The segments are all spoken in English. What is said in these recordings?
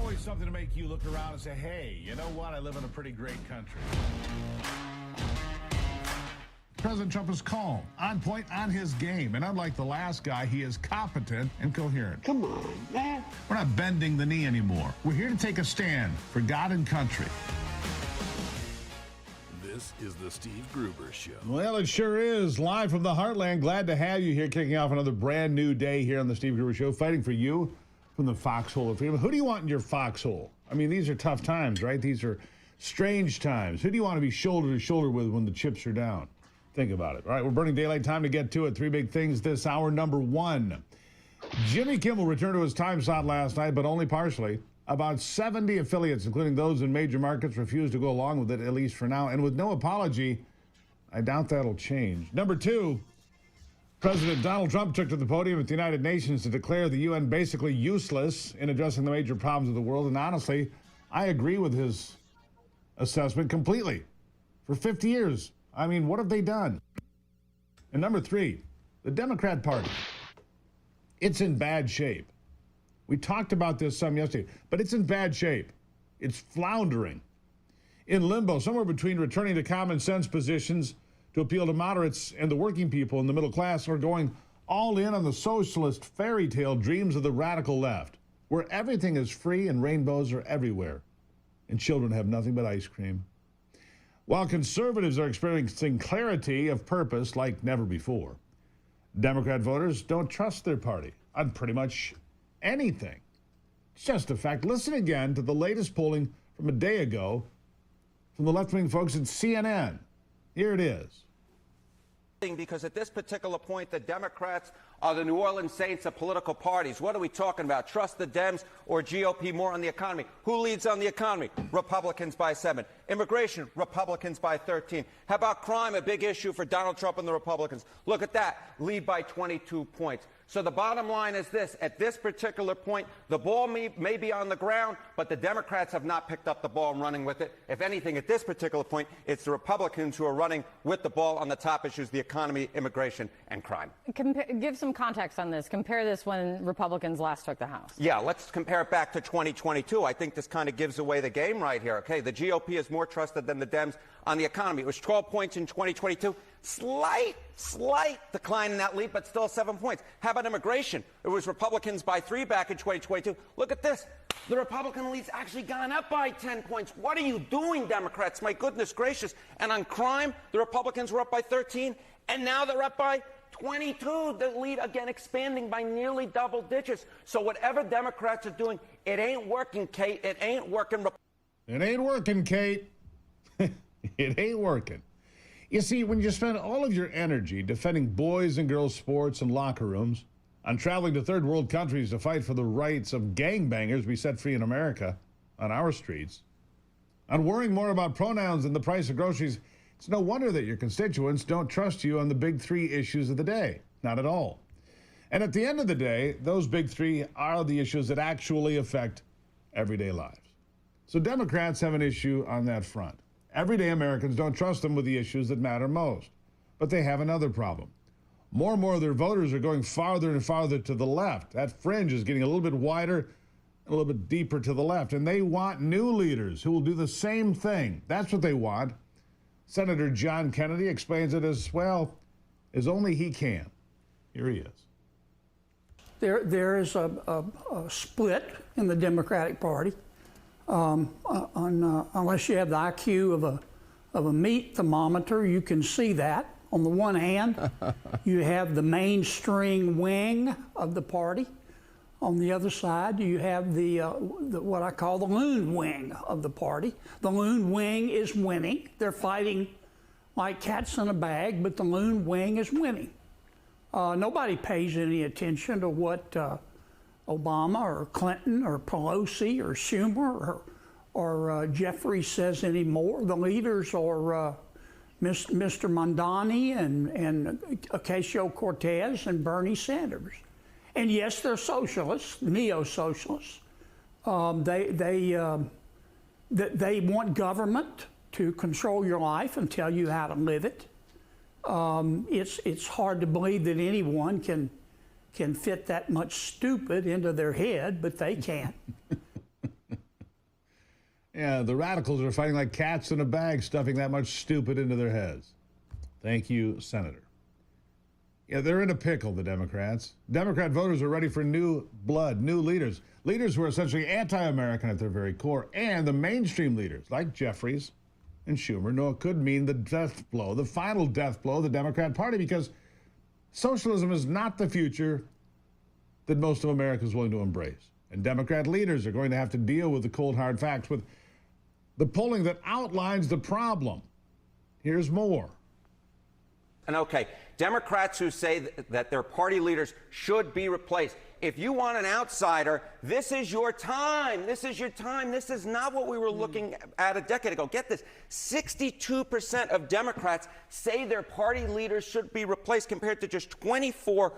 always something to make you look around and say, hey, you know what? I live in a pretty great country. President Trump is calm, on point, on his game. And unlike the last guy, he is competent and coherent. Come on, man. We're not bending the knee anymore. We're here to take a stand for God and country. This is the Steve Gruber Show. Well, it sure is. Live from the Heartland. Glad to have you here, kicking off another brand new day here on the Steve Gruber Show, fighting for you from the foxhole of freedom. Who do you want in your foxhole? I mean, these are tough times, right? These are strange times. Who do you want to be shoulder to shoulder with when the chips are down? Think about it. All right, we're burning daylight. Time to get to it. Three big things this hour. Number one, Jimmy Kimmel returned to his time slot last night, but only partially. About 70 affiliates, including those in major markets, refused to go along with it, at least for now. And with no apology, I doubt that'll change. Number two, President Donald Trump took to the podium at the United Nations to declare the UN basically useless in addressing the major problems of the world. And honestly, I agree with his assessment completely. For 50 years, I mean, what have they done? And number three, the Democrat Party. It's in bad shape. We talked about this some yesterday, but it's in bad shape. It's floundering. In limbo, somewhere between returning to common sense positions to appeal to moderates and the working people in the middle class, or going all in on the socialist fairy tale dreams of the radical left, where everything is free and rainbows are everywhere, and children have nothing but ice cream. While conservatives are experiencing clarity of purpose like never before, Democrat voters don't trust their party on pretty much anything. It's just a fact. Listen again to the latest polling from a day ago from the left-wing folks at CNN. Here it is. Because at this particular point, the Democrats are the New Orleans Saints of political parties. What are we talking about? Trust the Dems or GOP more on the economy? Who leads on the economy? Republicans by 7. Immigration, Republicans by 13. How about crime, a big issue for Donald Trump and the Republicans? Look at that, lead by 22 points. So the bottom line is this. At this particular point, the ball may be on the ground, but the Democrats have not picked up the ball and running with it. If anything, at this particular point, it's the Republicans who are running with the ball on the top issues, the economy, immigration, and crime. Give some context on this. Compare this when Republicans last took the House. Yeah, let's compare it back to 2022. I think this kind of gives away the game right here. Okay, the GOP is more trusted than the Dems on the economy. It was 12 points in 2022. Slight decline in that lead, but still 7 points. How about immigration? It was Republicans by 3 back in 2022. Look at this. The Republican lead's actually gone up by 10 points. What are you doing, Democrats? My goodness gracious. And on crime, the Republicans were up by 13, and now they're up by 22. The lead, again, expanding by nearly double digits. So whatever Democrats are doing, it ain't working, Kate. It ain't working. It ain't working, Kate. It ain't working. You see, when you spend all of your energy defending boys and girls sports and locker rooms, on traveling to third world countries to fight for the rights of gangbangers we set free in America on our streets, on worrying more about pronouns than the price of groceries, it's no wonder that your constituents don't trust you on the big three issues of the day. Not at all. And at the end of the day, those big three are the issues that actually affect everyday lives. So Democrats have an issue on that front. Everyday Americans don't trust them with the issues that matter most. But they have another problem. More and more of their voters are going farther and farther to the left. That fringe is getting a little bit wider, a little bit deeper to the left. And they want new leaders who will do the same thing. That's what they want. Senator John Kennedy explains it as well as only he can. Here he is. There is a split in the Democratic Party. Unless you have the IQ of a meat thermometer, you can see that. On the one hand, you have the mainstream wing of the party. On the other side, you have the what I call the loon wing of the party. The loon wing is winning. They're fighting like cats in a bag, but the loon wing is winning. Nobody pays any attention to what Obama or Clinton or Pelosi or Schumer or Jeffries says anymore. The leaders are Mr. Mondani and Ocasio-Cortez and Bernie Sanders. And yes, they're socialists, neo-socialists. They want government to control your life and tell you how to live it. It's hard to believe that anyone can fit that much stupid into their head, but they can. Yeah, the radicals are fighting like cats in a bag, stuffing that much stupid into their heads. Thank you, Senator. Yeah, they're in a pickle, the Democrats. Democrat voters are ready for new blood, new leaders. Leaders who are essentially anti-American at their very core. And the mainstream leaders, like Jeffries and Schumer, know it could mean the death blow, the final death blow of the Democrat Party, because socialism is not the future that most of America is willing to embrace. And Democrat leaders are going to have to deal with the cold, hard facts, with the polling that outlines the problem. Here's more. And okay, Democrats who say that their party leaders should be replaced. If you want an outsider, this is your time. This is your time. This is not what we were looking at a decade ago. Get this, 62% of Democrats say their party leaders should be replaced compared to just 24%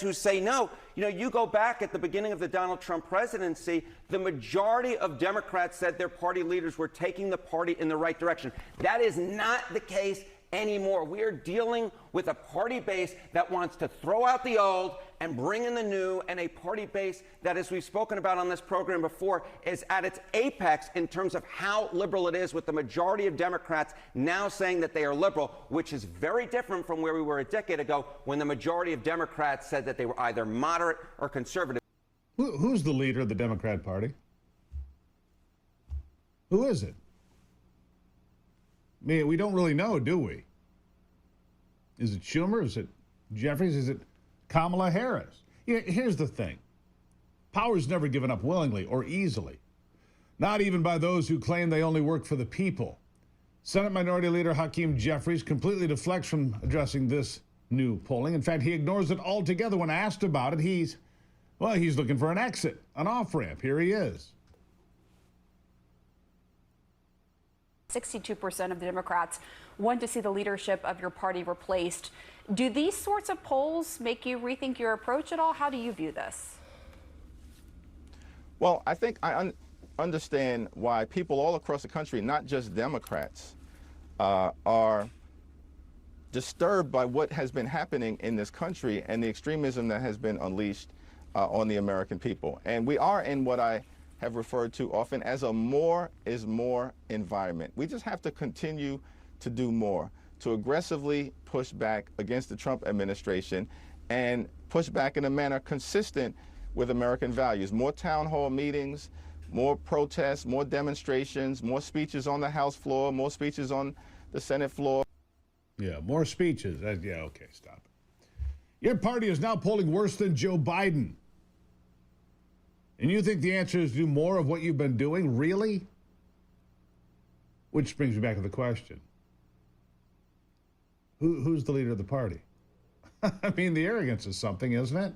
who say no. You know, you go back at the beginning of the Donald Trump presidency, the majority of Democrats said their party leaders were taking the party in the right direction. That is not the case anymore. We are dealing with a party base that wants to throw out the old and bring in the new, and a party base that, as we've spoken about on this program before, is at its apex in terms of how liberal it is, with the majority of Democrats now saying that they are liberal, which is very different from where we were a decade ago when the majority of Democrats said that they were either moderate or conservative. Who's the leader of the Democrat Party? Who is it? I mean, we don't really know, do we? Is it Schumer? Is it Jeffries? Is it Kamala Harris? Yeah, here's the thing. Power is never given up willingly or easily, not even by those who claim they only work for the people. Senate Minority Leader Hakeem Jeffries completely deflects from addressing this new polling. In fact, he ignores it altogether when asked about it. He's looking for an exit, an off-ramp. Here he is. 62% of the Democrats want to see the leadership of your party replaced. Do these sorts of polls make you rethink your approach at all? How do you view this? Well, I think I understand why people all across the country, not just Democrats, are disturbed by what has been happening in this country and the extremism that has been unleashed on the American people. And we are in what I have referred to often as a more is more environment. We just have to continue to do more, to aggressively push back against the Trump administration and push back in a manner consistent with American values. More town hall meetings, more protests, more demonstrations, more speeches on the House floor, more speeches on the Senate floor. Yeah, more speeches. Yeah, okay, stop it. Your party is now polling worse than Joe Biden. And you think the answer is do more of what you've been doing? Really? Which brings me back to the question. Who's the leader of the party? I mean, the arrogance is something, isn't it?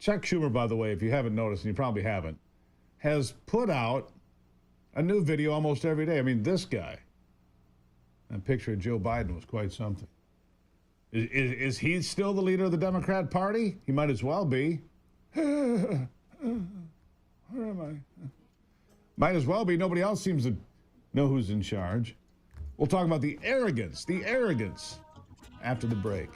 Chuck Schumer, by the way, if you haven't noticed, and you probably haven't, has put out a new video almost every day. I mean, this guy, a picture of Joe Biden was quite something. Is he still the leader of the Democrat Party? He might as well be. Where am I? Might as well be. Nobody else seems to know who's in charge. We'll talk about the arrogance after the break.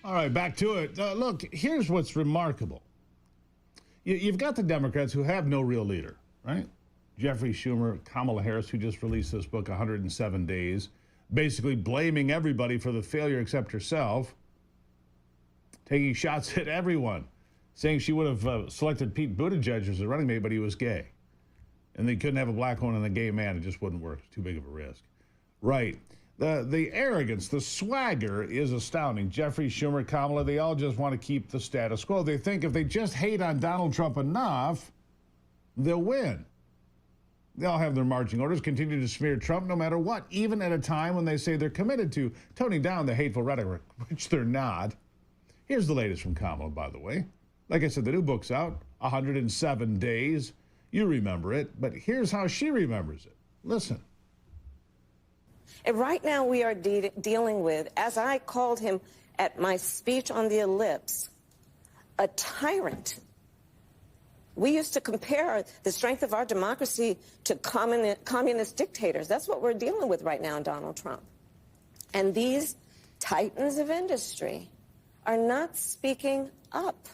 All right, back to it. Look, here's what's remarkable. You've got the Democrats who have no real leader, right? Jeffrey Schumer, Kamala Harris, who just released this book, 107 Days, basically blaming everybody for the failure except herself, taking shots at everyone, saying she would have selected Pete Buttigieg as a running mate, but he was gay. And they couldn't have a black woman and a gay man. It just wouldn't work. It's too big of a risk. Right. The arrogance, the swagger is astounding. Jeffrey Schumer, Kamala, they all just want to keep the status quo. They think if they just hate on Donald Trump enough, they'll win. They all have their marching orders, continue to smear Trump no matter what, even at a time when they say they're committed to toning down the hateful rhetoric, which they're not. Here's the latest from Kamala, by the way. Like I said, the new book's out, 107 Days. You remember it, but here's how she remembers it. Listen. And right now we are dealing with, as I called him at my speech on the ellipse, a tyrant. We used to compare the strength of our democracy to communist dictators. That's what we're dealing with right now in Donald Trump. And these titans of industry are not speaking up.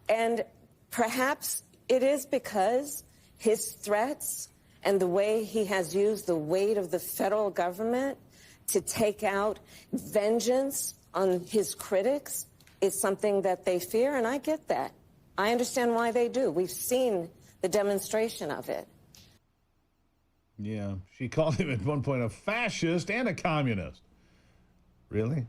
And perhaps it is because his threats and the way he has used the weight of the federal government to take out vengeance on his critics is something that they fear, and I get that. I understand why they do. We've seen the demonstration of it. Yeah, she called him at one point a fascist and a communist. Really?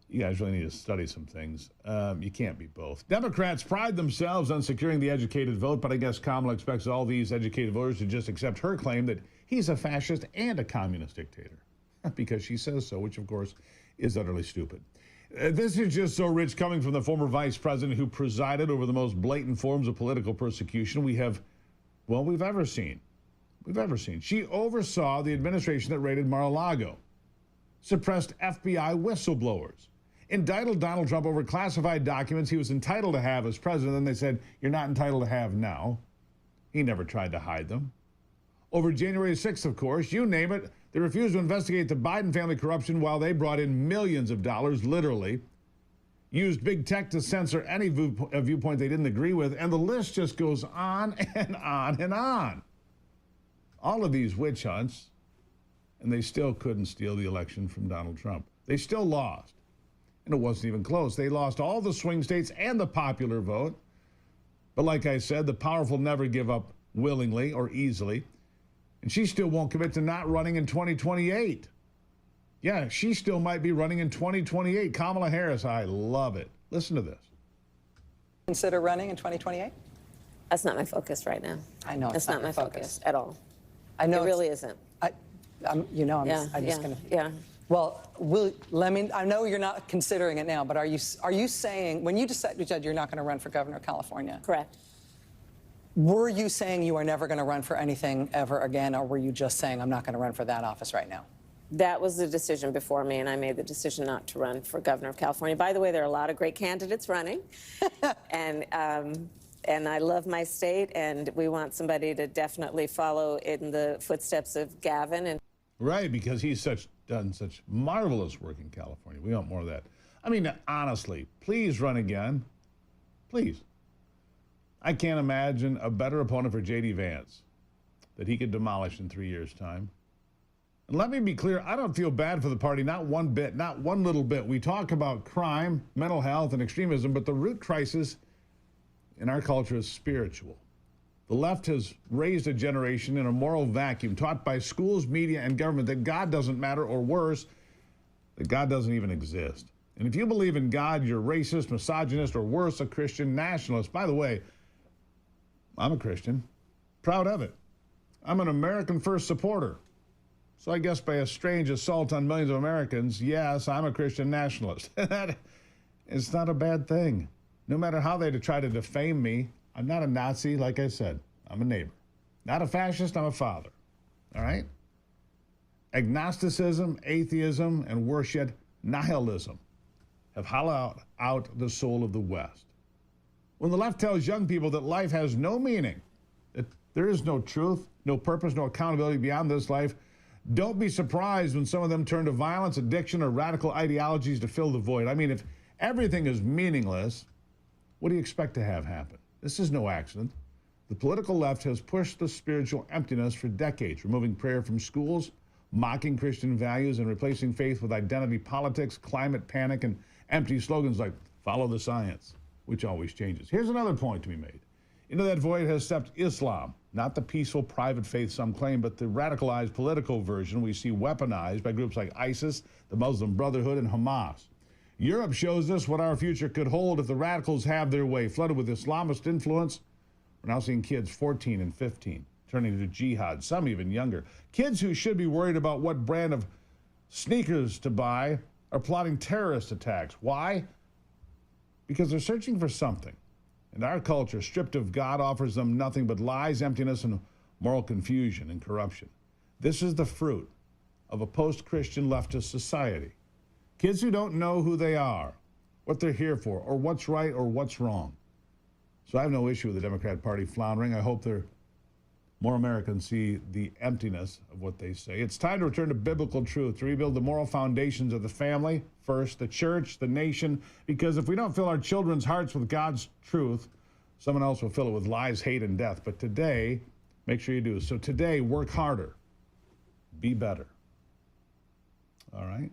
You guys really need to study some things. You can't be both. Democrats pride themselves on securing the educated vote, but I guess Kamala expects all these educated voters to just accept her claim that he's a fascist and a communist dictator. Because she says so, which of course is utterly stupid. This is just so rich coming from the former vice president who presided over the most blatant forms of political persecution we've ever seen. She oversaw the administration that raided Mar-a-Lago, suppressed FBI whistleblowers, indicted Donald Trump over classified documents he was entitled to have as president. Then they said, you're not entitled to have now. He never tried to hide them. Over January 6th, of course, you name it, they refused to investigate the Biden family corruption while they brought in millions of dollars, literally, used big tech to censor any viewpoint they didn't agree with, and the list just goes on and on and on. All of these witch hunts, and they still couldn't steal the election from Donald Trump. They still lost. And it wasn't even close. They lost all the swing states and the popular vote. But like I said, the powerful never give up willingly or easily. And she still won't commit to not running in 2028. Yeah, she still might be running in 2028. Kamala Harris, I love it. Listen to this. Consider running in 2028? That's not my focus right now. I know it's not my focus at all. I know it really isn't. I'm just going to. Yeah. Well, I know you're not considering it now, but are you saying, when you decided you're not going to run for governor of California? Correct. Were you saying you are never going to run for anything ever again, or were you just saying, I'm not going to run for that office right now? That was the decision before me, and I made the decision not to run for governor of California. By the way, there are a lot of great candidates running, and I love my state, and we want somebody to definitely follow in the footsteps of Gavin. Right, because he's done such marvelous work in California. We want more of that. I mean, honestly, please run again. Please. I can't imagine a better opponent for J.D. Vance that he could demolish in 3 years' time. And let me be clear, I don't feel bad for the party, not one bit, not one little bit. We talk about crime, mental health, and extremism, but the root crisis in our culture is spiritual. The left has raised a generation in a moral vacuum, taught by schools, media, and government that God doesn't matter, or worse, that God doesn't even exist. And if you believe in God, you're racist, misogynist, or worse, a Christian nationalist. By the way, I'm a Christian, proud of it. I'm an American First supporter. So I guess by a strange assault on millions of Americans, yes, I'm a Christian nationalist. It's not a bad thing. No matter how they try to defame me, I'm not a Nazi, like I said. I'm a neighbor. Not a fascist, I'm a father. All right? Agnosticism, atheism, and worse yet, nihilism have hollowed out the soul of the West. When the left tells young people that life has no meaning, that there is no truth, no purpose, no accountability beyond this life, don't be surprised when some of them turn to violence, addiction, or radical ideologies to fill the void. I mean, if everything is meaningless, what do you expect to have happen? This is no accident. The political left has pushed the spiritual emptiness for decades, removing prayer from schools, mocking Christian values, and replacing faith with identity politics, climate panic, and empty slogans like follow the science, which always changes. Here's another point to be made. Into that void has stepped Islam, not the peaceful private faith some claim, but the radicalized political version we see weaponized by groups like ISIS, the Muslim Brotherhood, and Hamas. Europe shows us what our future could hold if the radicals have their way. Flooded with Islamist influence, we're now seeing kids 14 and 15 turning to jihad, some even younger. Kids who should be worried about what brand of sneakers to buy are plotting terrorist attacks. Why? Because they're searching for something. And our culture, stripped of God, offers them nothing but lies, emptiness, and moral confusion and corruption. This is the fruit of a post-Christian leftist society. Kids who don't know who they are, what they're here for, or what's right or what's wrong. So I have no issue with the Democrat Party floundering. I hope more Americans see the emptiness of what they say. It's time to return to biblical truth, to rebuild the moral foundations of the family, first, the church, the nation, because if we don't fill our children's hearts with God's truth, someone else will fill it with lies, hate, and death. But today, make sure you do. So today, work harder. Be better. All right?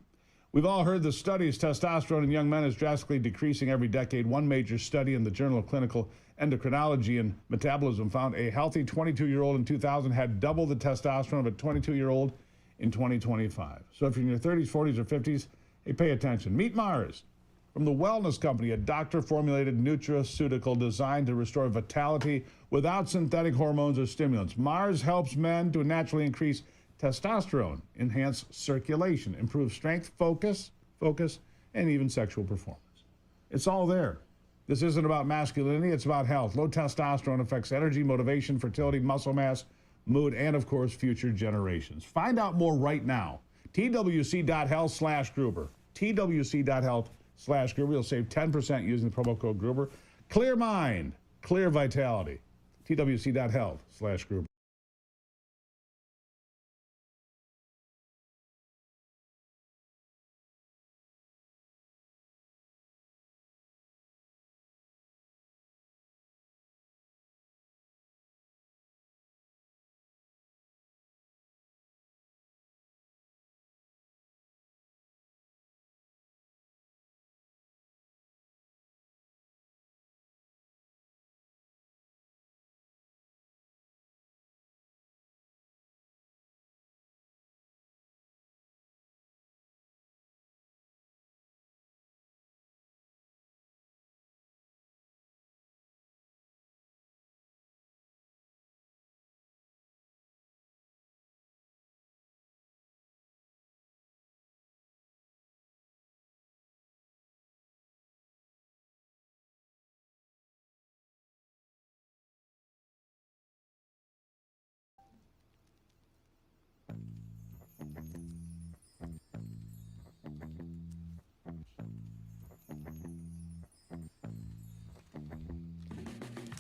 We've all heard the studies testosterone in young men is drastically decreasing every decade. One major study in the Journal of Clinical Endocrinology and Metabolism found a healthy 22-year-old in 2000 had double the testosterone of a 22-year-old in 2025. So if you're in your 30s, 40s, or 50s, hey, pay attention. Meet Mars. From the wellness company, a doctor-formulated nutraceutical designed to restore vitality without synthetic hormones or stimulants. Mars helps men to naturally increase testosterone, enhance circulation, improve strength, focus, and even sexual performance. It's all there. This isn't about masculinity, it's about health. Low testosterone affects energy, motivation, fertility, muscle mass, mood, and of course, future generations. Find out more right now. twc.health/Gruber. twc.health/Gruber. You'll save 10% using the promo code Gruber. Clear mind, clear vitality. twc.health/Gruber.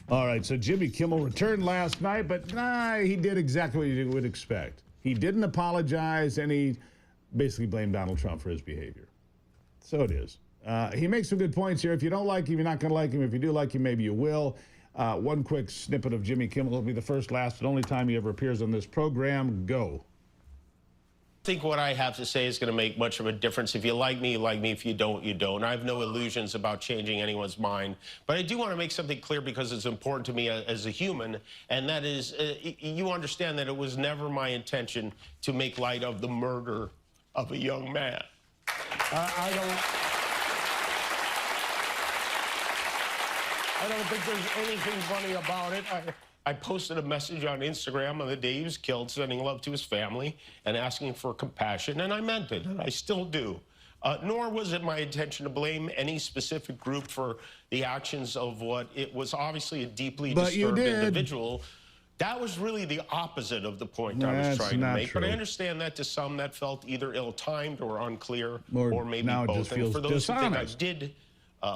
All right, so Jimmy Kimmel returned last night, but he did exactly what you would expect. He didn't apologize, and he basically blamed Donald Trump for his behavior. So it is. He makes some good points here. If you don't like him, you're not going to like him. If you do like him, maybe you will. One quick snippet of Jimmy Kimmel. It'll be the first, last, and only time he ever appears on this program. Go. I think what I have to say is going to make much of a difference. If you like me, you like me. If you don't, you don't. I have no illusions about changing anyone's mind. But I do want to make something clear because it's important to me as a human, and that is you understand that it was never my intention to make light of the murder of a young man. I don't think there's anything funny about it. I posted a message on Instagram on the day he was killed, sending love to his family and asking for compassion, and I meant it, and I still do. Nor was it my intention to blame any specific group for the actions of what it was obviously a deeply disturbed individual. That was really the opposite of the point I was trying to make. True. But I understand that to some that felt either ill-timed or unclear or maybe both. And for those who think I did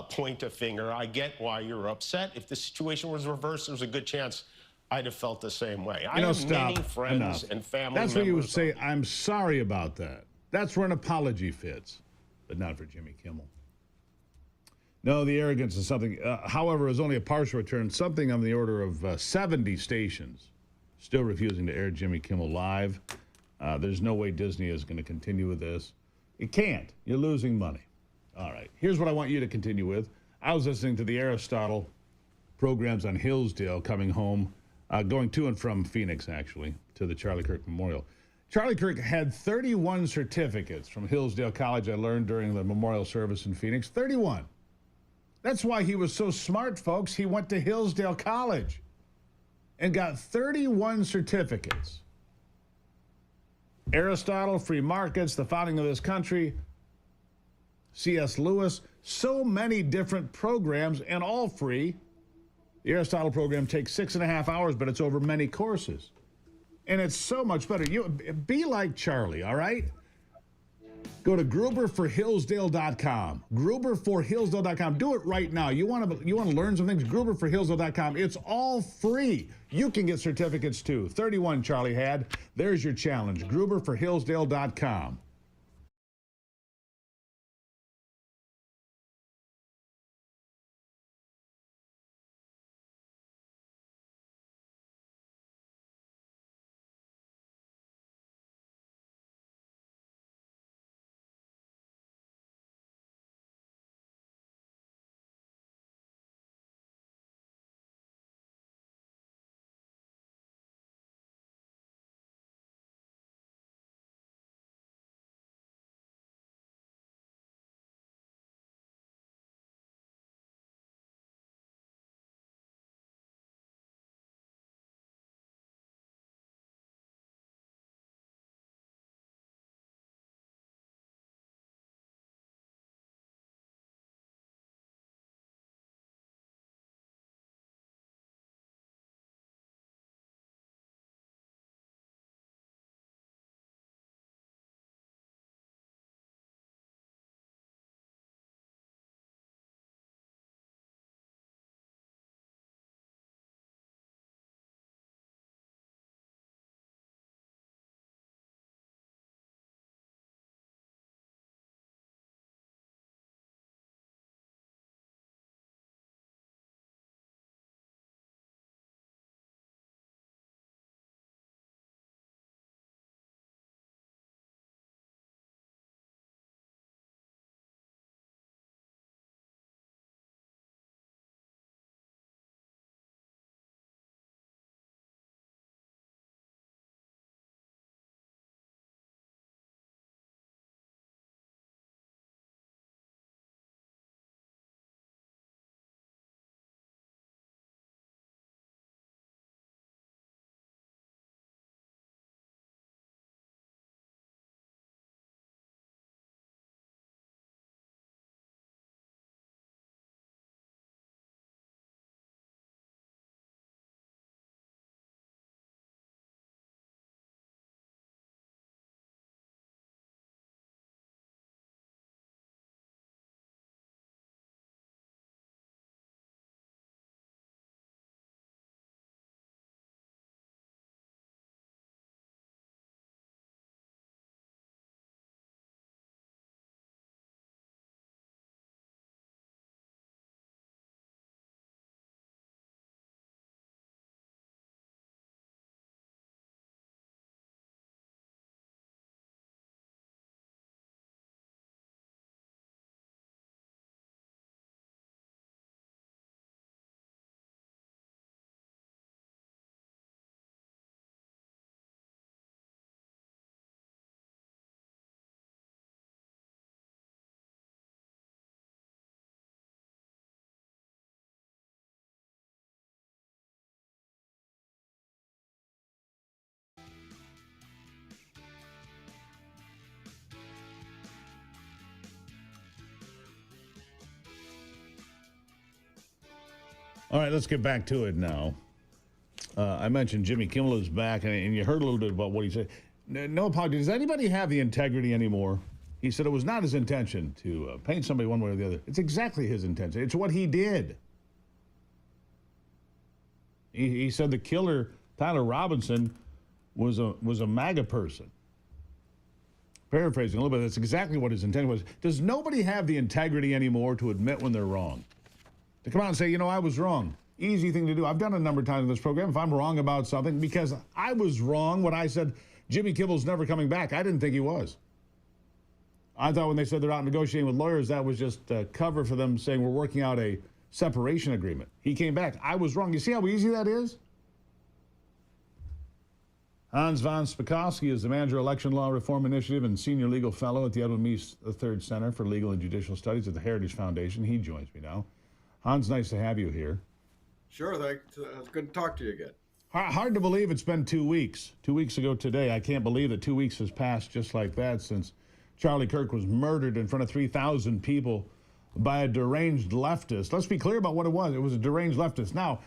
point a finger, I get why you're upset. If the situation was reversed, there's a good chance I'd have felt the same way. I have many friends and family members. That's where you would say, I'm sorry about that. That's where an apology fits, but not for Jimmy Kimmel. No, the arrogance is something. However, it was only a partial return. Something on the order of 70 stations still refusing to air Jimmy Kimmel live. There's no way Disney is going to continue with this. It can't. You're losing money. All right. Here's what I want you to continue with. I was listening to the Aristotle programs on Hillsdale coming home, going to and from Phoenix, actually, to the Charlie Kirk Memorial. Charlie Kirk had 31 certificates from Hillsdale College, I learned during the memorial service in Phoenix. 31. That's why he was so smart, folks. He went to Hillsdale College and got 31 certificates. Aristotle, free markets, the founding of this country, C.S. Lewis, so many different programs, and all free. The Aristotle program takes 6.5 hours, but it's over many courses. And it's so much better. You be like Charlie, all right? Go to gruberforhillsdale.com. Gruberforhillsdale.com. Do it right now. You want to learn some things? Gruberforhillsdale.com. It's all free. You can get certificates too. 31 Charlie had. There's your challenge. Gruberforhillsdale.com. All right, let's get back to it now. I mentioned Jimmy Kimmel is back, and you heard a little bit about what he said. No apology. Does anybody have the integrity anymore? He said it was not his intention to paint somebody one way or the other. It's exactly his intention. It's what he did. He said the killer, Tyler Robinson, was a MAGA person. paraphrasing a little bit, that's exactly what his intent was. Does nobody have the integrity anymore to admit when they're wrong? To come out and say, you know, I was wrong. Easy thing to do. I've done it a number of times in this program. If I'm wrong about something, because I was wrong when I said Jimmy Kimmel's never coming back. I didn't think he was. I thought when they said they're out negotiating with lawyers, that was just a cover for them saying we're working out a separation agreement. He came back. I was wrong. You see how easy that is? Hans von Spakovsky is the manager of Election Law Reform Initiative and senior legal fellow at the Edwin Meese III Center for Legal and Judicial Studies at the Heritage Foundation. He joins me now. Hans, nice to have you here. Sure, thanks. It's good to talk to you again. Hard to believe it's been 2 weeks. 2 weeks ago today. I can't believe that 2 weeks has passed just like that since Charlie Kirk was murdered in front of 3,000 people by a deranged leftist. Let's be clear about what it was. It was a deranged leftist. Now,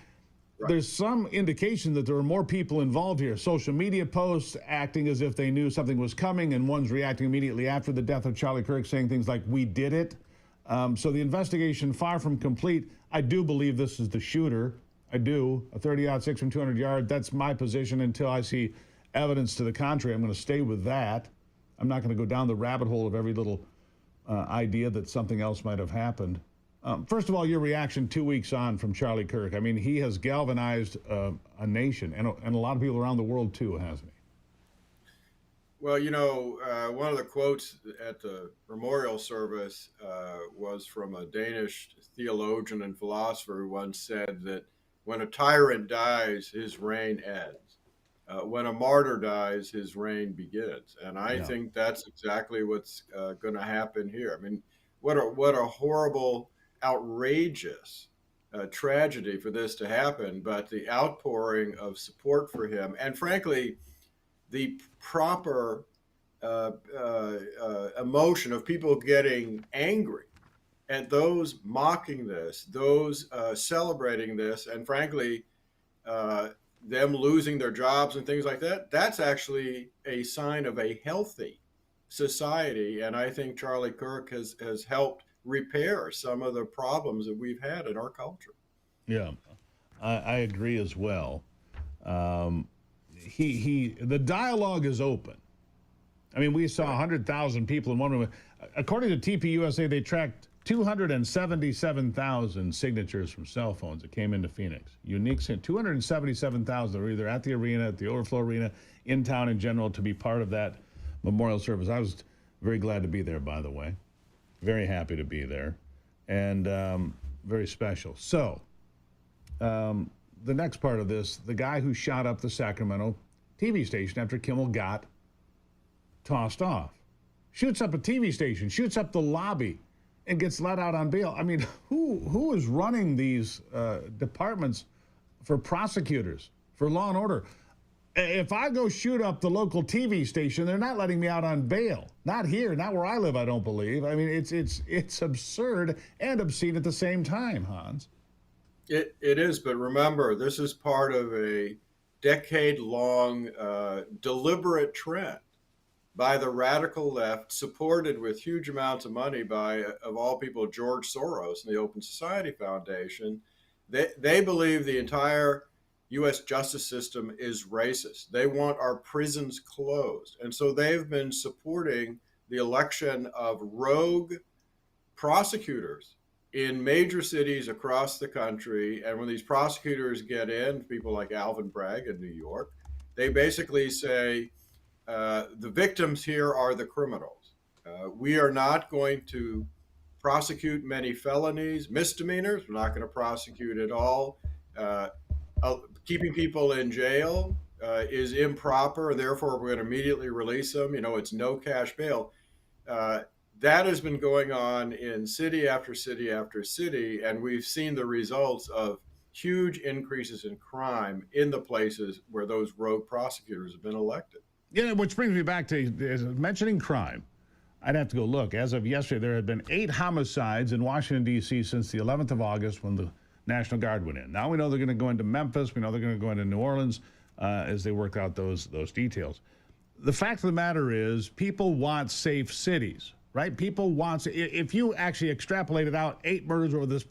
there's some indication that there were more people involved here. Social media posts acting as if they knew something was coming, and one's reacting immediately after the death of Charlie Kirk, saying things like, we did it. So the investigation, far from complete. I do believe this is the shooter. I do. A 30-06 from 200 yards. That's my position until I see evidence to the contrary. I'm going to stay with that. I'm not going to go down the rabbit hole of every little idea that something else might have happened. First of all, your reaction 2 weeks on from Charlie Kirk. I mean, he has galvanized a nation and a lot of people around the world too, hasn't he? Well, you know, one of the quotes at the memorial service was from a Danish theologian and philosopher who once said that when a tyrant dies, his reign ends. When a martyr dies, his reign begins. And I think that's exactly what's going to happen here. I mean, what a horrible, outrageous tragedy for this to happen. But the outpouring of support for him, and frankly, the proper emotion of people getting angry at those mocking this, those celebrating this, and frankly, them losing their jobs and things like that, that's actually a sign of a healthy society. And I think Charlie Kirk has helped repair some of the problems that we've had in our culture. Yeah, I agree as well. The dialogue is open. I mean, we saw 100,000 people in one room. According to TPUSA, they tracked 277,000 signatures from cell phones that came into Phoenix. Unique, 277,000 were either at the arena, at the Overflow Arena, in town in general, to be part of that memorial service. I was very glad to be there, by the way. Very happy to be there, and very special. So, the next part of this, the guy who shot up the Sacramento TV station after Kimmel got tossed off, shoots up a TV station, shoots up the lobby, and gets let out on bail. I mean, who is running these departments for prosecutors, for law and order? If I go shoot up the local TV station, they're not letting me out on bail. Not here, not where I live, I don't believe. I mean, it's absurd and obscene at the same time, Hans. It is, but remember, this is part of a decade-long deliberate trend by the radical left, supported with huge amounts of money by, of all people, George Soros and the Open Society Foundation. They believe the entire U.S. justice system is racist. They want our prisons closed. And so they've been supporting the election of rogue prosecutors in major cities across the country. And when these prosecutors get in, people like Alvin Bragg in New York, they basically say, the victims here are the criminals. We are not going to prosecute many felonies, misdemeanors. We're not going to prosecute at all. Keeping people in jail is improper, and therefore we're going to immediately release them. You know, it's no cash bail. That has been going on in city after city after city, and we've seen the results of huge increases in crime in the places where those rogue prosecutors have been elected. Yeah, which brings me back to mentioning crime. I'd have to go look. As of yesterday, there had been 8 homicides in Washington, D.C. since the 11th of August when the National Guard went in. Now we know they're going to go into Memphis. We know they're going to go into New Orleans as they work out those details. The fact of the matter is people want safe cities, right? People want, if you actually extrapolated out 8 murders over this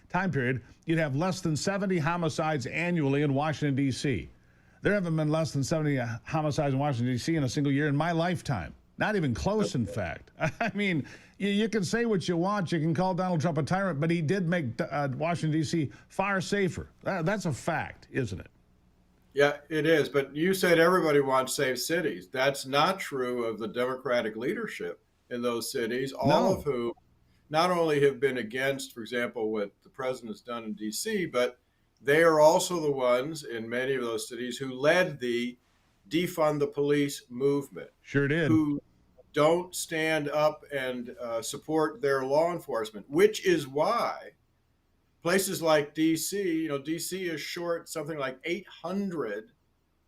time period, you'd have less than 70 homicides annually in Washington, D.C. There haven't been less than 70 homicides in Washington, D.C. in a single year in my lifetime. Not even close, in fact. I mean, you can say what you want. You can call Donald Trump a tyrant, but he did make Washington, D.C. far safer. That's a fact, isn't it? Yeah, it is. But you said everybody wants safe cities. That's not true of the Democratic leadership in those cities, all of whom not only have been against, for example, what the president has done in D.C., but they are also the ones in many of those cities who led the defund the police movement. Sure did. Who don't stand up and support their law enforcement, which is why places like DC, DC is short something like 800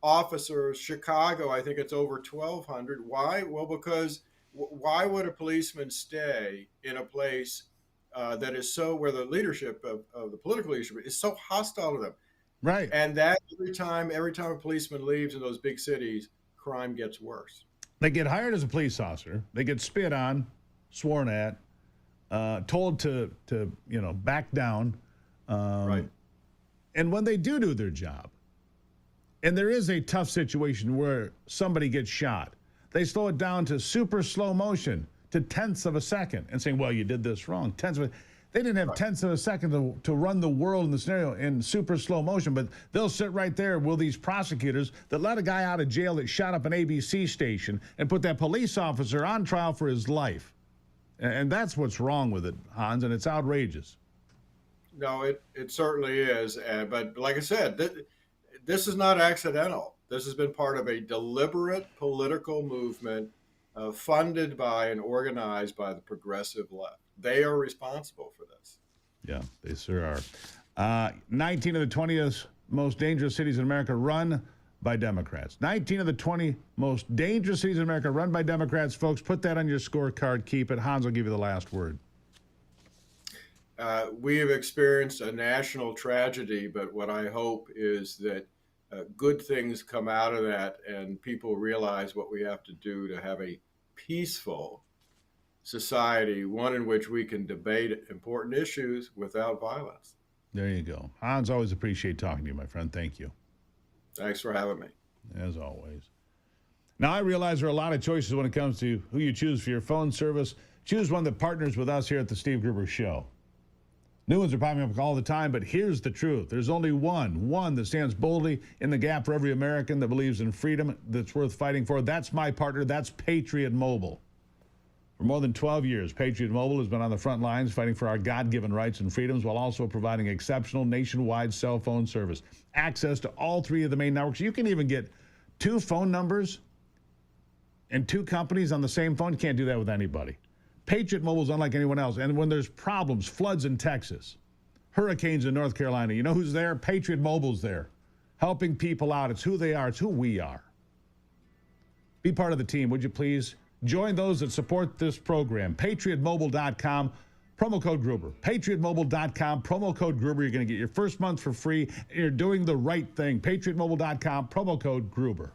officers. Chicago, I think it's over 1,200. Why? Well, because why would a policeman stay in a place that is so, where the leadership of the political leadership is so hostile to them? Right. And that every time a policeman leaves in those big cities, crime gets worse. They get hired as a police officer. They get spit on, sworn at, told to back down. Right. And when they do their job, and there is a tough situation where somebody gets shot, they slow it down to super slow motion, to tenths of a second, and saying, well, you did this wrong. They didn't have tenths of a second to run the world in the scenario in super slow motion, but they'll sit right there with these prosecutors that let a guy out of jail that shot up an ABC station and put that police officer on trial for his life. And that's what's wrong with it, Hans, and it's outrageous. No, it certainly is. But like I said, this is not accidental. This has been part of a deliberate political movement funded by and organized by the progressive left. They are responsible for this. Yeah, they sure are. 19 of the 20 most dangerous cities in America run by Democrats. 19 of the 20 most dangerous cities in America run by Democrats. Folks, put that on your scorecard. Keep it. Hans will give you the last word. We have experienced a national tragedy, but what I hope is that good things come out of that and people realize what we have to do to have a peaceful society, one in which we can debate important issues without violence. There you go. Hans, always appreciate talking to you, my friend. Thank you. Thanks for having me. As always. Now, I realize there are a lot of choices when it comes to who you choose for your phone service. Choose one that partners with us here at the Steve Gruber Show. New ones are popping up all the time, but here's the truth. There's only one that stands boldly in the gap for every American that believes in freedom that's worth fighting for. That's my partner. That's Patriot Mobile. For more than 12 years, Patriot Mobile has been on the front lines fighting for our God-given rights and freedoms while also providing exceptional nationwide cell phone service. Access to all three of the main networks. You can even get 2 phone numbers and 2 companies on the same phone. You can't do that with anybody. Patriot Mobile is unlike anyone else. And when there's problems, floods in Texas, hurricanes in North Carolina, you know who's there? Patriot Mobile's there, helping people out. It's who they are. It's who we are. Be part of the team, would you please? Join those that support this program. PatriotMobile.com, promo code Gruber. PatriotMobile.com, promo code Gruber. You're going to get your first month for free. You're doing the right thing. PatriotMobile.com, promo code Gruber.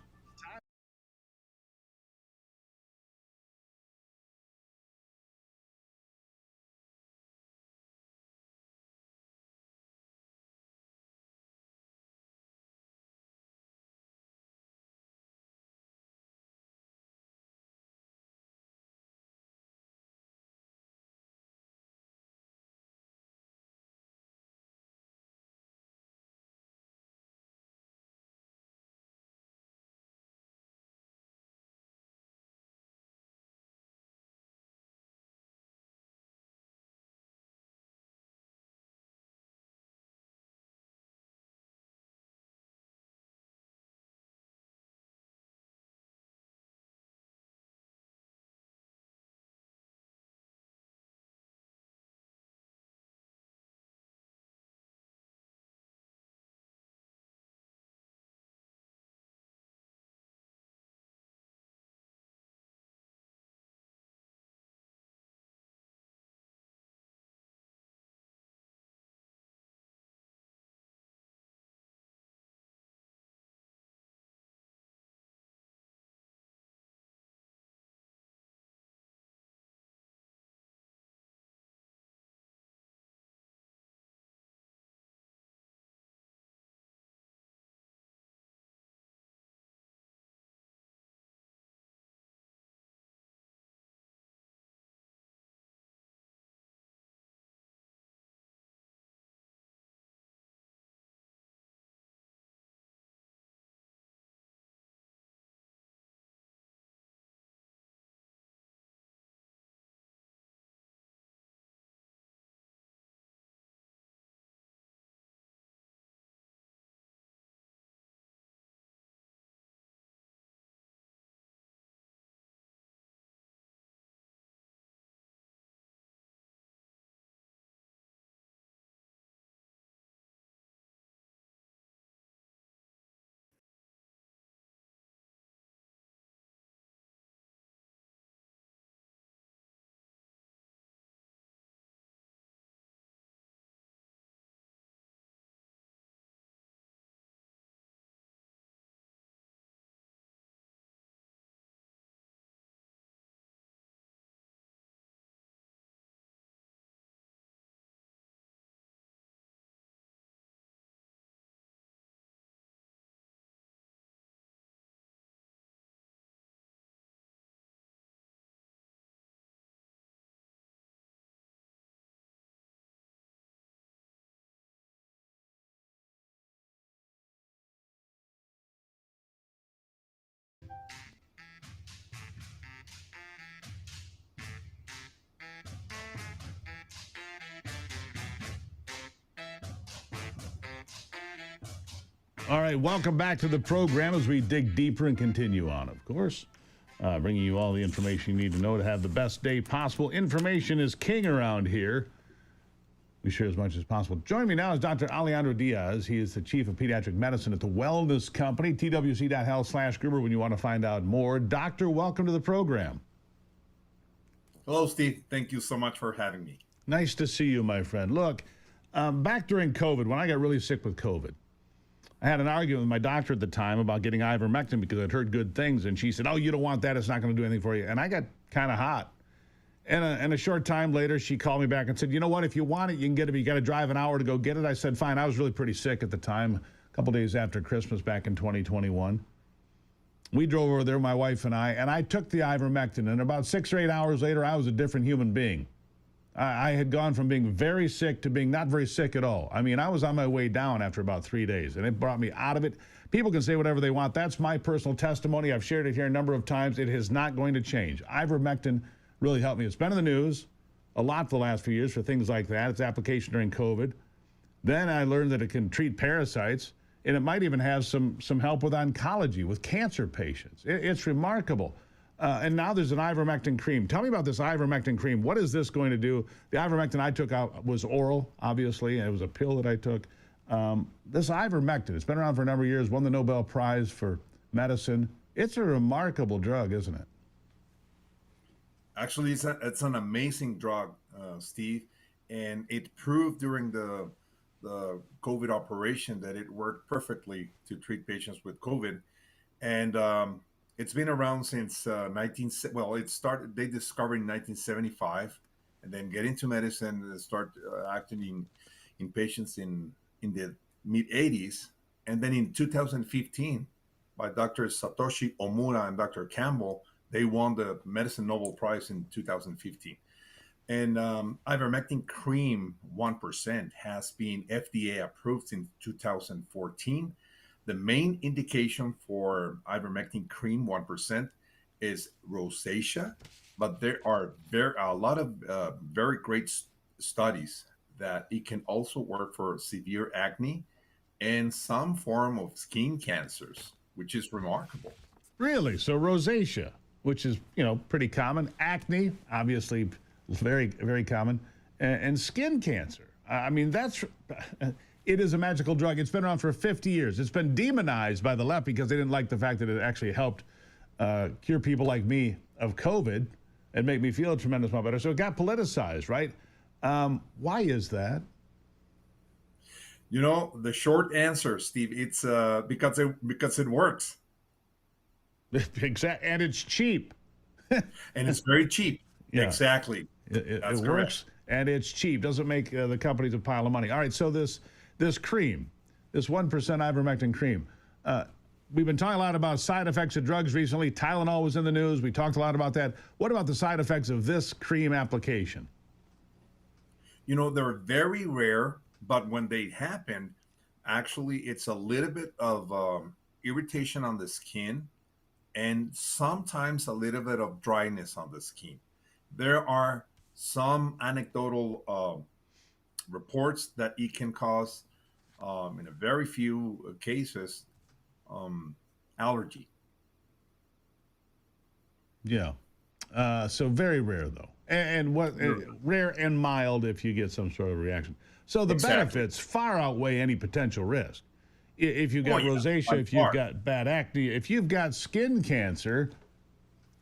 All right, welcome back to the program as we dig deeper and continue on, of course. Bringing you all the information you need to know to have the best day possible. Information is king around here. We share as much as possible. Joining me now is Dr. Alejandro Diaz. He is the Chief of Pediatric Medicine at the Wellness Company, twc.health/Gruber when you want to find out more. Doctor, welcome to the program. Hello, Steve. Thank you so much for having me. Nice to see you, my friend. Look, back during COVID, when I got really sick with COVID, I had an argument with my doctor at the time about getting ivermectin because I'd heard good things, and she said, oh, you don't want that. It's not going to do anything for you. And I got kind of hot. And a short time later, she called me back and said, you know what, if you want it, you can get it, but you got to drive an hour to go get it. I said, fine. I was really pretty sick at the time, a couple days after Christmas back in 2021. We drove over there, my wife and I took the ivermectin, and about 6 or 8 hours later, I was a different human being. I had gone from being very sick to being not very sick at all. I mean, I was on my way down after about 3 days, and it brought me out of it. People can say whatever they want. That's my personal testimony. I've shared it here a number of times. It is not going to change. Ivermectin really helped me. It's been in the news a lot the last few years for things like that. Its application during COVID. Then I learned that it can treat parasites, and it might even have some help with oncology, with cancer patients. It's remarkable. And now there's an ivermectin cream. Tell me about this ivermectin cream. What is this going to do? The ivermectin I took out was oral, obviously, and it was a pill that I took. This ivermectin, it's been around for a number of years, won the Nobel Prize for medicine. It's a remarkable drug, isn't it? Actually, it's an amazing drug, Steve, and it proved during the COVID operation that it worked perfectly to treat patients with COVID. And it's been around since it started, they discovered in 1975, and then get into medicine and start acting in patients in the mid-80s. And then in 2015, by Dr. Satoshi Omura and Dr. Campbell, they won the Medicine Nobel Prize in 2015. And ivermectin cream 1% has been FDA approved since 2014. The main indication for ivermectin cream 1% is rosacea, but there are a lot of very great studies that it can also work for severe acne and some form of skin cancers, which is remarkable. Really? So rosacea, which is, pretty common. Acne, obviously very, very common. And skin cancer. I mean, it is a magical drug. It's been around for 50 years. It's been demonized by the left because they didn't like the fact that it actually helped cure people like me of COVID and make me feel a tremendous amount better. So it got politicized, right? Why is that? The short answer, Steve, it's because it works. Exactly, and it's cheap. And it's very cheap. Yeah. Exactly. It works, and it's cheap. Doesn't make the companies a pile of money. All right, so this cream, this 1% ivermectin cream, we've been talking a lot about side effects of drugs recently. Tylenol was in the news. We talked a lot about that. What about the side effects of this cream application? They're very rare, but when they happen, actually, it's a little bit of irritation on the skin, and sometimes a little bit of dryness on the skin. There are some anecdotal reports that it can cause, in a very few cases, allergy. Yeah. So very rare, though. And rare and mild if you get some sort of reaction. So the benefits far outweigh any potential risk. If you've got rosacea, if you've got bad acne, if you've got skin cancer,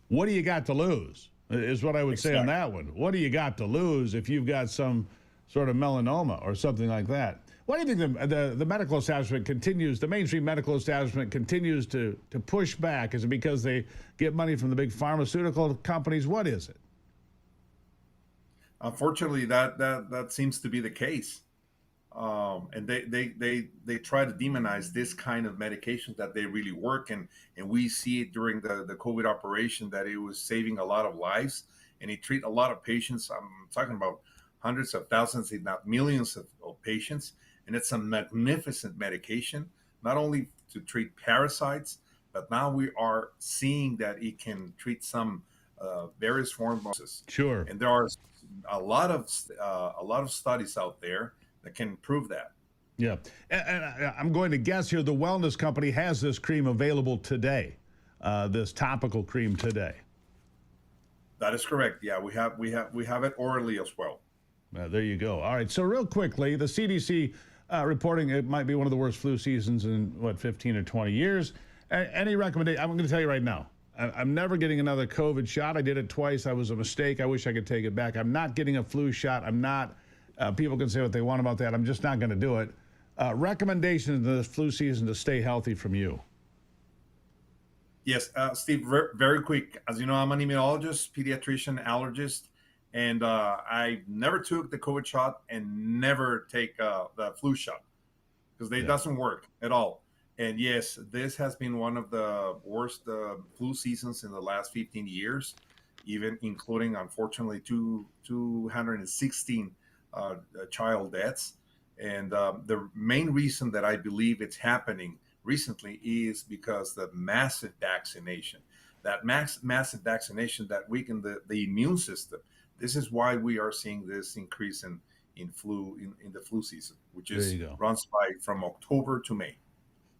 what do you got to lose? Is what I would say on that one. What do you got to lose if you've got some sort of melanoma or something like that? Why do you think the medical establishment continues, the mainstream medical establishment continues to push back? Is it because they get money from the big pharmaceutical companies? What is it? Unfortunately, that seems to be the case. And they try to demonize this kind of medications that they really work, and we see it during the COVID operation that it was saving a lot of lives, and it treat a lot of patients. I'm talking about hundreds of thousands, if not millions of patients, and it's a magnificent medication, not only to treat parasites, but now we are seeing that it can treat some various forms of disease. Sure. And there are a lot of studies out there that can prove that. Yeah. And I'm going to guess here the wellness company has this cream available today, this topical cream today. That is correct. Yeah, we have it orally as well. There you go. All right. So real quickly, the CDC reporting it might be one of the worst flu seasons in, 15 or 20 years. Any recommendation? I'm going to tell you right now. I'm never getting another COVID shot. I did it twice. I was a mistake. I wish I could take it back. I'm not getting a flu shot. I'm not. People can say what they want about that. I'm just not going to do it. Recommendations in this flu season to stay healthy from you. Yes, Steve, very quick. As you know, I'm an immunologist, pediatrician, allergist, and I never took the COVID shot and never take the flu shot because it doesn't work at all. And yes, this has been one of the worst flu seasons in the last 15 years, even including, unfortunately, 216 child deaths. And the main reason that I believe it's happening recently is because the massive vaccination, that massive vaccination that weakened the immune system. This is why we are seeing this increase in flu in the flu season, which runs from October to May.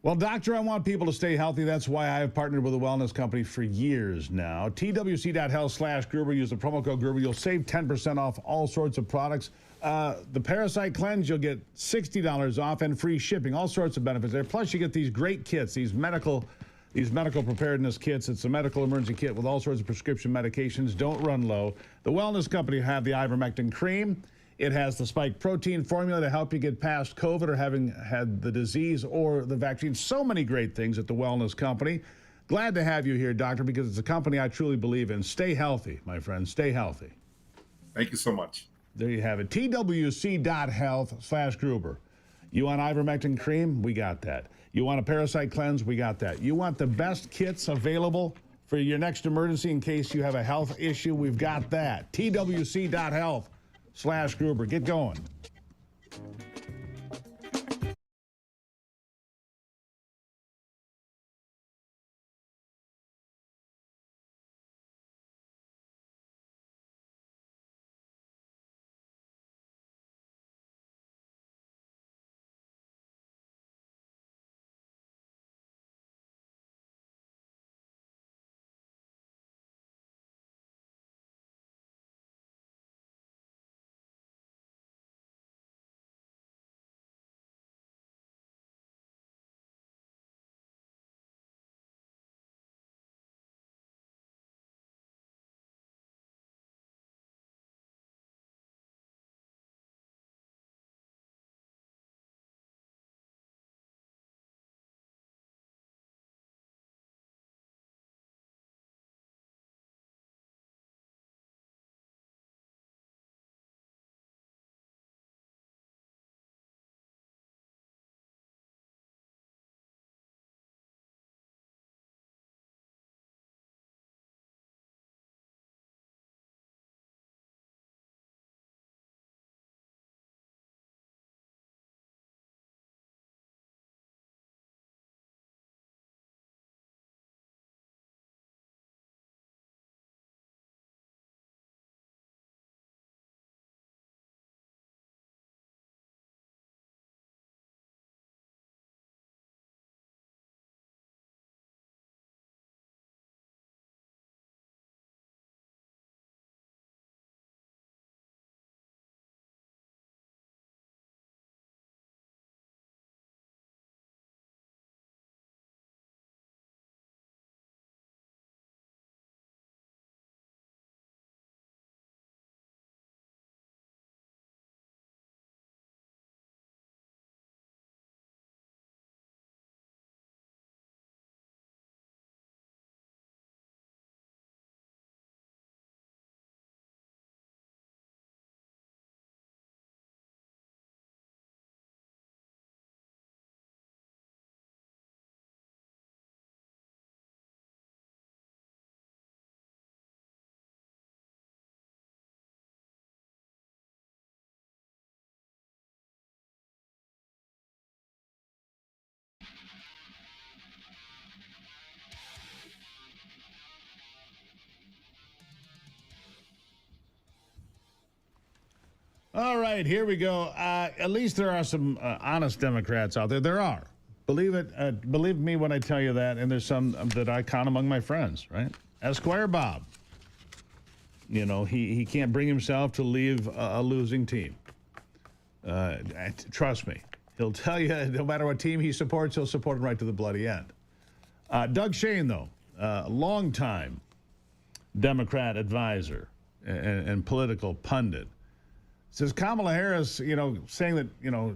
Well, doctor, I want people to stay healthy. That's why I have partnered with a wellness company for years now. TWC.health/Gruber. Use the promo code Gruber. You'll save 10% off all sorts of products. The Parasite Cleanse, you'll get $60 off and free shipping. All sorts of benefits there. Plus, you get these great kits, these medical preparedness kits. It's a medical emergency kit with all sorts of prescription medications. Don't run low. The wellness company have the ivermectin cream. It has the spike protein formula to help you get past COVID or having had the disease or the vaccine. So many great things at the wellness company. Glad to have you here, doctor, because it's a company I truly believe in. Stay healthy, my friend. Stay healthy. Thank you so much. There you have it. TWC.health/Gruber. You want ivermectin cream? We got that. You want a parasite cleanse? We got that. You want the best kits available for your next emergency in case you have a health issue? We've got that. TWC.health/Gruber. Get going. All right, here we go. At least there are some honest Democrats out there. There are. Believe it. Believe me when I tell you that. And there's some that I count among my friends, right? Esquire Bob. You know, he can't bring himself to leave a losing team. Trust me. He'll tell you no matter what team he supports, he'll support him right to the bloody end. Doug Shane, though, longtime Democrat advisor and political pundit, says Kamala Harris, saying that,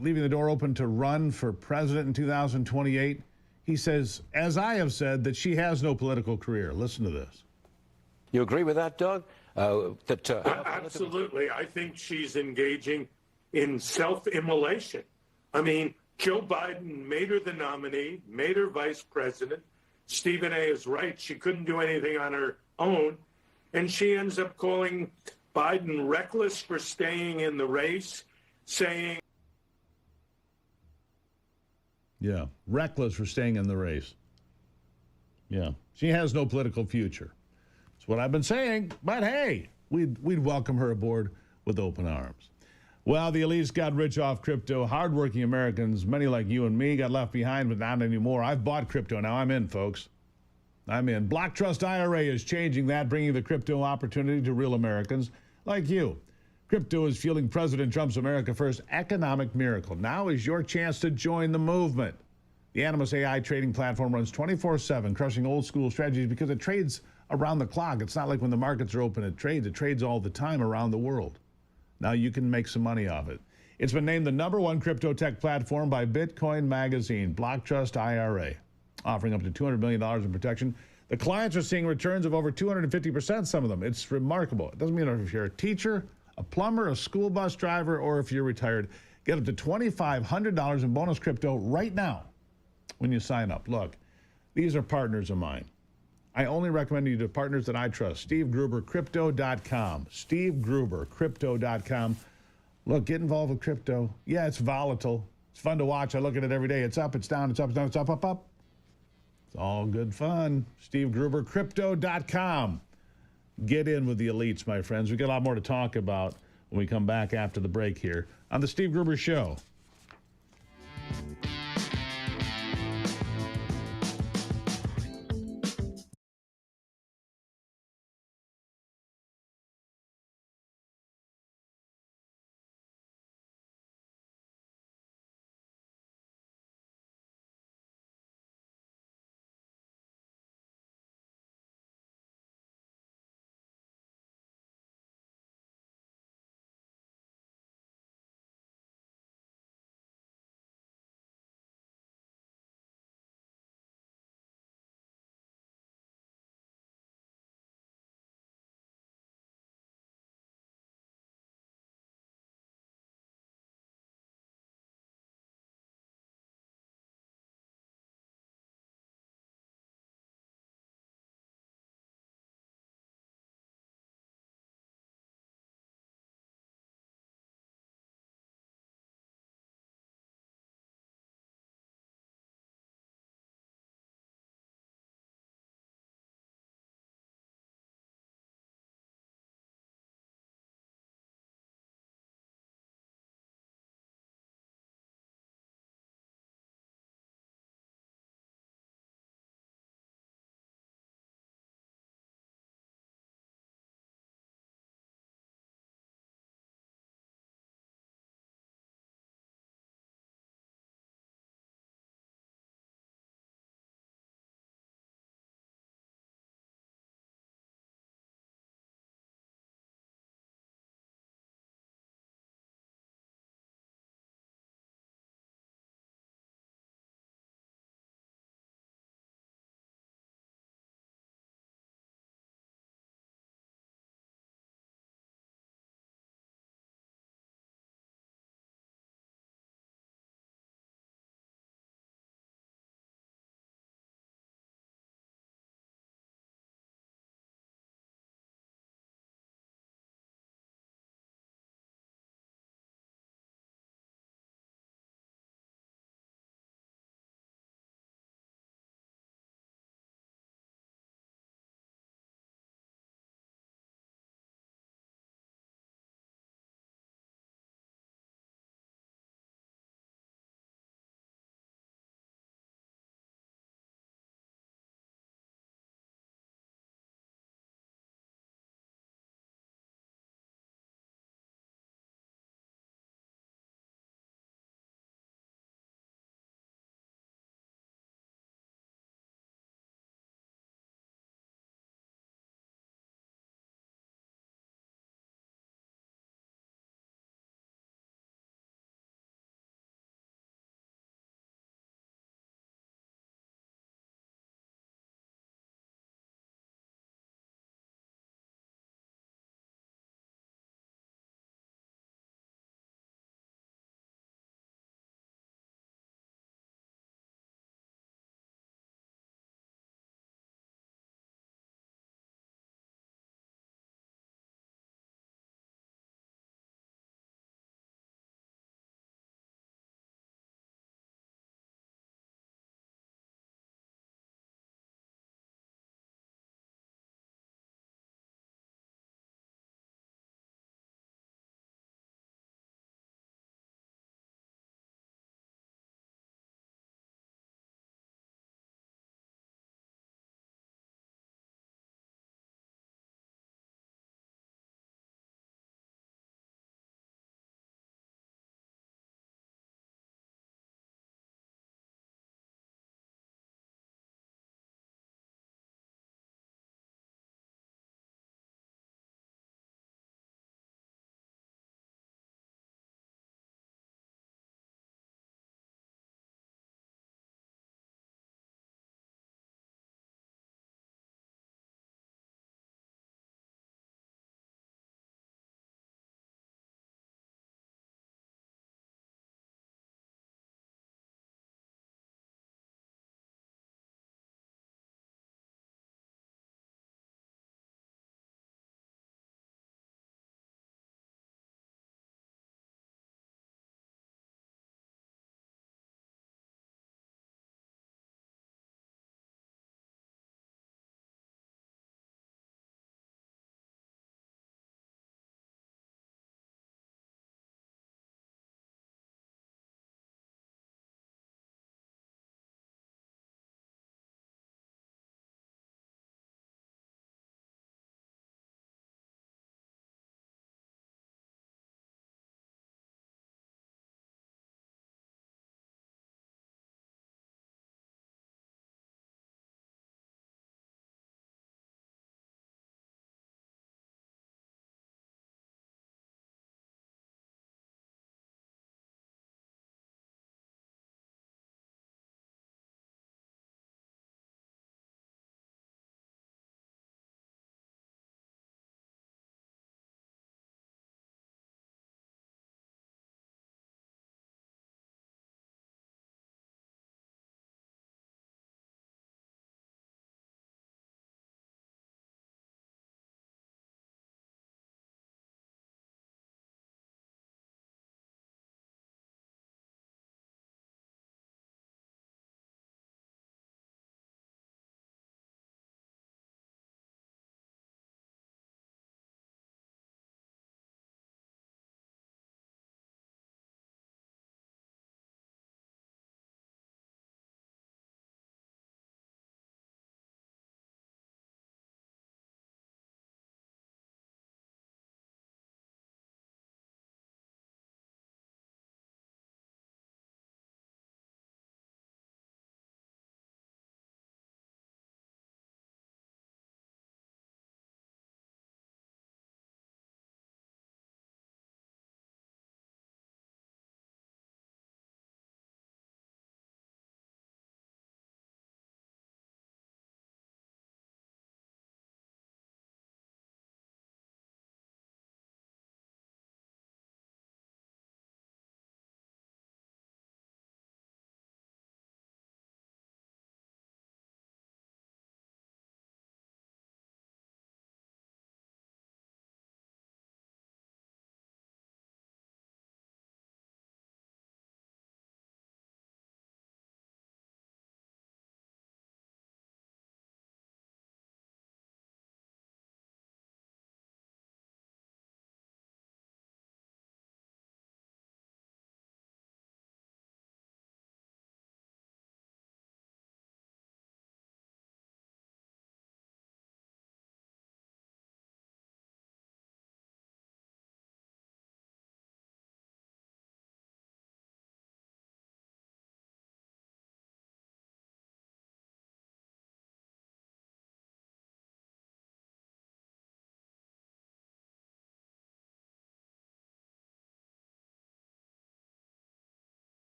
leaving the door open to run for president in 2028. He says, as I have said, that she has no political career. Listen to this. You agree with that, Doug? Absolutely. I think she's engaging in self-immolation. I mean, Joe Biden made her the nominee, made her vice president. Stephen A. is right. She couldn't do anything on her own. And she ends up calling Biden reckless for staying in the race, saying... Yeah, reckless for staying in the race. Yeah, she has no political future. That's what I've been saying. But hey, we'd welcome her aboard with open arms. Well, the elites got rich off crypto. Hardworking Americans, many like you and me, got left behind, but not anymore. I've bought crypto now. I'm in, folks. I'm in. Block Trust IRA is changing that, bringing the crypto opportunity to real Americans like you. Crypto is fueling President Trump's America First economic miracle. Now is your chance to join the movement. The Animus AI trading platform runs 24/7, crushing old school strategies because it trades around the clock. It's not like when the markets are open, it trades. It trades all the time around the world. Now you can make some money off it. It's been named the #1 crypto tech platform by Bitcoin Magazine, Block Trust IRA, offering up to $200 million in protection. The clients are seeing returns of over 250%, some of them. It's remarkable. It doesn't mean if you're a teacher, a plumber, a school bus driver, or if you're retired. Get up to $2,500 in bonus crypto right now when you sign up. Look, these are partners of mine. I only recommend you to partners that I trust. SteveGruberCrypto.com. SteveGruberCrypto.com. Look, get involved with crypto. Yeah, it's volatile. It's fun to watch. I look at it every day. It's up, it's down, it's up, it's down, it's up, up, up. It's all good fun. SteveGruberCrypto.com. Get in with the elites, my friends. We've got a lot more to talk about when we come back after the break here on The Steve Gruber Show.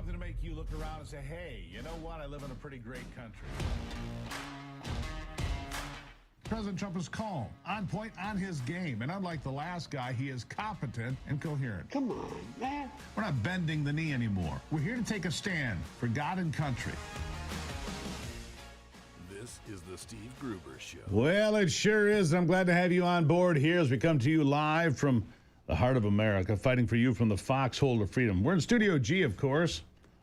Something to make you look around and say, hey, you know what? I live in a pretty great country. President Trump is calm, on point, on his game. And unlike the last guy, he is competent and coherent. Come on, man. We're not bending the knee anymore. We're here to take a stand for God and country. This is the Steve Gruber Show. Well, it sure is. I'm glad to have you on board here as we come to you live from the heart of America, fighting for you from the foxhole of freedom. We're in Studio G, of course.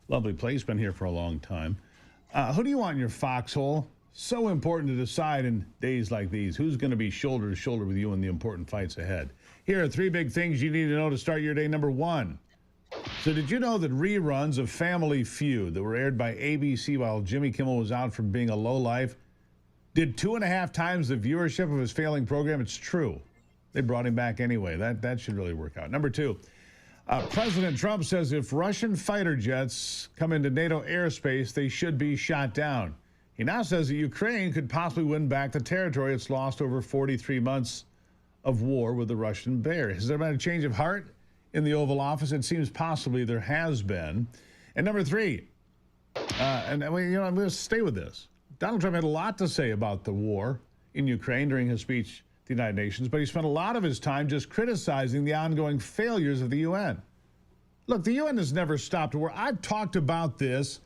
Lovely place. Been here for a long time. Who do you want in your foxhole? So important to decide in days like these. Who's going to be shoulder to shoulder with you in the important fights ahead? Here are 3 big things you need to know to start your day. Number 1. So did you know that reruns of Family Feud that were aired by ABC while Jimmy Kimmel was out for being a lowlife did 2.5 times the viewership of his failing program? It's true. They brought him back anyway. That should really work out. Number 2, President Trump says if Russian fighter jets come into NATO airspace, they should be shot down. He now says that Ukraine could possibly win back the territory it's lost over 43 months of war with the Russian bear. Has there been a change of heart in the Oval Office? It seems possibly there has been. And number 3, I'm going to stay with this. Donald Trump had a lot to say about the war in Ukraine during his speech at the United Nations, but he spent a lot of his time just criticizing the ongoing failures of the UN. Look, the UN has never stopped a war. I've talked about this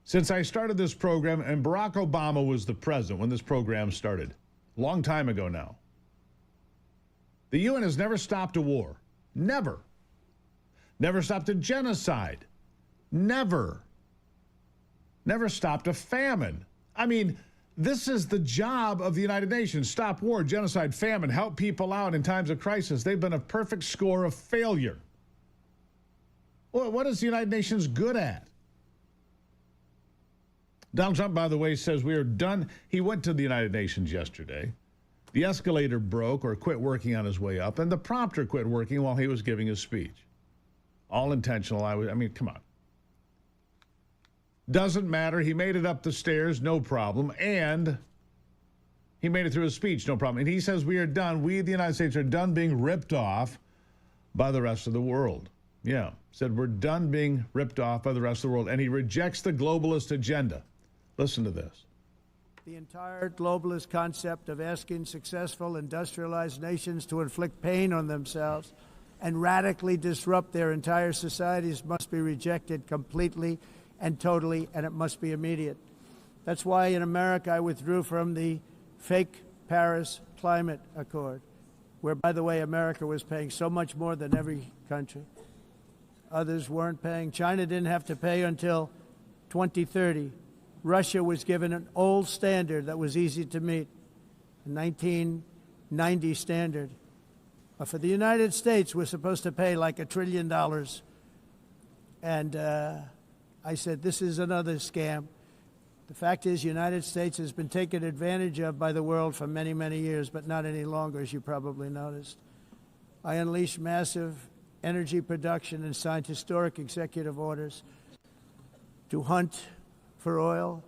since I started this program, and Barack Obama was the president when this program started. A long time ago now. The UN has never stopped a war. Never. Never stopped a genocide. Never. Never stopped a famine. I mean, this is the job of the United Nations. Stop war, genocide, famine, help people out in times of crisis. They've been a perfect score of failure. Well, what is the United Nations good at? Donald Trump, by the way, says we are done. He went to the United Nations yesterday. The escalator broke or quit working on his way up, and the prompter quit working while he was giving his speech. All intentional. I mean, come on. Doesn't matter. He made it up the stairs, no problem. And he made it through his speech, no problem. And he says we are done. We, the United States, are done being ripped off by the rest of the world. Yeah, said we're done being ripped off by the rest of the world. And he rejects the globalist agenda. Listen to this. The entire globalist concept of asking successful industrialized nations to inflict pain on themselves and radically disrupt their entire societies must be rejected completely and totally, and it must be immediate. That's why in America I withdrew from the fake Paris Climate Accord, where, by the way, America was paying so much more than every country. Others weren't paying. China didn't have to pay until 2030. Russia was given an old standard that was easy to meet, a 1990 standard. But for the United States, we're supposed to pay like $1 trillion. And I said, this is another scam. The fact is, the United States has been taken advantage of by the world for many, many years, but not any longer, as you probably noticed. I unleashed massive energy production and signed historic executive orders to hunt for oil,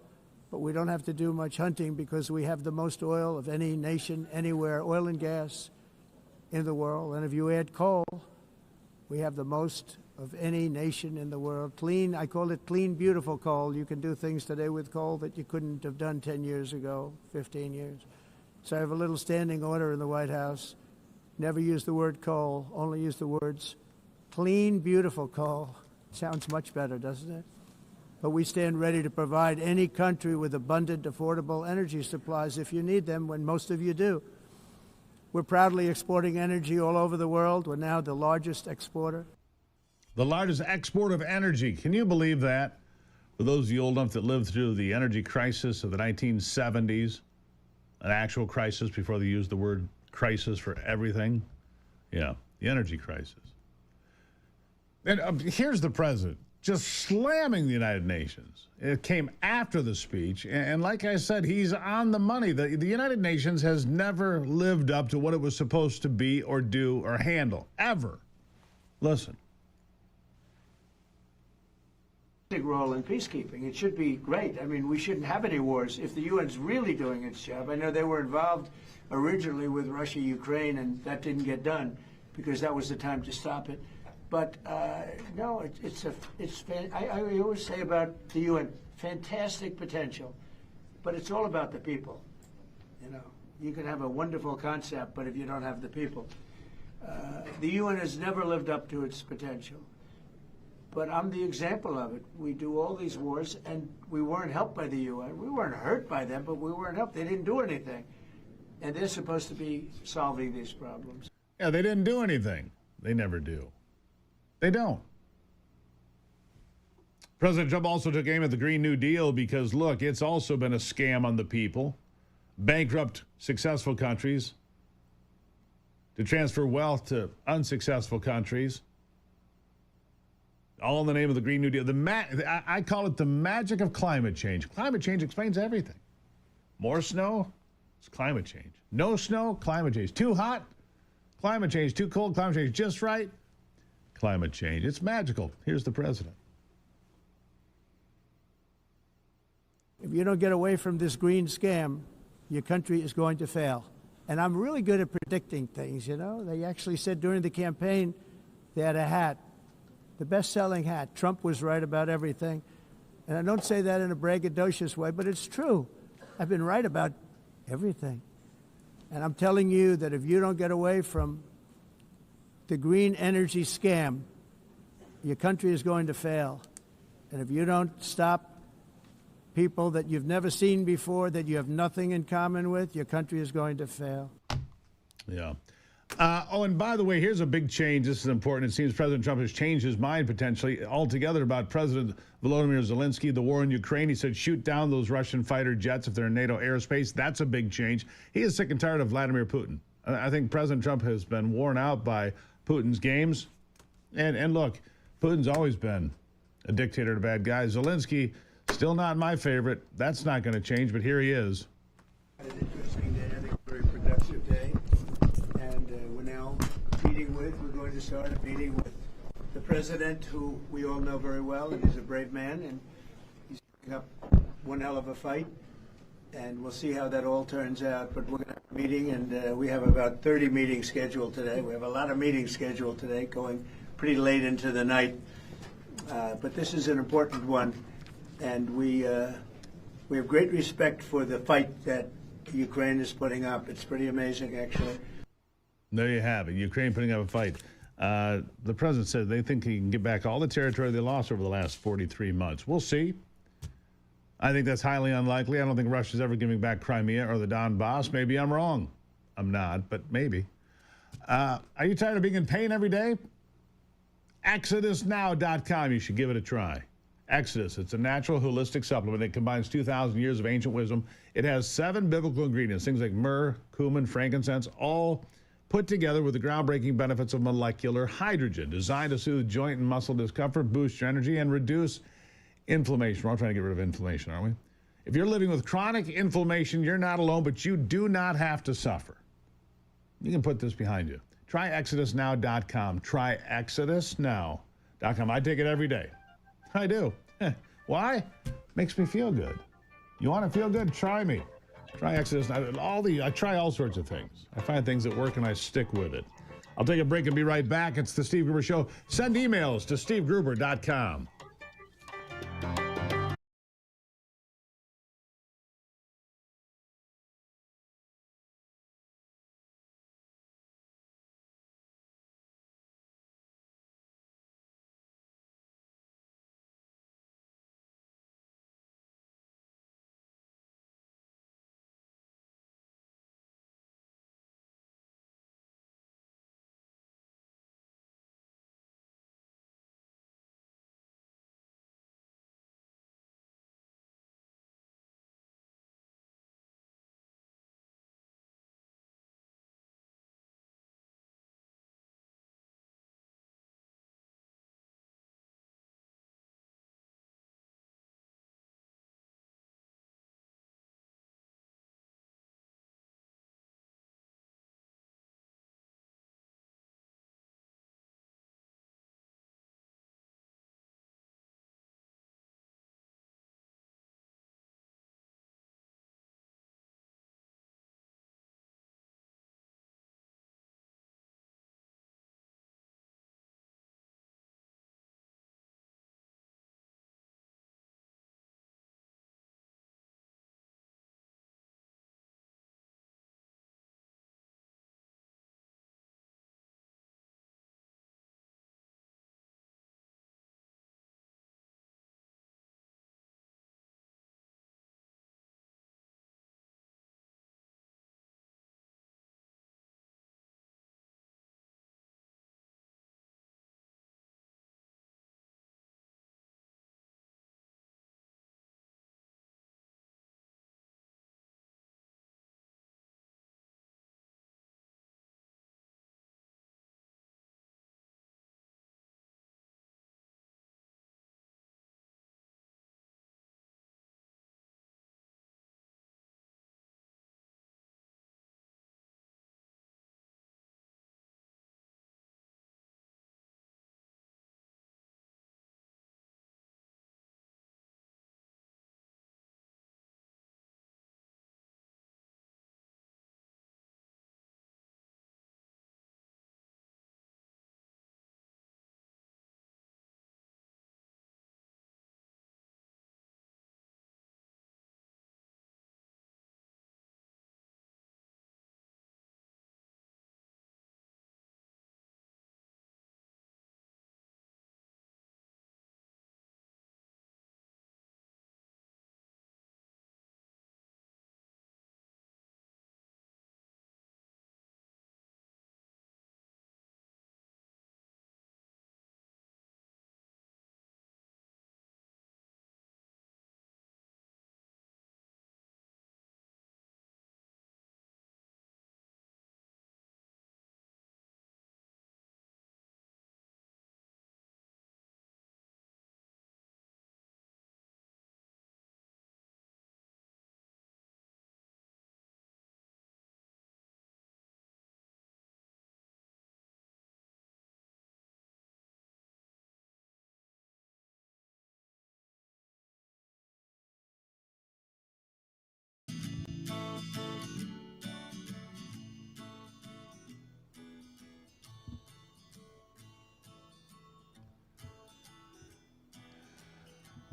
but we don't have to do much hunting because we have the most oil of any nation anywhere, oil and gas in the world. And if you add coal, we have the most of any nation in the world. Clean, I call it clean, beautiful coal. You can do things today with coal that you couldn't have done 10 years ago, 15 years. So I have a little standing order in the White House. Never use the word coal, only use the words clean, beautiful coal. Sounds much better, doesn't it? But we stand ready to provide any country with abundant, affordable energy supplies if you need them, when most of you do. We're proudly exporting energy all over the world. We're now the largest exporter. The largest export of energy. Can you believe that? For those of you old enough that lived through the energy crisis of the 1970s, an actual crisis before they used the word crisis for everything. Yeah, the energy crisis. And here's the president just slamming the United Nations. It came after the speech, and like I said, he's on the money. The United Nations has never lived up to what it was supposed to be or do or handle, ever. Listen. Big role in peacekeeping. It should be great. I mean, we shouldn't have any wars if the UN's really doing its job. I know they were involved originally with Russia, Ukraine, and that didn't get done because that was the time to stop it. But no, I always say about the UN, fantastic potential, but it's all about the people. You know, you can have a wonderful concept, but if you don't have the people, the UN has never lived up to its potential. But I'm the example of it. We do all these wars, and we weren't helped by the UN. We weren't hurt by them, but we weren't helped. They didn't do anything, and they're supposed to be solving these problems. Yeah, they didn't do anything. They never do. They don't. President Trump also took aim at the Green New Deal because, look, it's also been a scam on the people. Bankrupt successful countries to transfer wealth to unsuccessful countries. All in the name of the Green New Deal. I call it the magic of climate change. Climate change explains everything. More snow, it's climate change. No snow, climate change. Too hot, climate change. Too cold, climate change. Just right, climate change. It's magical. Here's the president. If you don't get away from this green scam, your country is going to fail. And I'm really good at predicting things, you know. They actually said during the campaign they had a hat, the best-selling hat. Trump was right about everything. And I don't say that in a braggadocious way, but it's true. I've been right about everything. And I'm telling you that if you don't get away from the green energy scam, your country is going to fail. And if you don't stop people that you've never seen before, that you have nothing in common with, your country is going to fail. Yeah. Oh, and by the way, here's a big change. This is important. It seems President Trump has changed his mind potentially altogether about President Volodymyr Zelensky, the war in Ukraine. He said, shoot down those Russian fighter jets if they're in NATO airspace. That's a big change. He is sick and tired of Vladimir Putin. I think President Trump has been worn out by Putin's games. And look, Putin's always been a dictator to bad guys. Zelensky, still not my favorite. That's not going to change, but here he is. An interesting day, I think a very productive day. And we're now we're going to start a meeting with the president, who we all know very well, and he's a brave man, and he's picking up one hell of a fight. And we'll see how that all turns out. But we're going to have a meeting, and we have about 30 meetings scheduled today. We have a lot of meetings scheduled today, going pretty late into the night. But this is an important one. And we have great respect for the fight that Ukraine is putting up. It's pretty amazing, actually. There you have it. Ukraine putting up a fight. The president said they think he can get back all the territory they lost over the last 43 months. We'll see. I think that's highly unlikely. I don't think Russia's ever giving back Crimea or the Donbass. Maybe I'm wrong. I'm not, but maybe. Are you tired of being in pain every day? ExodusNow.com. You should give it a try. Exodus, it's a natural holistic supplement. It combines 2,000 years of ancient wisdom. It has 7 biblical ingredients, things like myrrh, cumin, frankincense, all put together with the groundbreaking benefits of molecular hydrogen, designed to soothe joint and muscle discomfort, boost your energy, and reduce inflammation. We're all trying to get rid of inflammation, aren't we? If you're living with chronic inflammation, you're not alone, but you do not have to suffer. You can put this behind you. Try ExodusNow.com. Try ExodusNow.com. I take it every day. I do. Why? Makes me feel good. You want to feel good? Try me. Try Exodus. I try all sorts of things. I find things that work and I stick with it. I'll take a break and be right back. It's the Steve Gruber Show. Send emails to stevegruber.com.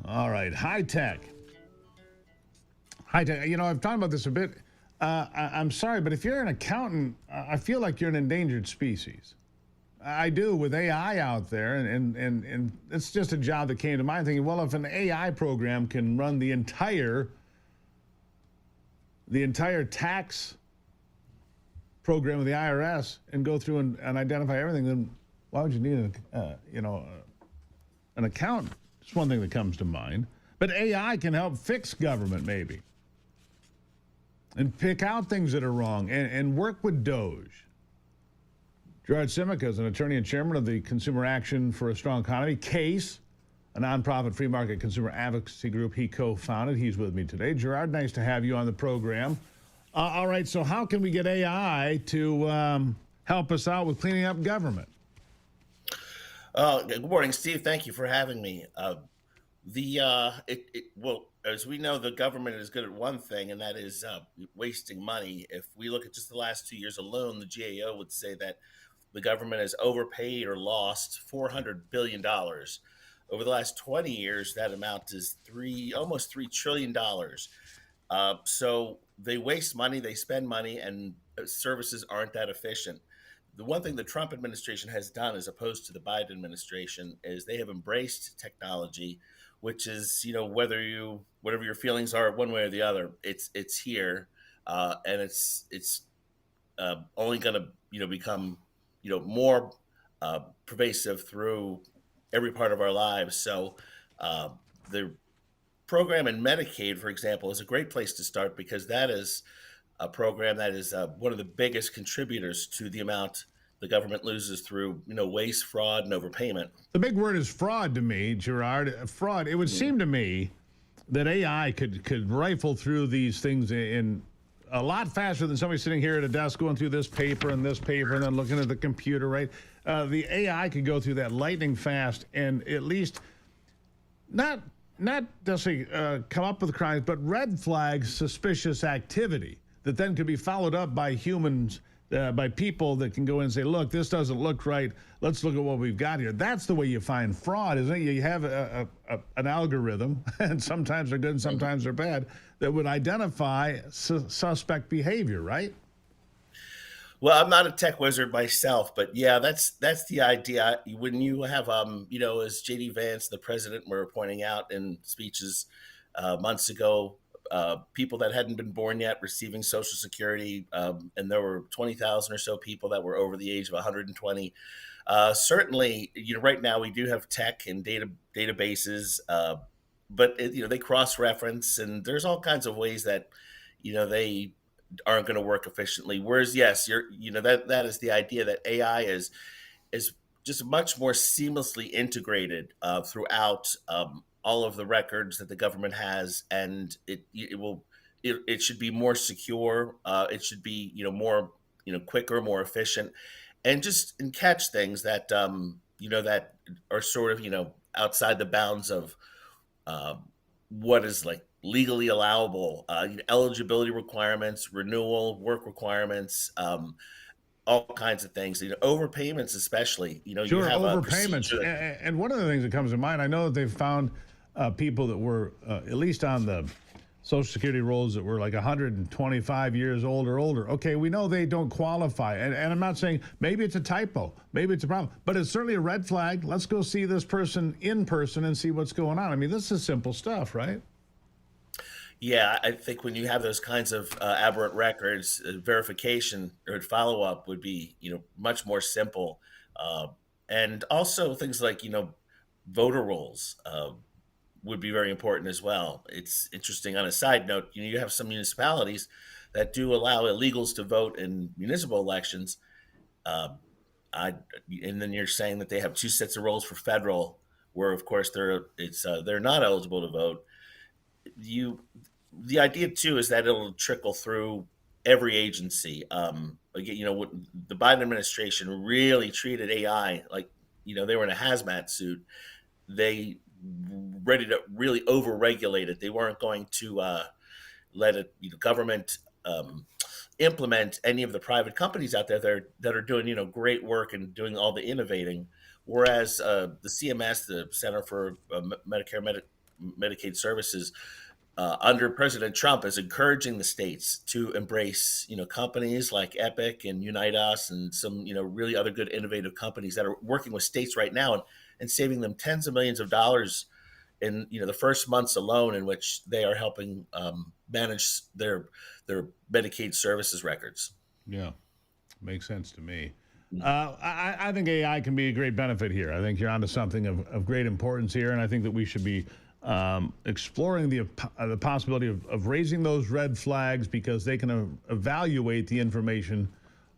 All right, high tech. High tech. You know, I've talked about this a bit. I'm sorry, but if you're an accountant, I feel like you're an endangered species. I do, with AI out there, and it's just a job that came to mind thinking, well, if an AI program can run the entire tax program of the IRS and go through and identify everything, then why would you need an accountant? It's one thing that comes to mind. But AI can help fix government, maybe, and pick out things that are wrong and work with Doge. Gerard Simica is an attorney and chairman of the Consumer Action for a Strong Economy, CASE, a nonprofit free market consumer advocacy group he co-founded. He's with me today. Gerard, nice to have you on the program. All right, so how can we get AI to help us out with cleaning up government? Good morning, Steve. Thank you for having me. Well, as we know, the government is good at one thing, and that is wasting money. If we look at just the last 2 years alone, the GAO would say that the government has overpaid or lost $400 billion. Over the last 20 years, that amount is almost $3 trillion. So they waste money, they spend money, and services aren't that efficient. The one thing the Trump administration has done, as opposed to the Biden administration, is they have embraced technology, which is, whatever your feelings are one way or the other, it's here, and it's only going to become more pervasive through every part of our lives. So the program in Medicaid, for example, is a great place to start, because that is a program that is one of the biggest contributors to the amount the government loses through waste, fraud, and overpayment. The big word is fraud to me, Gerard. Fraud. It would seem to me that AI could rifle through these things in a lot faster than somebody sitting here at a desk going through this paper and then looking at the computer, right? The AI could go through that lightning fast and at least not necessarily come up with crimes, but red flag suspicious activity that then could be followed up by humans, by people that can go in and say, look, this doesn't look right. Let's look at what we've got here. That's the way you find fraud, isn't it? You have an algorithm, and sometimes they're good and sometimes they're bad, that would identify suspect behavior, right? Well, I'm not a tech wizard myself, but yeah, that's the idea. When you have, as J.D. Vance, the president, were pointing out in speeches months ago, people that hadn't been born yet receiving Social Security, and there were 20,000 or so people that were over the age of 120. Certainly, right now we do have tech and databases, but they cross-reference, and there's all kinds of ways that they aren't going to work efficiently. Whereas, yes, that is the idea that AI is just much more seamlessly integrated throughout all of the records that the government has, and it should be more secure. It should be more quicker, more efficient, and catch things that that are sort of outside the bounds of what is like legally allowable, eligibility requirements, renewal, work requirements, all kinds of things. Overpayments, especially. Sure, you have overpayments. And one of the things that comes to mind, I know that they've found people that were at least on the Social Security rolls that were like 125 years old or older. Okay, we know they don't qualify. And I'm not saying maybe it's a typo, maybe it's a problem, but it's certainly a red flag. Let's go see this person in person and see what's going on. I mean, this is simple stuff, right? Yeah, I think when you have those kinds of aberrant records, verification or follow-up would be, much more simple. And also things like, voter rolls would be very important as well. It's interesting, on a side note, you have some municipalities that do allow illegals to vote in municipal elections. And then you're saying that they have two sets of rolls for federal, where of course they're not eligible to vote. The idea too is that it'll trickle through every agency. What the Biden administration really treated AI like, they were in a hazmat suit. They ready to really overregulate it. They weren't going to let it, government implement any of the private companies out there that are doing, great work and doing all the innovating. Whereas the CMS, the Center for Medicare Medicaid services under President Trump is encouraging the states to embrace, companies like Epic and Unite Us and some, really other good innovative companies that are working with states right now and saving them tens of millions of dollars in, the first months alone in which they are helping manage their Medicaid services records. Yeah, makes sense to me. I think AI can be a great benefit here. I think you're onto something of great importance here, and I think that we should be exploring the possibility of raising those red flags because they can evaluate the information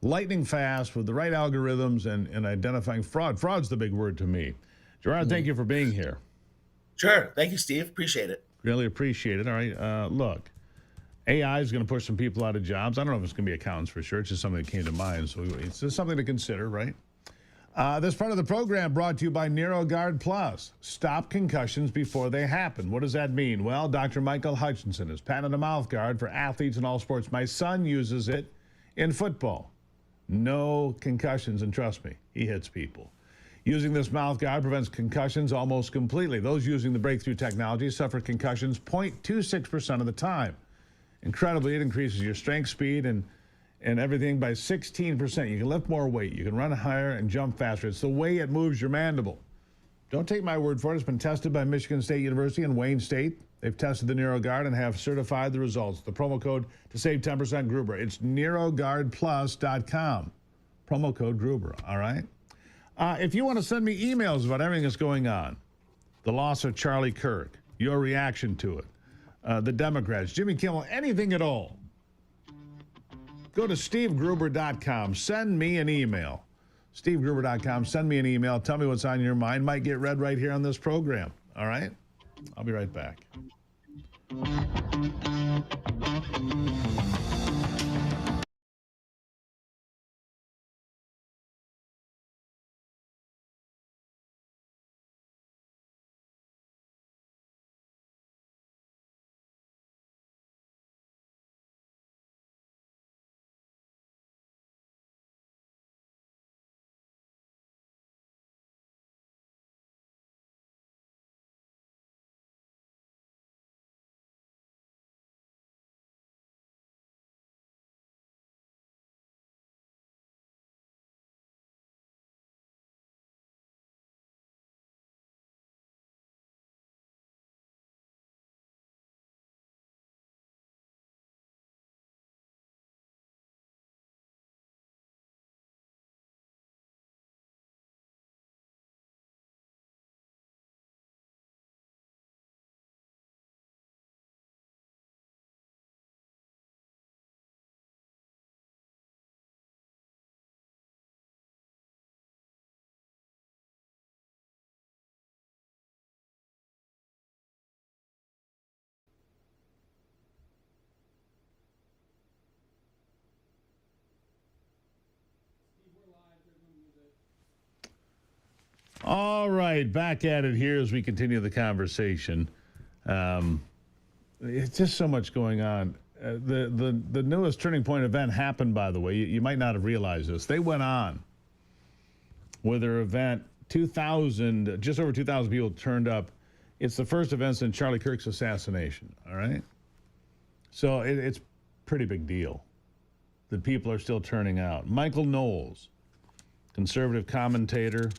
lightning fast with the right algorithms and identifying fraud. Fraud's the big word to me. Gerard, thank you for being here. Sure. Thank you, Steve. Appreciate it. Really appreciate it. All right. Look, AI is going to push some people out of jobs. I don't know if it's going to be accountants for sure. It's just something that came to mind. So it's just something to consider, right? This part of the program brought to you by NeuroGuard Plus. Stop concussions before they happen. What does that mean? Well, Dr. Michael Hutchinson has patented a mouth guard for athletes in all sports. My son uses it in football. No concussions, and trust me, he hits people. Using this mouth guard prevents concussions almost completely. Those using the breakthrough technology suffer concussions 0.26% of the time. Incredibly, it increases your strength, speed, and everything by 16%. You can lift more weight. You can run higher and jump faster. It's the way it moves your mandible. Don't take my word for it. It's been tested by Michigan State University and Wayne State. They've tested the NeuroGuard and have certified the results. The promo code to save 10%, Gruber. It's NeuroGuardPlus.com. Promo code Gruber, all right? If you want to send me emails about everything that's going on, the loss of Charlie Kirk, your reaction to it, the Democrats, Jimmy Kimmel, anything at all, go to SteveGruber.com. Send me an email. SteveGruber.com. Send me an email. Tell me what's on your mind. Might get read right here on this program. All right? I'll be right back. All right, back at it here as we continue the conversation. It's just so much going on. The newest Turning Point event happened, by the way. You might not have realized this. They went on with their event. 2,000, just over 2,000 people turned up. It's the first event since Charlie Kirk's assassination, all right? So it's a pretty big deal that people are still turning out. Michael Knowles, conservative commentator,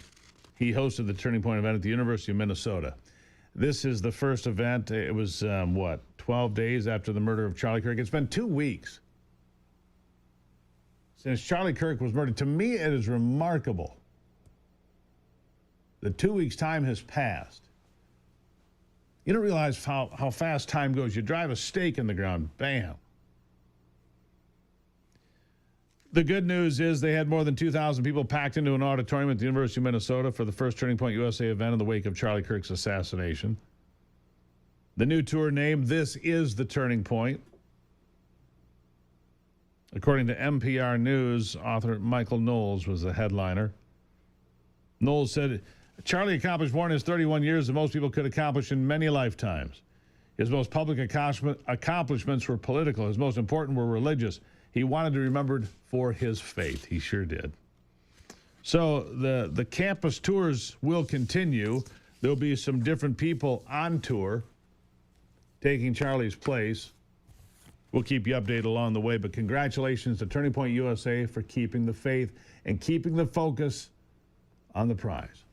he hosted the Turning Point event at the University of Minnesota. This is the first event. It was, 12 days after the murder of Charlie Kirk. It's been 2 weeks since Charlie Kirk was murdered. To me, it is remarkable. The 2 weeks' time has passed. You don't realize how fast time goes. You drive a stake in the ground, bam. The good news is they had more than 2,000 people packed into an auditorium at the University of Minnesota for the first Turning Point USA event in the wake of Charlie Kirk's assassination. The new tour named This Is the Turning Point. According to NPR News, author Michael Knowles was the headliner. Knowles said, Charlie accomplished more in his 31 years than most people could accomplish in many lifetimes. His most public accomplishments were political. His most important were religious. He wanted to be remembered for his faith. He sure did. So the campus tours will continue. There'll be some different people on tour taking Charlie's place. We'll keep you updated along the way, but congratulations to Turning Point USA for keeping the faith and keeping the focus on the prize.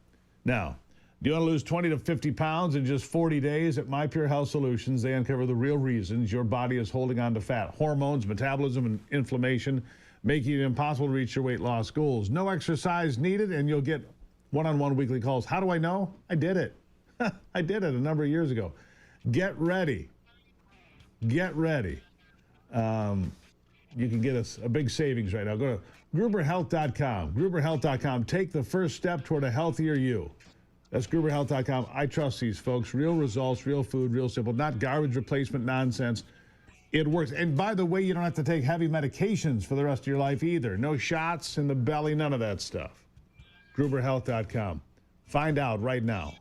Now, do you want to lose 20 to 50 pounds in just 40 days? At My Pure Health Solutions, they uncover the real reasons your body is holding on to fat. Hormones, metabolism, and inflammation, making it impossible to reach your weight loss goals. No exercise needed, and you'll get one-on-one weekly calls. How do I know? I did it. I did it a number of years ago. Get ready. Get ready. You can get us a big savings right now. Go to GruberHealth.com. GruberHealth.com. Take the first step toward a healthier you. That's GruberHealth.com. I trust these folks. Real results, real food, real simple. Not garbage replacement nonsense. It works. And by the way, you don't have to take heavy medications for the rest of your life either. No shots in the belly, none of that stuff. GruberHealth.com. Find out right now.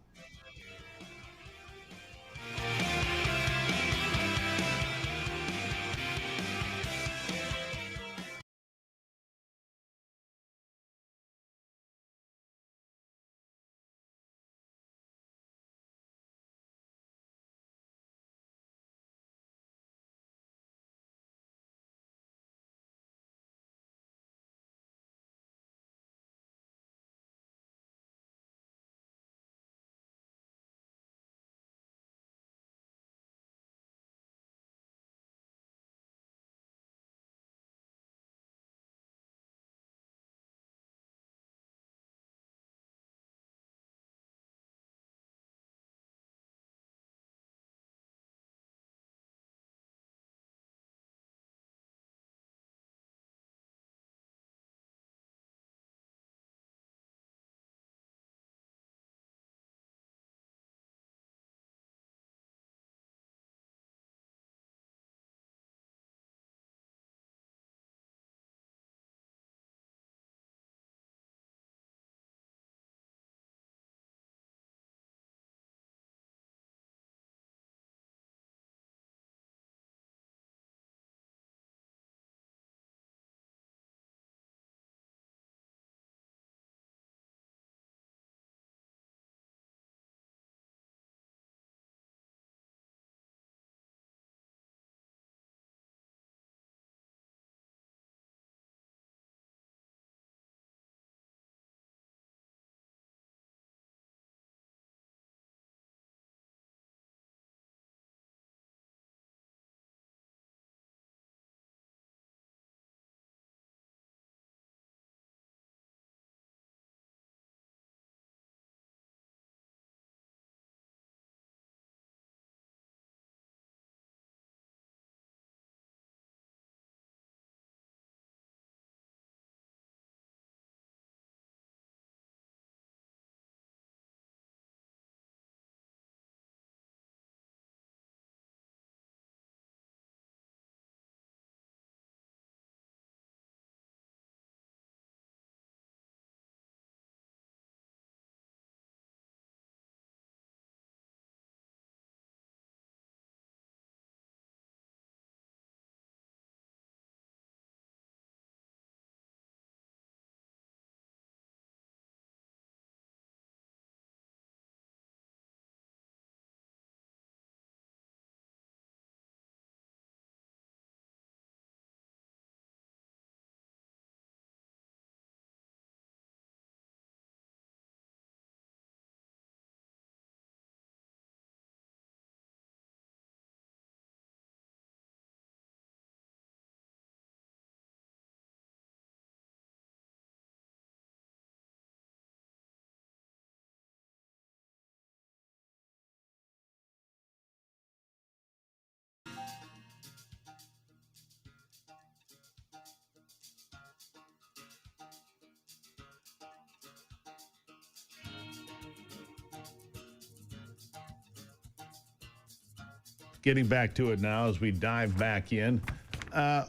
Getting back to it now as we dive back in.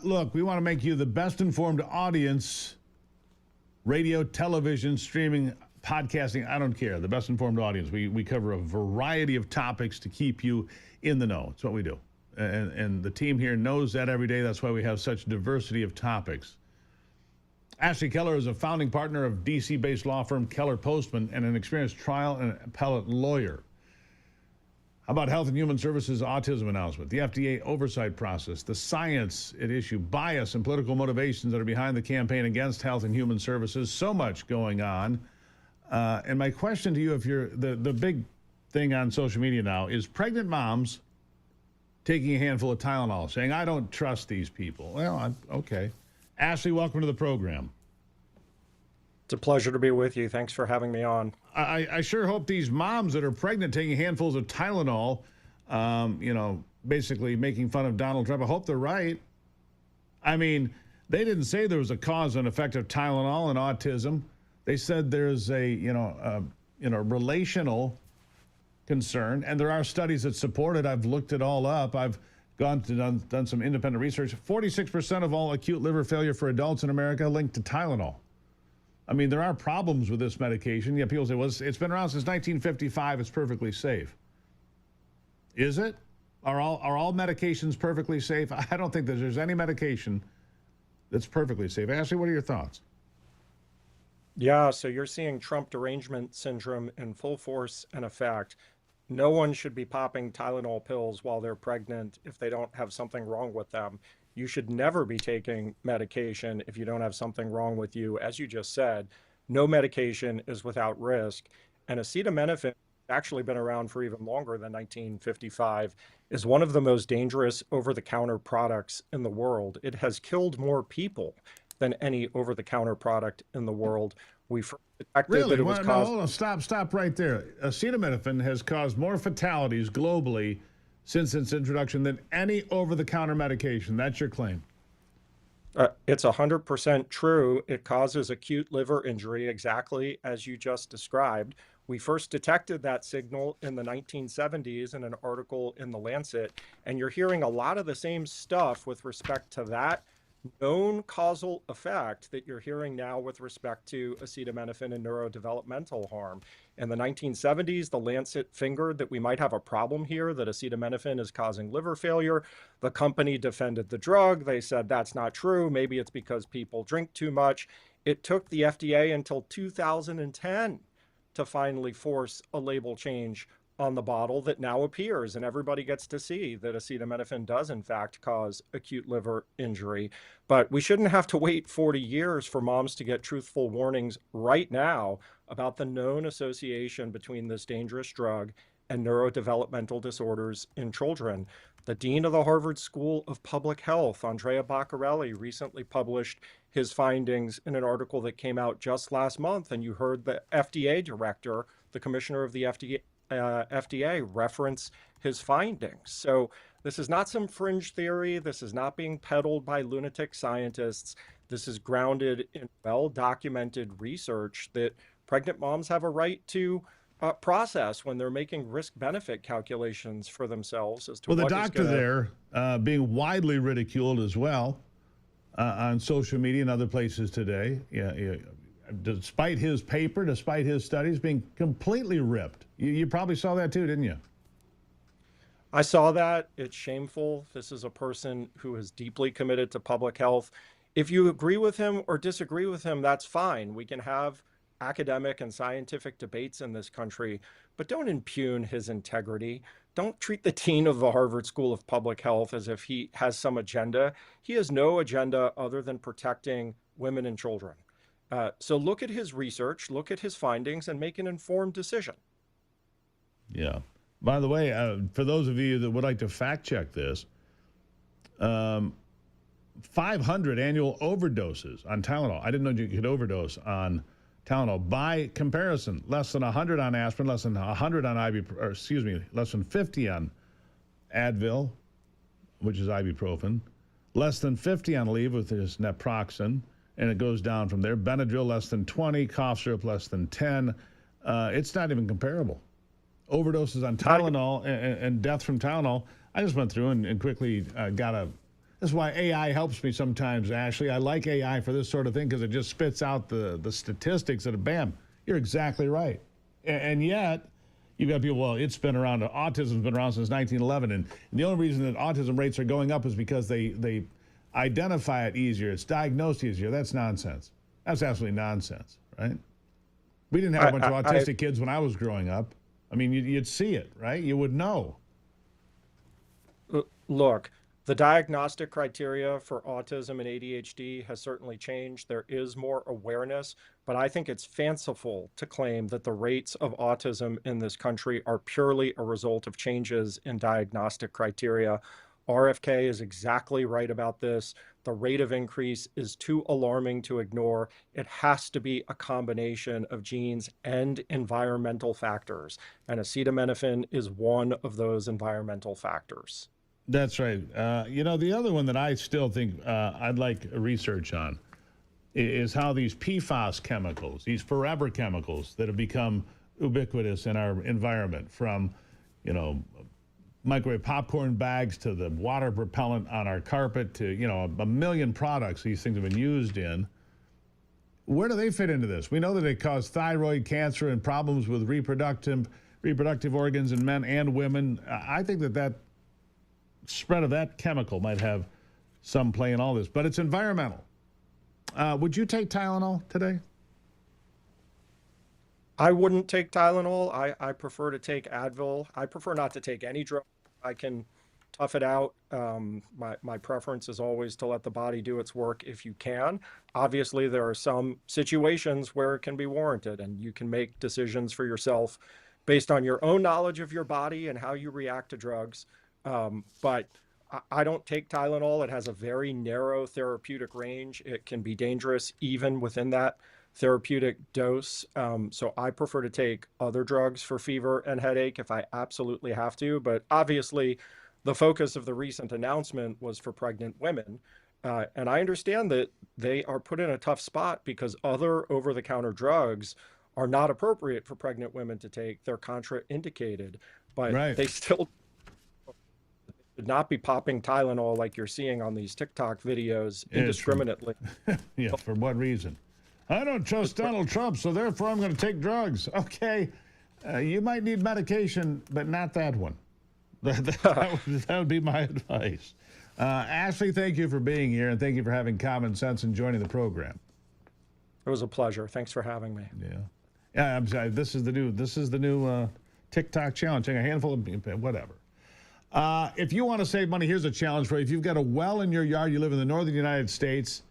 Look, we want to make you the best informed audience. Radio, television, streaming, podcasting, I don't care. The best informed audience. We cover a variety of topics to keep you in the know. It's what we do. And the team here knows that every day. That's why we have such diversity of topics. Ashley Keller is a founding partner of D.C.-based law firm Keller Postman and an experienced trial and appellate lawyer. How about Health and Human Services autism announcement, the FDA oversight process, the science at issue, bias and political motivations that are behind the campaign against Health and Human Services? So much going on. And my question to you, if you're the big thing on social media now is pregnant moms taking a handful of Tylenol, saying, I don't trust these people. Well, okay. Ashley, welcome to the program. It's a pleasure to be with you. Thanks for having me on. I sure hope these moms that are pregnant taking handfuls of Tylenol, basically making fun of Donald Trump, I hope they're right. I mean, they didn't say there was a cause and effect of Tylenol and autism. They said there's a, relational concern, and there are studies that support it. I've looked it all up. I've gone to done some independent research. 46% of all acute liver failure for adults in America linked to Tylenol. I mean, there are problems with this medication. Yeah, people say, well, it's been around since 1955. It's perfectly safe. Is it? Are all medications perfectly safe? I don't think that there's any medication that's perfectly safe. Ashley, what are your thoughts? Yeah, so you're seeing Trump derangement syndrome in full force and effect. No one should be popping Tylenol pills while they're pregnant if they don't have something wrong with them. You should never be taking medication if you don't have something wrong with you. As you just said, no medication is without risk. And acetaminophen, actually been around for even longer than 1955, is one of the most dangerous over-the-counter products in the world. It has killed more people than any over-the-counter product in the world. We detected really? That it was No, hold on. Stop right there. Acetaminophen has caused more fatalities globally since its introduction than any over-the-counter medication. That's your claim. It's 100% true. It causes acute liver injury, exactly as you just described. We first detected that signal in the 1970s in an article in The Lancet, and you're hearing a lot of the same stuff with respect to that known causal effect that you're hearing now with respect to acetaminophen and neurodevelopmental harm. In the 1970s, The Lancet fingered that we might have a problem here, that acetaminophen is causing liver failure. The company defended the drug. They said that's not true. Maybe it's because people drink too much. It took the FDA until 2010 to finally force a label change on the bottle that now appears, and everybody gets to see that acetaminophen does in fact cause acute liver injury. But we shouldn't have to wait 40 years for moms to get truthful warnings right now about the known association between this dangerous drug and neurodevelopmental disorders in children. The dean of the Harvard School of Public Health, Andrea Baccarelli, recently published his findings in an article that came out just last month, and you heard the FDA director, the commissioner of the FDA reference his findings. So this is not some fringe theory. This is not being peddled by lunatic scientists. This is grounded in well-documented research that pregnant moms have a right to process when they're making risk-benefit calculations for themselves as to well, the doctor there being widely ridiculed as well on social media and other places today. Yeah. Despite his paper, despite his studies, being completely ripped. You probably saw that too, didn't you? I saw that. It's shameful. This is a person who is deeply committed to public health. If you agree with him or disagree with him, that's fine. We can have academic and scientific debates in this country, but don't impugn his integrity. Don't treat the dean of the Harvard School of Public Health as if he has some agenda. He has no agenda other than protecting women and children. So look at his research, look at his findings, and make an informed decision. Yeah. By the way, for those of you that would like to fact check this, 500 annual overdoses on Tylenol. I didn't know you could overdose on Tylenol. By comparison, less than 100 on aspirin, less than 100 on less than 50 on Advil, which is ibuprofen, less than 50 on Aleve, which is naproxen. And it goes down from there. Benadryl, less than 20. Cough syrup, less than 10. It's not even comparable. Overdoses on Tylenol and death from Tylenol. I just went through and quickly got a... This is why AI helps me sometimes, Ashley. I like AI for this sort of thing because it just spits out the statistics and bam, you're exactly right. And yet, you've got people, well, it's been around, autism's been around since 1911. And the only reason that autism rates are going up is because they identify it easier. It's diagnosed easier. That's nonsense. That's absolutely nonsense, right? We didn't have a bunch of autistic kids when I was growing up. I mean, you'd see it, right? You would know. Look, the diagnostic criteria for autism and ADHD has certainly changed. There is more awareness, but I think it's fanciful to claim that the rates of autism in this country are purely a result of changes in diagnostic criteria. RFK is exactly right about this. The rate of increase is too alarming to ignore. It has to be a combination of genes and environmental factors, and acetaminophen is one of those environmental factors. That's right. The other one that I still think I'd like research on is how these PFAS chemicals, these forever chemicals that have become ubiquitous in our environment, from, microwave popcorn bags to the water propellant on our carpet to, a million products these things have been used in. Where do they fit into this? We know that they cause thyroid cancer and problems with reproductive organs in men and women. I think that spread of that chemical might have some play in all this, but it's environmental. Would you take Tylenol today? I wouldn't take Tylenol. I prefer to take Advil. I prefer not to take any drug. I can tough it out. My preference is always to let the body do its work if you can. Obviously, there are some situations where it can be warranted, and you can make decisions for yourself based on your own knowledge of your body and how you react to drugs. But I don't take Tylenol. It has a very narrow therapeutic range. It can be dangerous even within that therapeutic dose. So I prefer to take other drugs for fever and headache if I absolutely have to. But obviously, the focus of the recent announcement was for pregnant women. And I understand that they are put in a tough spot because other over-the-counter drugs are not appropriate for pregnant women to take. They're contraindicated, but they still should not be popping Tylenol like you're seeing on these TikTok videos indiscriminately. Yeah, for what reason? I don't trust Donald Trump, so therefore I'm going to take drugs. Okay, you might need medication, but not that one. That would be my advice. Ashley, thank you for being here, and thank you for having common sense and joining the program. It was a pleasure. Thanks for having me. Yeah, I'm sorry. This is the new TikTok challenge. Take a handful of whatever. If you want to save money, here's a challenge for you. If you've got a well in your yard, you live in the northern United States,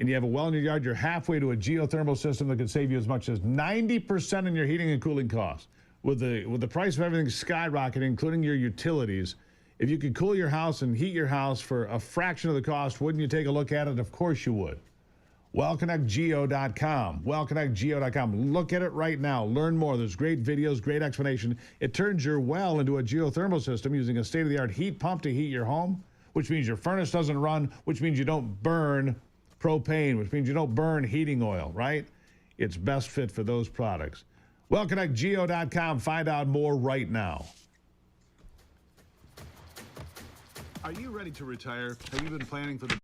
and you have a well in your yard, you're halfway to a geothermal system that can save you as much as 90% in your heating and cooling costs. With the price of everything skyrocketing, including your utilities, if you could cool your house and heat your house for a fraction of the cost, wouldn't you take a look at it? Of course you would. WellConnectGeo.com. WellConnectGeo.com. Look at it right now. Learn more. There's great videos, great explanation. It turns your well into a geothermal system using a state-of-the-art heat pump to heat your home, which means your furnace doesn't run, which means you don't burn propane, which means you don't burn heating oil, right? It's best fit for those products. WellConnectGeo.com. Find out more right now. Are you ready to retire? Have you been planning for the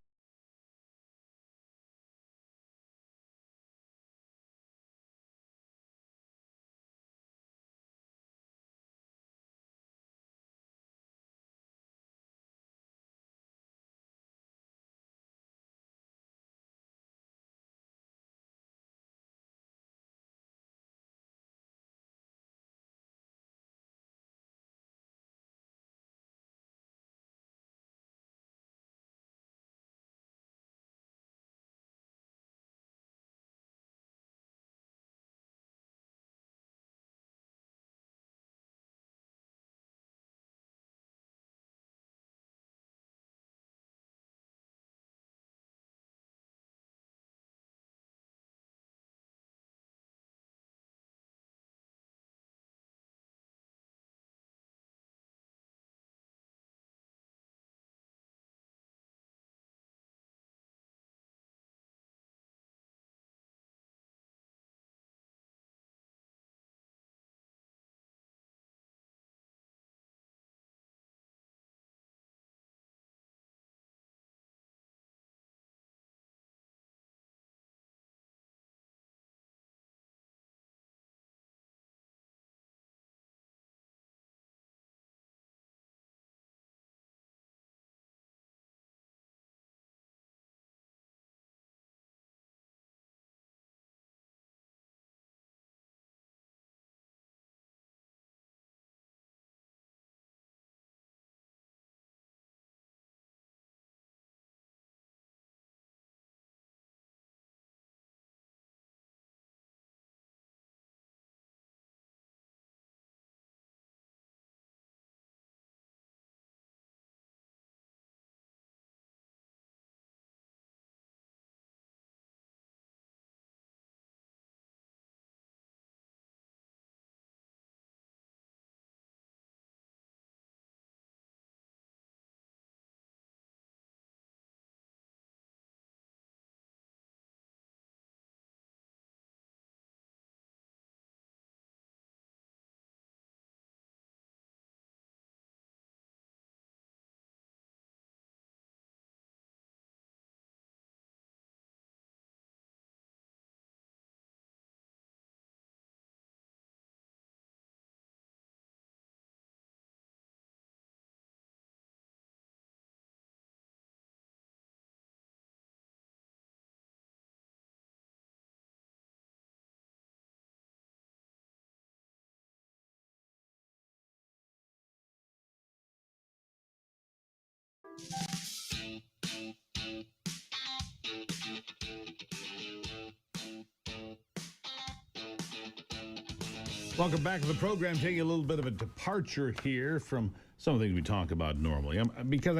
Welcome back to the program. Taking a little bit of a departure here from some of the things we talk about normally, because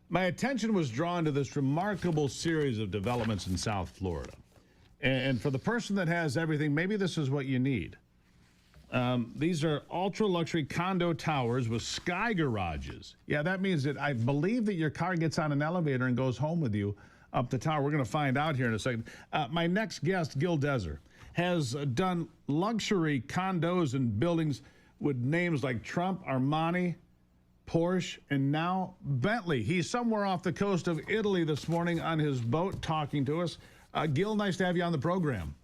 my attention was drawn to this remarkable series of developments in South Florida. And for the person that has everything, maybe this is what you need. These are ultra-luxury condo towers with sky garages. Yeah, that means that I believe that your car gets on an elevator and goes home with you up the tower. We're going to find out here in a second. My next guest, Gil Deser, has done luxury condos and buildings with names like Trump, Armani, Porsche, and now Bentley. He's somewhere off the coast of Italy this morning on his boat talking to us. Gil, nice to have you on the program.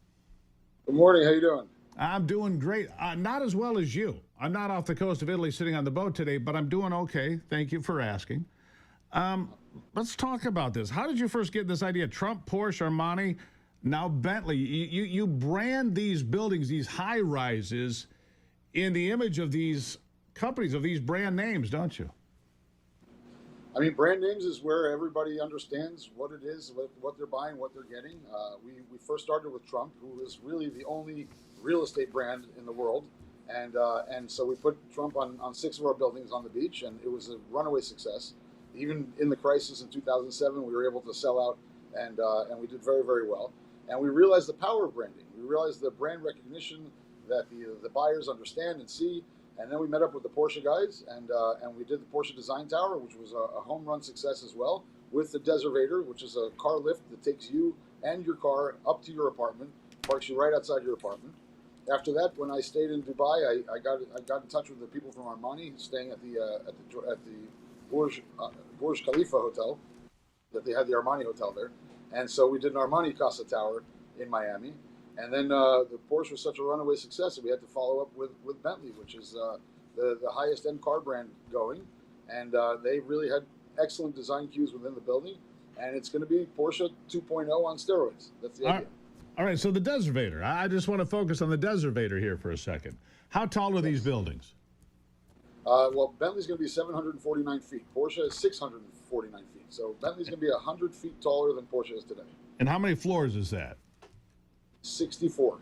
Good morning. How you doing? I'm doing great. Not as well as you. I'm not off the coast of Italy sitting on the boat today, but I'm doing okay. Thank you for asking. Let's talk about this. How did you first get this idea? Trump, Porsche, Armani, now Bentley. You brand these buildings, these high rises, in the image of these companies, of these brand names, don't you? I mean, brand names is where everybody understands what it is, what they're buying, what they're getting. We first started with Trump, who is really the only real estate brand in the world. And so we put Trump on 6 of our buildings on the beach, and it was a runaway success. Even in the crisis in 2007, we were able to sell out, and we did very, very well. And we realized the power of branding. We realized the brand recognition that the buyers understand and see. And then we met up with the Porsche guys, and we did the Porsche Design Tower, which was a home run success as well, with the Deservator, which is a car lift that takes you and your car up to your apartment, parks you right outside your apartment. After that, when I stayed in Dubai, I got in touch with the people from Armani, staying at the Burj Khalifa hotel, that they had the Armani hotel there, and so we did an Armani Casa Tower in Miami. And then the Porsche was such a runaway success that we had to follow up with Bentley, which is the highest end car brand going. And they really had excellent design cues within the building. And it's going to be Porsche 2.0 on steroids. That's the idea. All right, so the Deservator. I just want to focus on the Deservator here for a second. How tall are these buildings? Well, Bentley's going to be 749 feet. Porsche is 649 feet. So Bentley's going to be 100 feet taller than Porsche is today. And how many floors is that? 64.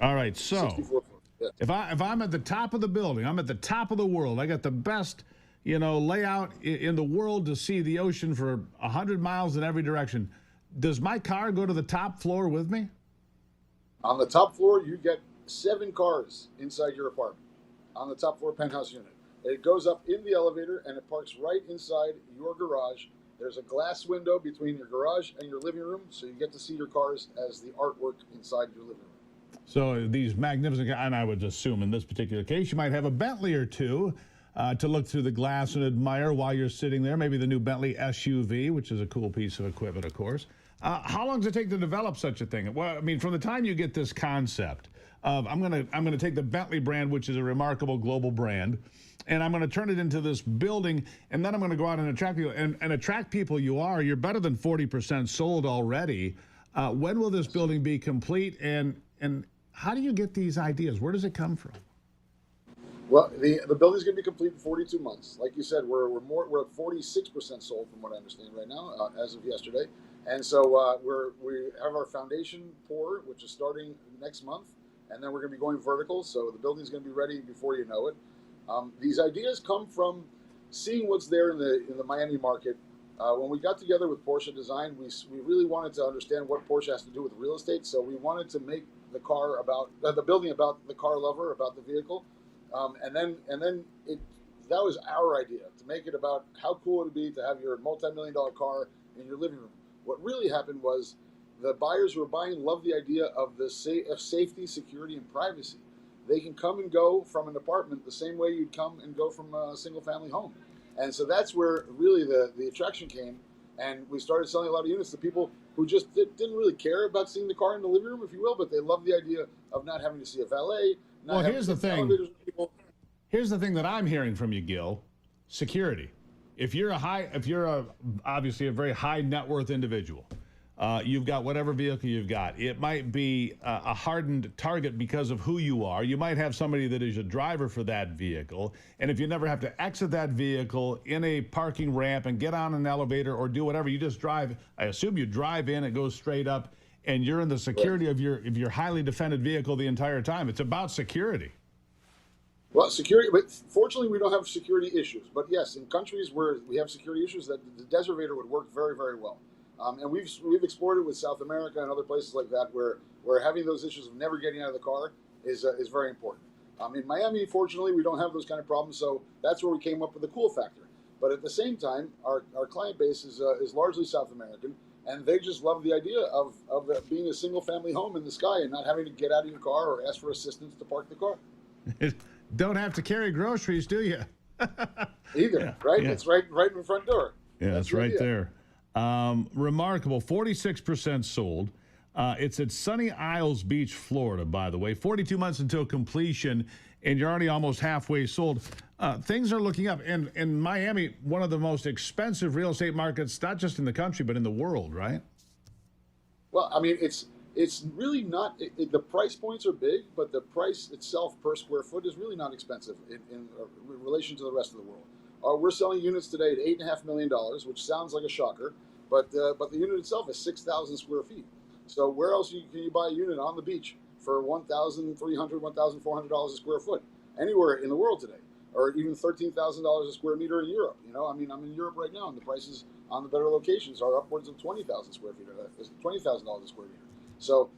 All right, so 64 floors. Yes. if I'm at the top of the building, I'm at the top of the world. I got the best, layout in the world to see the ocean for 100 miles in every direction. Does my car go to the top floor with me? On the top floor, you get 7 cars inside your apartment. On the top floor penthouse unit, it goes up in the elevator and it parks right inside your garage. There's a glass window between your garage and your living room, so you get to see your cars as the artwork inside your living room. So these magnificent, and I would assume in this particular case, you might have a Bentley or two to look through the glass and admire while you're sitting there. Maybe the new Bentley SUV, which is a cool piece of equipment, of course. How long does it take to develop such a thing? Well, I mean, from the time you get this concept of I'm gonna take the Bentley brand, which is a remarkable global brand, and I'm going to turn it into this building, and then I'm going to go out and attract people. And attract people you're better than 40% sold already. When will this building be complete, and how do you get these ideas? Where does it come from? Well, the building's going to be complete in 42 months. Like you said, we're at 46% sold from what I understand right now, as of yesterday. And so we have our foundation pour, which is starting next month, and then we're going to be going vertical. So the building's going to be ready before you know it. These ideas come from seeing what's there in the Miami market. When we got together with Porsche Design, we really wanted to understand what Porsche has to do with real estate. So we wanted to make the building about the car lover, about the vehicle, and then that was our idea, to make it about how cool it would be to have your multi-million-dollar car in your living room. What really happened was the buyers who were buying loved the idea of safety, security, and privacy. They can come and go from an apartment the same way you'd come and go from a single-family home. And so that's where really the attraction came. And we started selling a lot of units to people who just didn't really care about seeing the car in the living room, if you will, but they loved the idea of not having to see a valet. Well, here's the thing. Here's the thing that I'm hearing from you, Gil. Security. If you're obviously a very high net worth individual, you've got whatever vehicle you've got. It might be a hardened target because of who you are. You might have somebody that is a driver for that vehicle. And if you never have to exit that vehicle in a parking ramp and get on an elevator or do whatever, you just drive. I assume you drive in, it goes straight up, and you're in the security of your highly defended vehicle the entire time. It's about security. Well, security, but fortunately, we don't have security issues. But yes, in countries where we have security issues, that the deservator would work very, very well. And we've explored it with South America and other places like that, where having those issues of never getting out of the car is very important. In Miami, fortunately, we don't have those kind of problems, so that's where we came up with the cool factor. But at the same time, our client base is largely South American, and they just love the idea of being a single family home in the sky and not having to get out of your car or ask for assistance to park the car. Don't have to carry groceries, do you? Either, Yeah, right? yeah. It's right in the front door. Yeah, that's the right idea. there. Remarkable, 46% sold. It's at Sunny Isles Beach, Florida, by the way. 42 months until completion, and you're already almost halfway sold. Things are looking up. And in Miami, one of the most expensive real estate markets, not just in the country, but in the world, right? Well, I mean, it's really not. The price points are big, but the price itself per square foot is really not expensive in relation to the rest of the world. We're selling units today at $8.5 million, which sounds like a shocker, but the unit itself is 6,000 square feet. So where else can you buy a unit on the beach for $1,300, $1,400 a square foot anywhere in the world today, or even $13,000 a square meter in Europe? You know, I mean, I'm in Europe right now, and the prices on the better locations are upwards of 20,000 square feet, $20,000 a square meter. So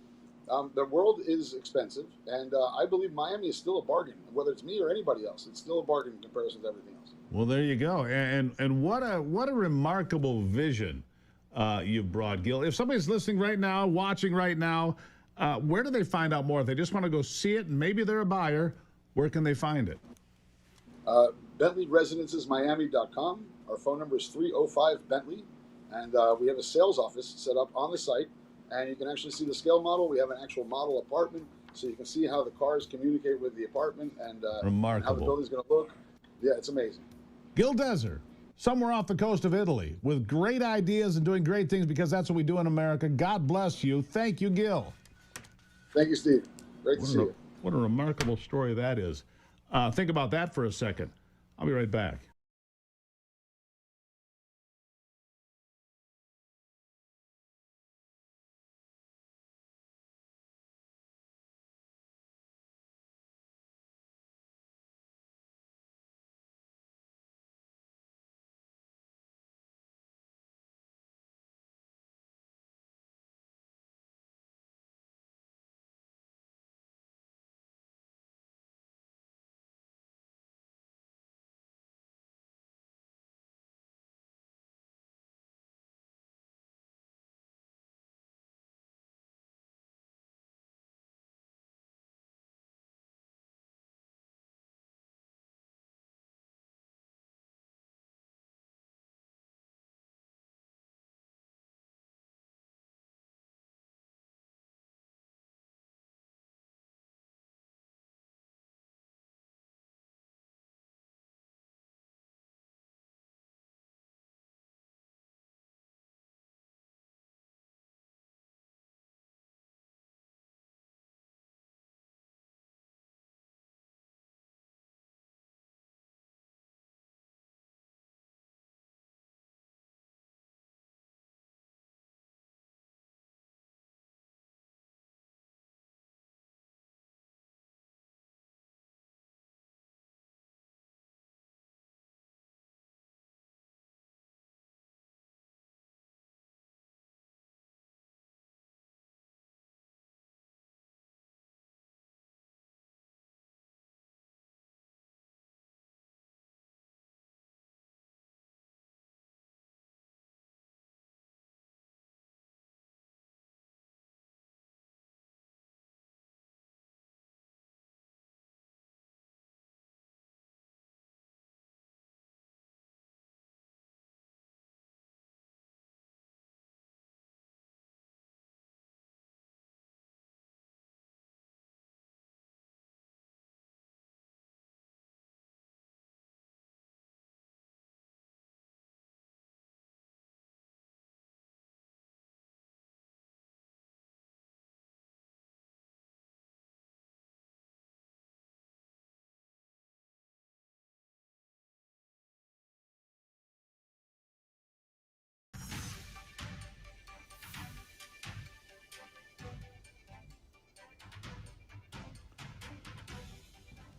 the world is expensive, and I believe Miami is still a bargain. Whether it's me or anybody else, it's still a bargain in comparison to everything else. Well, there you go. And what a remarkable vision you've brought, Gil. If somebody's listening right now, watching right now, where do they find out more? If they just want to go see it and maybe they're a buyer, where can they find it? BentleyResidencesMiami.com. Our phone number is 305 Bentley, and we have a sales office set up on the site, and you can actually see the scale model. We have an actual model apartment, so you can see how the cars communicate with the apartment and how the building's going to look. Yeah, it's amazing. Gil Deser, somewhere off the coast of Italy, with great ideas and doing great things, because that's what we do in America. God bless you. Thank you, Gil. Thank you, Steve. Great to see you. What a remarkable story that is. Think about that for a second. I'll be right back.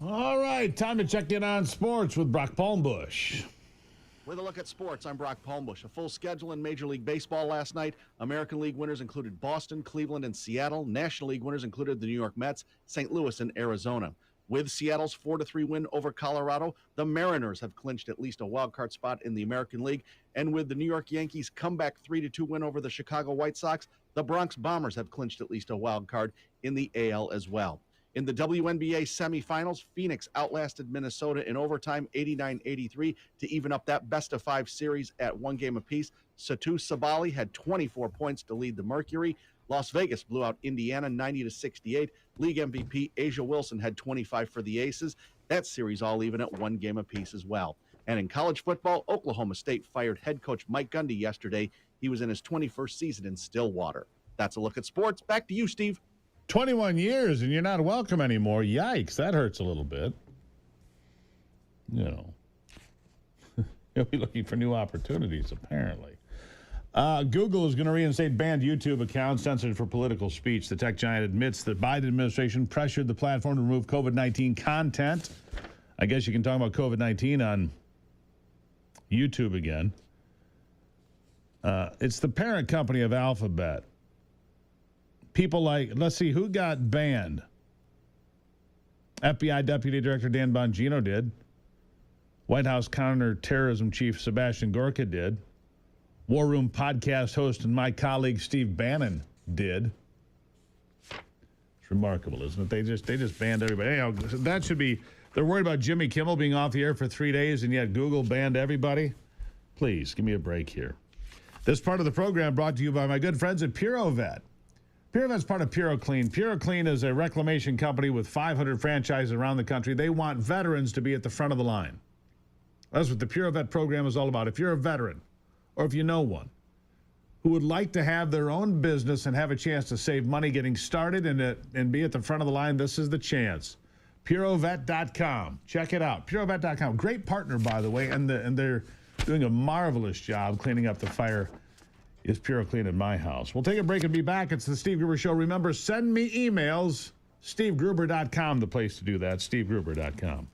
All right, time to check in on sports with Brock Palmbush. With a look at sports, I'm Brock Palmbush. A full schedule in Major League Baseball last night. American League winners included Boston, Cleveland, and Seattle. National League winners included the New York Mets, St. Louis, and Arizona. With Seattle's 4-3 win over Colorado, the Mariners have clinched at least a wild card spot in the American League. And with the New York Yankees' comeback 3-2 win over the Chicago White Sox, the Bronx Bombers have clinched at least a wild card in the AL as well. In the WNBA semifinals, Phoenix outlasted Minnesota in overtime 89-83 to even up that best-of-5 series at one game apiece. Satu Sabali had 24 points to lead the Mercury. Las Vegas blew out Indiana 90-68. League MVP Asia Wilson had 25 for the Aces. That series all even at one game apiece as well. And in college football, Oklahoma State fired head coach Mike Gundy yesterday. He was in his 21st season in Stillwater. That's a look at sports. Back to you, Steve. 21 years and you're not welcome anymore. Yikes, that hurts a little bit. You know, you'll be looking for new opportunities, apparently. Google is going to reinstate banned YouTube accounts censored for political speech. The tech giant admits the Biden administration pressured the platform to remove COVID-19 content. I guess you can talk about COVID-19 on YouTube again. It's the parent company of Alphabet. People like, let's see, who got banned? FBI Deputy Director Dan Bongino did. White House counterterrorism chief Sebastian Gorka did. War Room podcast host and my colleague Steve Bannon did. It's remarkable, isn't it? They just banned everybody. Anyhow, that should be, they're worried about Jimmy Kimmel being off the air for 3 days and yet Google banned everybody. Please, give me a break here. This part of the program brought to you by my good friends at PuroVet. PuroVet's part of PuroClean. PuroClean is a reclamation company with 500 franchises around the country. They want veterans to be at the front of the line. That's what the PuroVet program is all about. If you're a veteran, or if you know one, who would like to have their own business and have a chance to save money getting started and be at the front of the line, this is the chance. PuroVet.com. Check it out. PuroVet.com. Great partner, by the way, and they're doing a marvelous job cleaning up the fire. Is PuroClean in my house. We'll take a break and be back. It's the Steve Gruber Show. Remember, send me emails. SteveGruber.com, the place to do that. SteveGruber.com.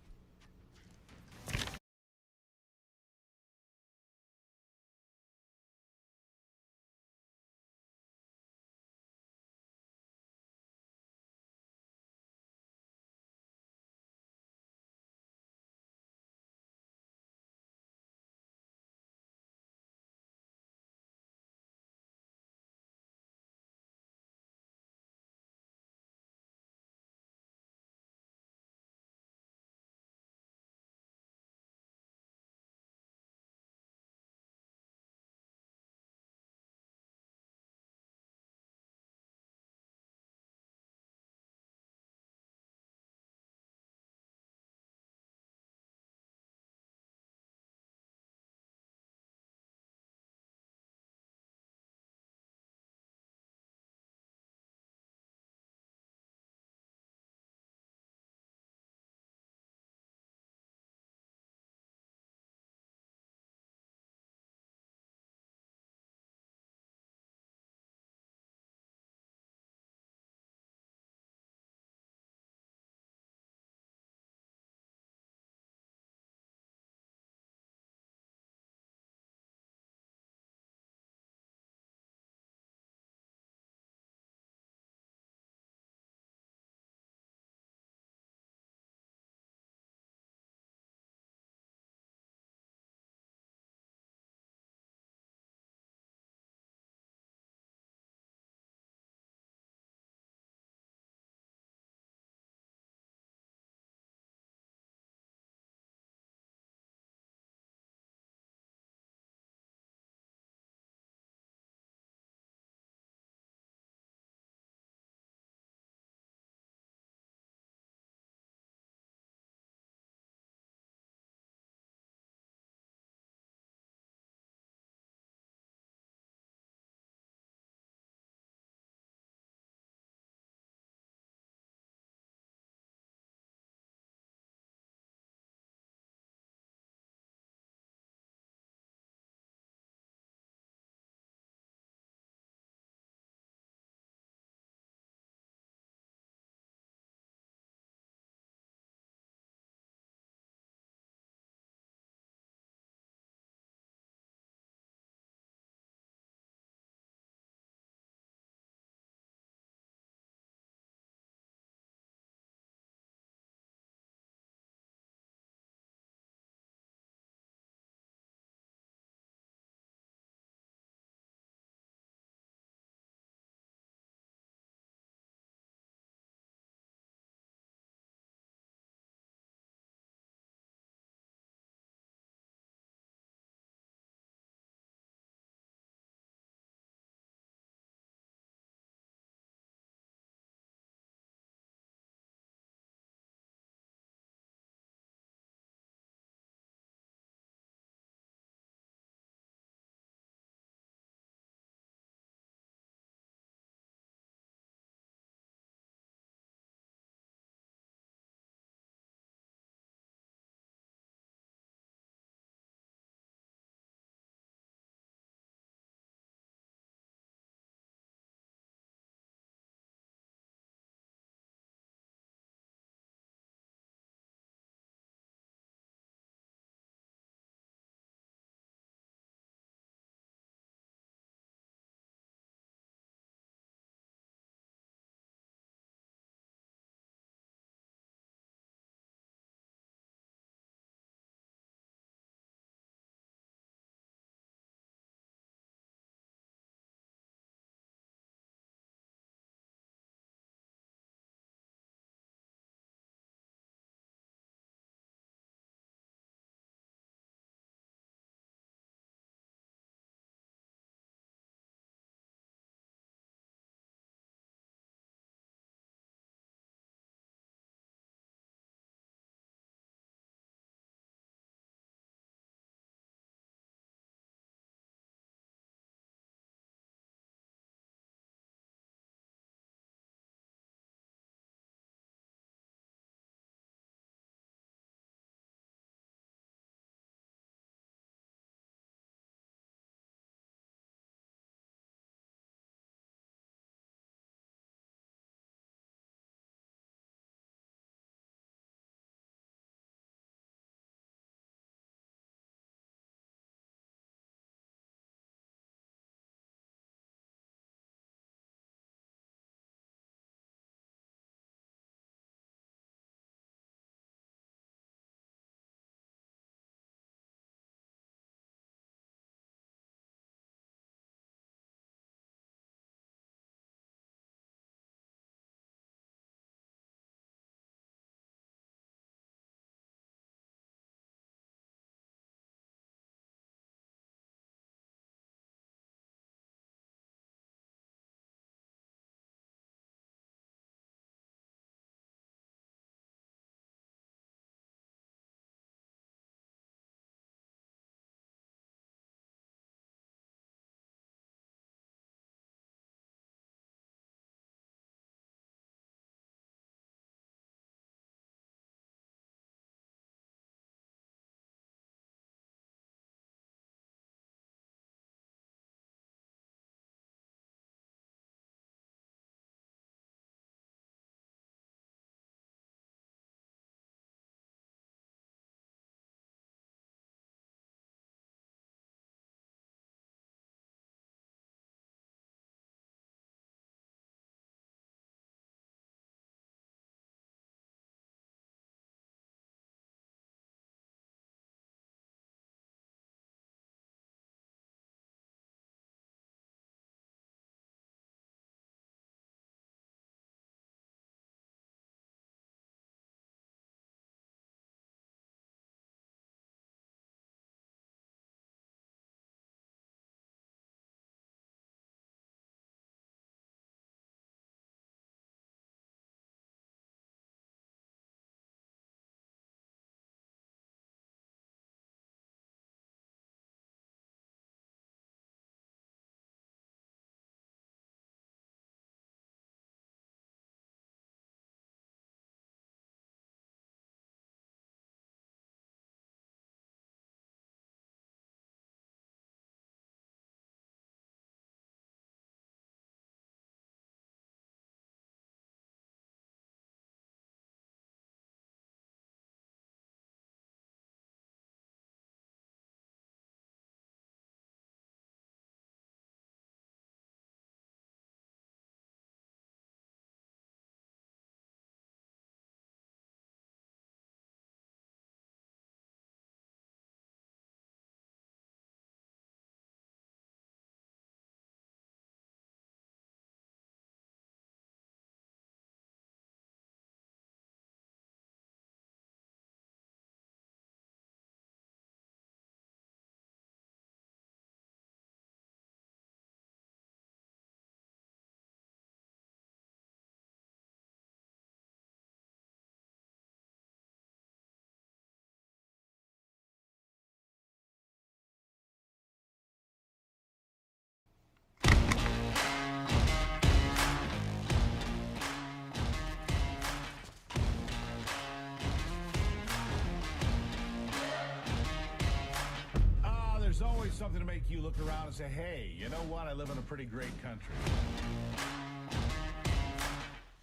something to make you look around and say, hey, you know what? I live in a pretty great country.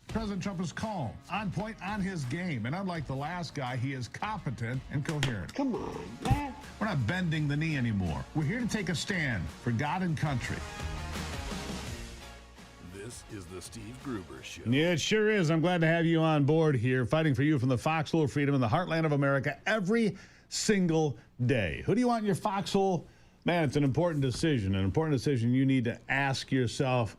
President Trump is calm, on point, on his game. And unlike the last guy, he is competent and coherent. Come on, man. We're not bending the knee anymore. We're here to take a stand for God and country. This is the Steve Gruber Show. Yeah, it sure is. I'm glad to have you on board here, fighting for you from the foxhole of freedom in the heartland of America every single day. Who do you want in your foxhole? Man, it's an important decision you need to ask yourself,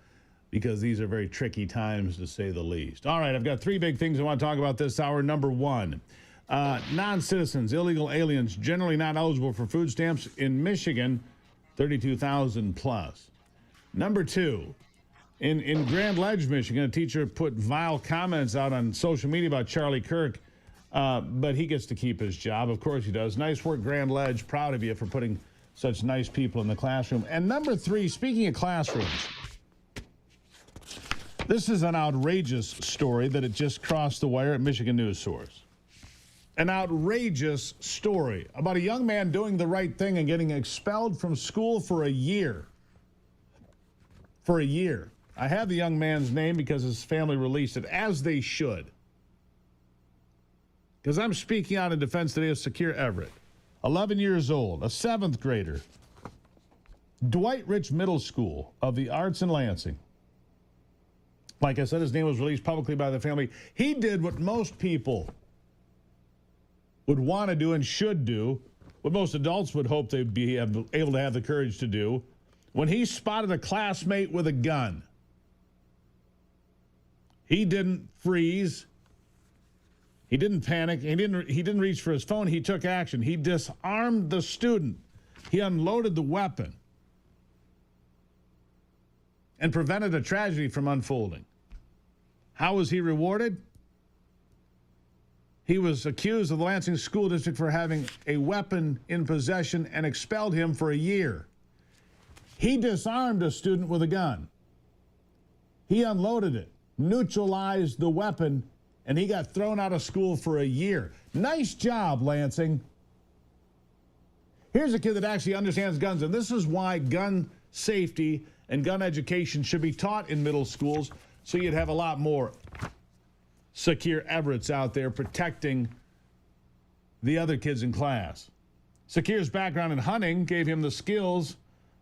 because these are very tricky times, to say the least. All right, I've got three big things I want to talk about this hour. Number one, non-citizens, illegal aliens, generally not eligible for food stamps in Michigan, 32,000 plus. Number two, in Grand Ledge, Michigan, a teacher put vile comments out on social media about Charlie Kirk, but he gets to keep his job. Of course he does. Nice work, Grand Ledge. Proud of you for putting such nice people in the classroom. And number three, speaking of classrooms, this is an outrageous story that it just crossed the wire at Michigan News Source. An outrageous story about a young man doing the right thing and getting expelled from school for a year. For a year. I have the young man's name because his family released it, as they should. Because I'm speaking out in defense today of Secure Everett, 11 years old, a 7th grader, Dwight Rich Middle School of the Arts in Lansing. Like I said, his name was released publicly by the family. He did what most people would want to do and should do, what most adults would hope they'd be able to have the courage to do, when he spotted a classmate with a gun. He didn't freeze. He didn't panic. He didn't reach for his phone. He took action. He disarmed the student. He unloaded the weapon and prevented a tragedy from unfolding. How was he rewarded? He was accused of the Lansing School District for having a weapon in possession and expelled him for a year. He disarmed a student with a gun. He unloaded it, neutralized the weapon, and he got thrown out of school for a year. Nice job, Lansing. Here's a kid that actually understands guns, and this is why gun safety and gun education should be taught in middle schools, so you'd have a lot more Secure Everetts out there protecting the other kids in class. Secure's background in hunting gave him the skills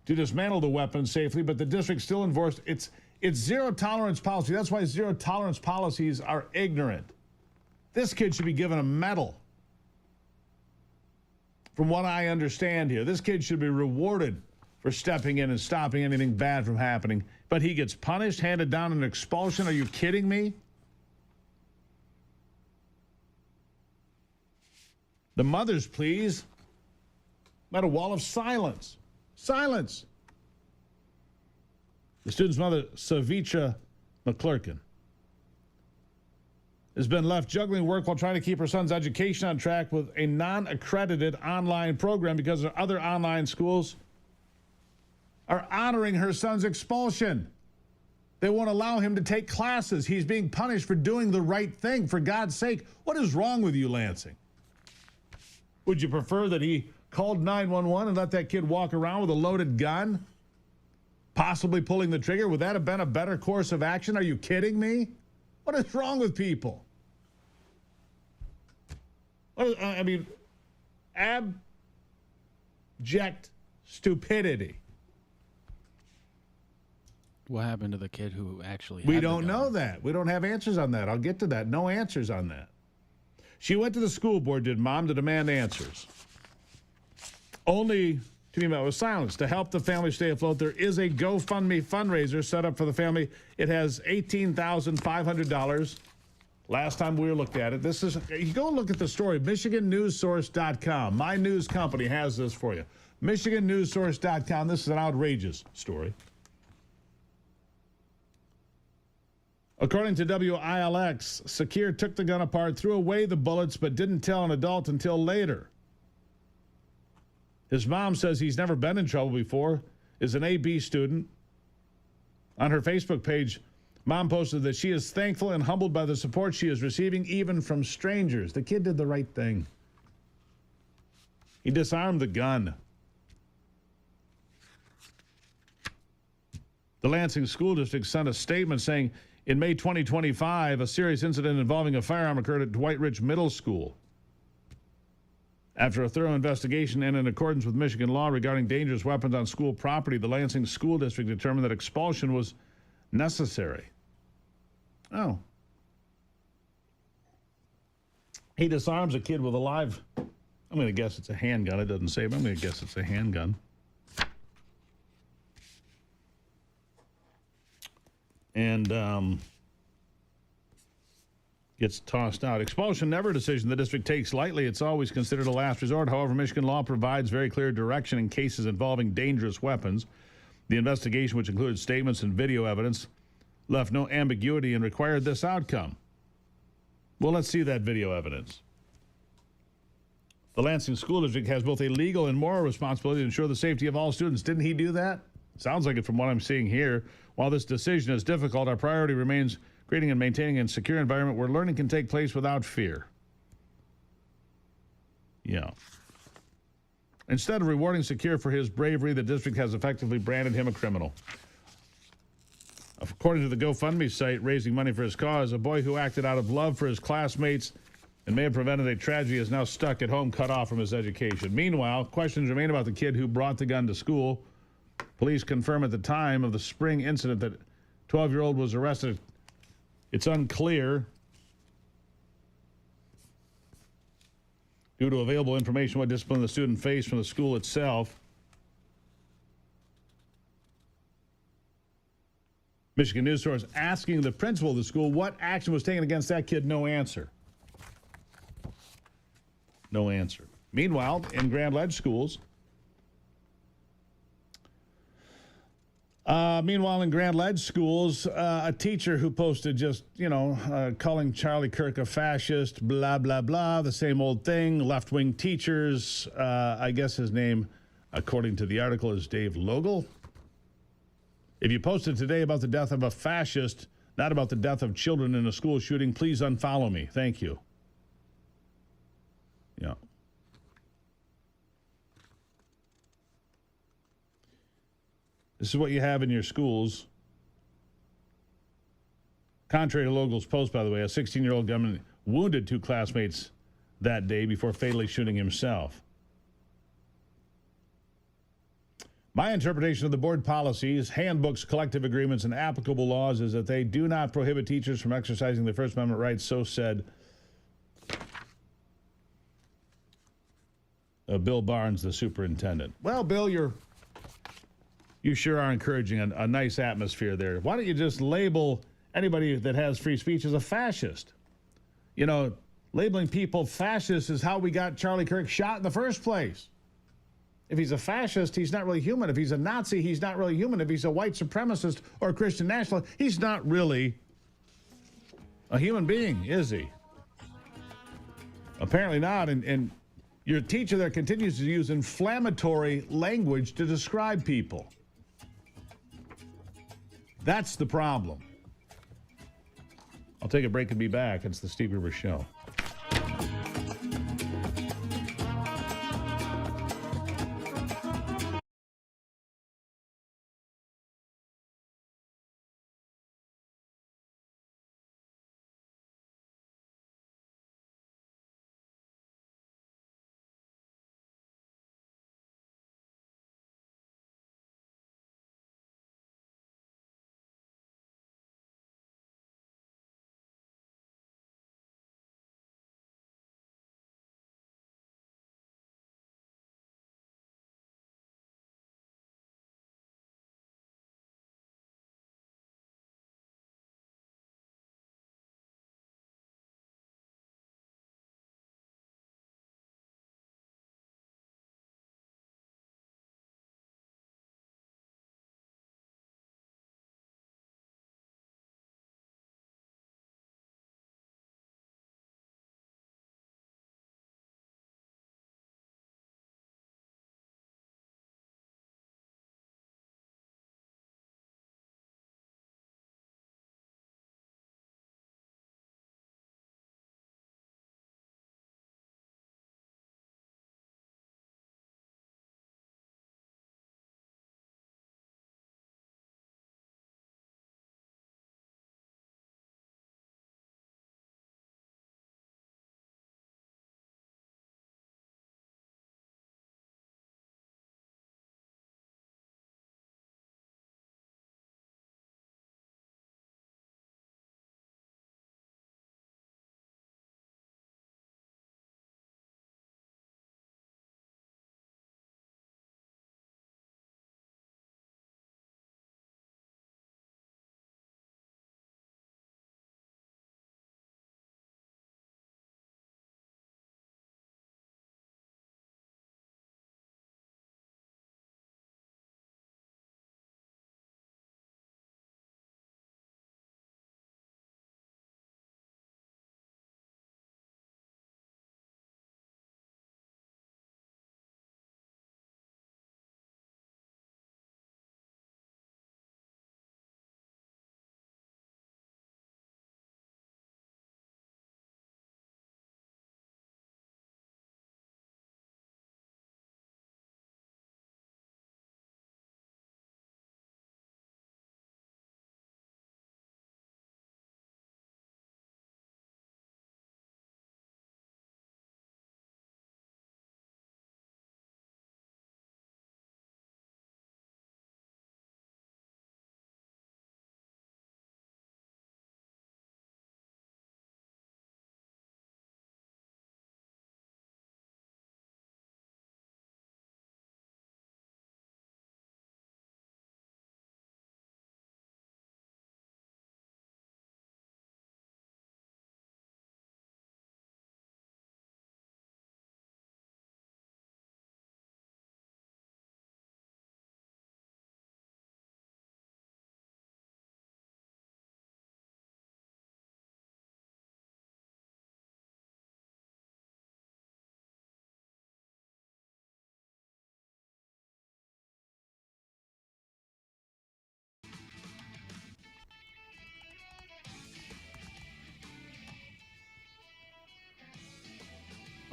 to dismantle the weapon safely, but the district still enforced its zero tolerance policy. That's why zero tolerance policies are ignorant. This kid should be given a medal. From what I understand here, this kid should be rewarded for stepping in and stopping anything bad from happening. But he gets punished, handed down an expulsion. Are you kidding me? The mothers, please. Not a wall of silence. Silence. The student's mother, Savitra McClurkin, has been left juggling work while trying to keep her son's education on track with a non-accredited online program because other online schools are honoring her son's expulsion. They won't allow him to take classes. He's being punished for doing the right thing. For God's sake, what is wrong with you, Lansing? Would you prefer that he called 911 and let that kid walk around with a loaded gun, possibly pulling the trigger? Would that have been a better course of action? Are you kidding me? What is wrong with people? Abject stupidity. What happened to the kid who actually We don't know that. We don't have answers on that. I'll get to that. No answers on that. She went to the school board, did Mom, to demand answers. Only to be met with silence. To help the family stay afloat, there is a GoFundMe fundraiser set up for the family. It has $18,500. Last time we looked at it, you go look at the story, MichiganNewsSource.com. My news company has this for you. MichiganNewsSource.com. This is an outrageous story. According to WILX, Secure took the gun apart, threw away the bullets, but didn't tell an adult until later. His mom says he's never been in trouble before, is an AB student. On her Facebook page, Mom posted that she is thankful and humbled by the support she is receiving, even from strangers. The kid did the right thing. He disarmed the gun. The Lansing School District sent a statement saying, in May 2025, a serious incident involving a firearm occurred at Dwight Ridge Middle School. After a thorough investigation and in accordance with Michigan law regarding dangerous weapons on school property, the Lansing School District determined that expulsion was necessary. Oh. He disarms a kid with a live, I'm going to guess it's a handgun. It doesn't say, but I'm going to guess it's a handgun. And gets tossed out. Expulsion, never a decision the district takes lightly. It's always considered a last resort. However, Michigan law provides very clear direction in cases involving dangerous weapons. The investigation, which included statements and video evidence, left no ambiguity and required this outcome. Well, let's see that video evidence. The Lansing School District has both a legal and moral responsibility to ensure the safety of all students. Didn't he do that? Sounds like it from what I'm seeing here. While this decision is difficult, our priority remains creating and maintaining a secure environment where learning can take place without fear. Yeah. Instead of rewarding Secure for his bravery, the district has effectively branded him a criminal. According to the GoFundMe site raising money for his cause, a boy who acted out of love for his classmates and may have prevented a tragedy is now stuck at home, cut off from his education. Meanwhile, questions remain about the kid who brought the gun to school. Police confirm at the time of the spring incident that 12-year-old was arrested. It's unclear, due to available information, what discipline the student faced from the school itself. Michigan News Source asking the principal of the school what action was taken against that kid. No answer. No answer. Meanwhile, in Grand Ledge schools, a teacher who posted just, calling Charlie Kirk a fascist, blah, blah, blah, the same old thing, left-wing teachers. I guess his name, according to the article, is Dave Logel. If you posted today about the death of a fascist, not about the death of children in a school shooting, please unfollow me. Thank you. Yeah. This is what you have in your schools. Contrary to Logel's post, by the way, a 16-year-old gunman wounded 2 classmates that day before fatally shooting himself. My interpretation of the board policies, handbooks, collective agreements, and applicable laws is that they do not prohibit teachers from exercising their First Amendment rights, so said Bill Barnes, the superintendent. Well, Bill, you sure are encouraging a nice atmosphere there. Why don't you just label anybody that has free speech as a fascist? Labeling people fascist is how we got Charlie Kirk shot in the first place. If he's a fascist, he's not really human. If he's a Nazi, he's not really human. If he's a white supremacist or a Christian nationalist, he's not really a human being, is he? Apparently not. And your teacher there continues to use inflammatory language to describe people. That's the problem. I'll take a break and be back. It's the Steve Gruber Show.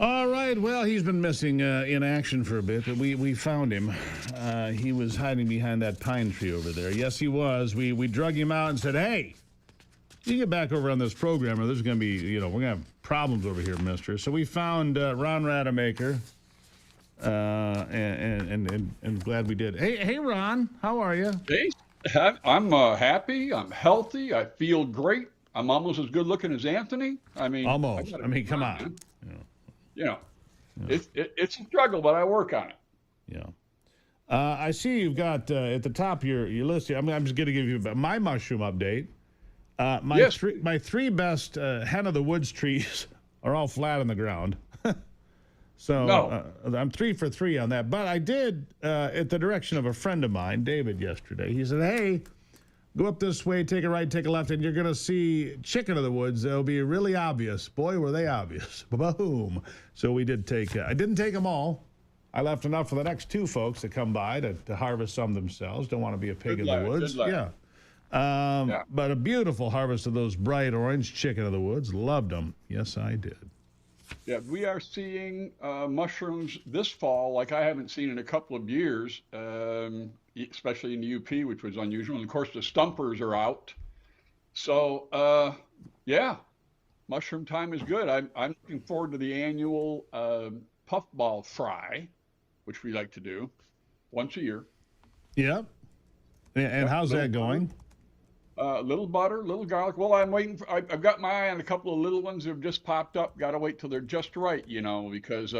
All right. Well, he's been missing in action for a bit, but we found him. He was hiding behind that pine tree over there. Yes, he was. We drug him out and said, "Hey, you get back over on this program, or there's going to be, we're going to have problems over here, mister." So we found Ron Rademacher, and glad we did. Hey, Ron, how are you? Hey, I'm happy. I'm healthy. I feel great. I'm almost as good looking as Anthony. I mean, almost. I mean, come on. It's a struggle, but I work on it. Yeah. I see you've got at the top of your list here. I'm just going to give you my mushroom update. My three best hen of the woods trees are all flat on the ground. So I'm 3 for 3 on that. But I did, at the direction of a friend of mine, David, yesterday. He said, "Hey, go up this way, take a right, take a left, and you're going to see chicken of the woods. They'll be really obvious." Boy, were they obvious. Boom. So we did take, I didn't take them all. I left enough for the next 2 folks to come by to harvest some themselves. Don't want to be a pig in the woods. Yeah. But a beautiful harvest of those bright orange chicken of the woods. Loved them. Yes, I did. Yeah, we are seeing mushrooms this fall like I haven't seen in a couple of years, especially in the UP, which was unusual. And of course, the stumpers are out. So, mushroom time is good. I'm looking forward to the annual puffball fry, which we like to do once a year. Yep. And how's that going? Little butter, little garlic. Well, I'm waiting for, I've got my eye on a couple of little ones that have just popped up. Got to wait till they're just right, because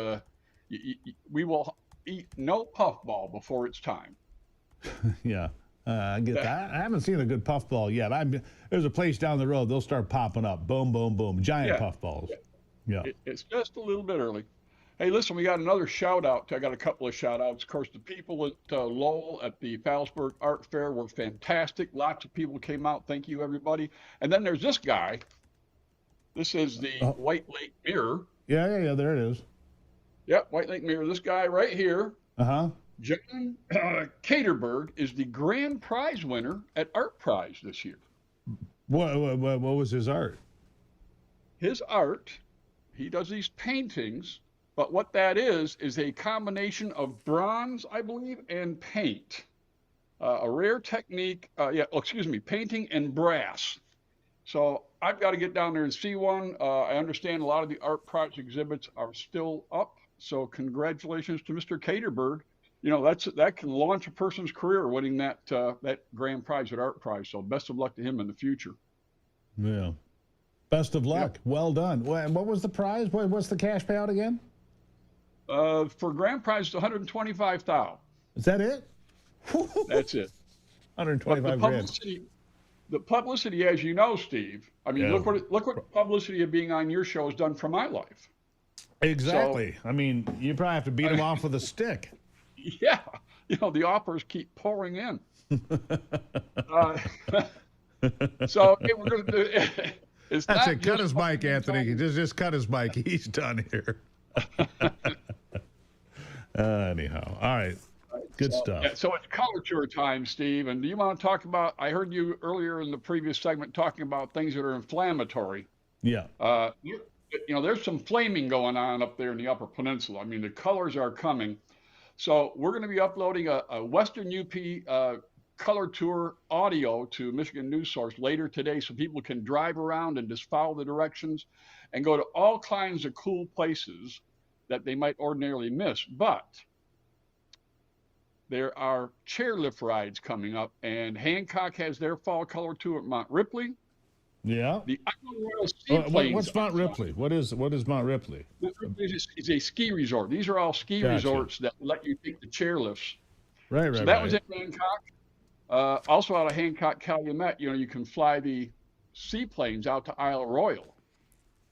we will eat no puffball before it's time. Yeah, I get that. I haven't seen a good puffball yet. There's a place down the road. They'll start popping up. Boom, boom, boom. Giant puffballs. Yeah. It's just a little bit early. Hey, listen, we got another shout out. I got a couple of shout outs. Of course, the people at Lowell at the Fallsburg Art Fair were fantastic. Lots of people came out. Thank you, everybody. And then there's this guy. This is the White Lake Mirror. Yeah, there it is. Yep, White Lake Mirror. This guy right here. John Caterberg is the grand prize winner at Art Prize this year. What was his art? His art, he does these paintings. But what that is a combination of bronze, I believe, and paint. A rare technique, painting and brass. So I've got to get down there and see one. I understand a lot of the Art Prize exhibits are still up. So congratulations to Mr. Caterberg. That can launch a person's career winning that grand prize at Art Prize. So best of luck to him in the future. Yeah. Best of luck. Yeah. Well done. What was the prize? What's the cash payout again? For grand prize, it's $125,000. Is that it? That's it. 125 grand. The publicity, as you know, Steve. I mean, look what publicity of being on your show has done for my life. Exactly. So, I mean, you probably have to beat him off with a stick. Yeah. The offers keep pouring in. So we're going to do. That's it. Cut his mic, Anthony. Just cut his mic. He's done here. Anyhow, all right. Good stuff. Yeah, so it's color tour time, Steve. And do you want to talk about? I heard you earlier in the previous segment talking about things that are inflammatory. Yeah. There's some flaming going on up there in the Upper Peninsula. I mean, the colors are coming. So we're going to be uploading a Western UP color tour audio to Michigan News Source later today, so people can drive around and just follow the directions and go to all kinds of cool places that they might ordinarily miss. But there are chairlift rides coming up, and Hancock has their fall color tour at Mount Ripley. Yeah. The Island Royal Seaplanes. What's Mount Ripley? What is Mount Ripley? It's a ski resort. These are all ski resorts that let you take the chairlifts. Right. So that was in Hancock. Also out of Hancock, Calumet, you can fly the seaplanes out to Isle Royal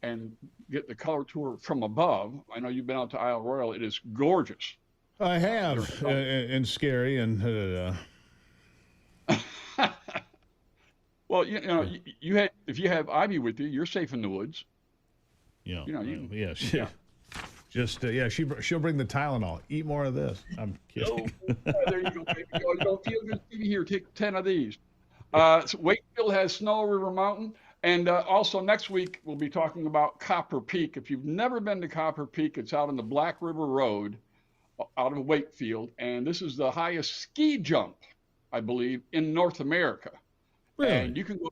and get the color tour from above. I know you've been out to Isle Royal. It is gorgeous. I have, and scary, and well, if you have Ivy with you, you're safe in the woods. Yeah. She'll bring the Tylenol. Eat more of this. I'm kidding. There you go, baby. You don't feel good, here. Take 10 of these. So Wakefield has Snow River Mountain. And also next week, we'll be talking about Copper Peak. If you've never been to Copper Peak, it's out on the Black River Road out of Wakefield. And this is the highest ski jump, I believe, in North America. Really? And you can go,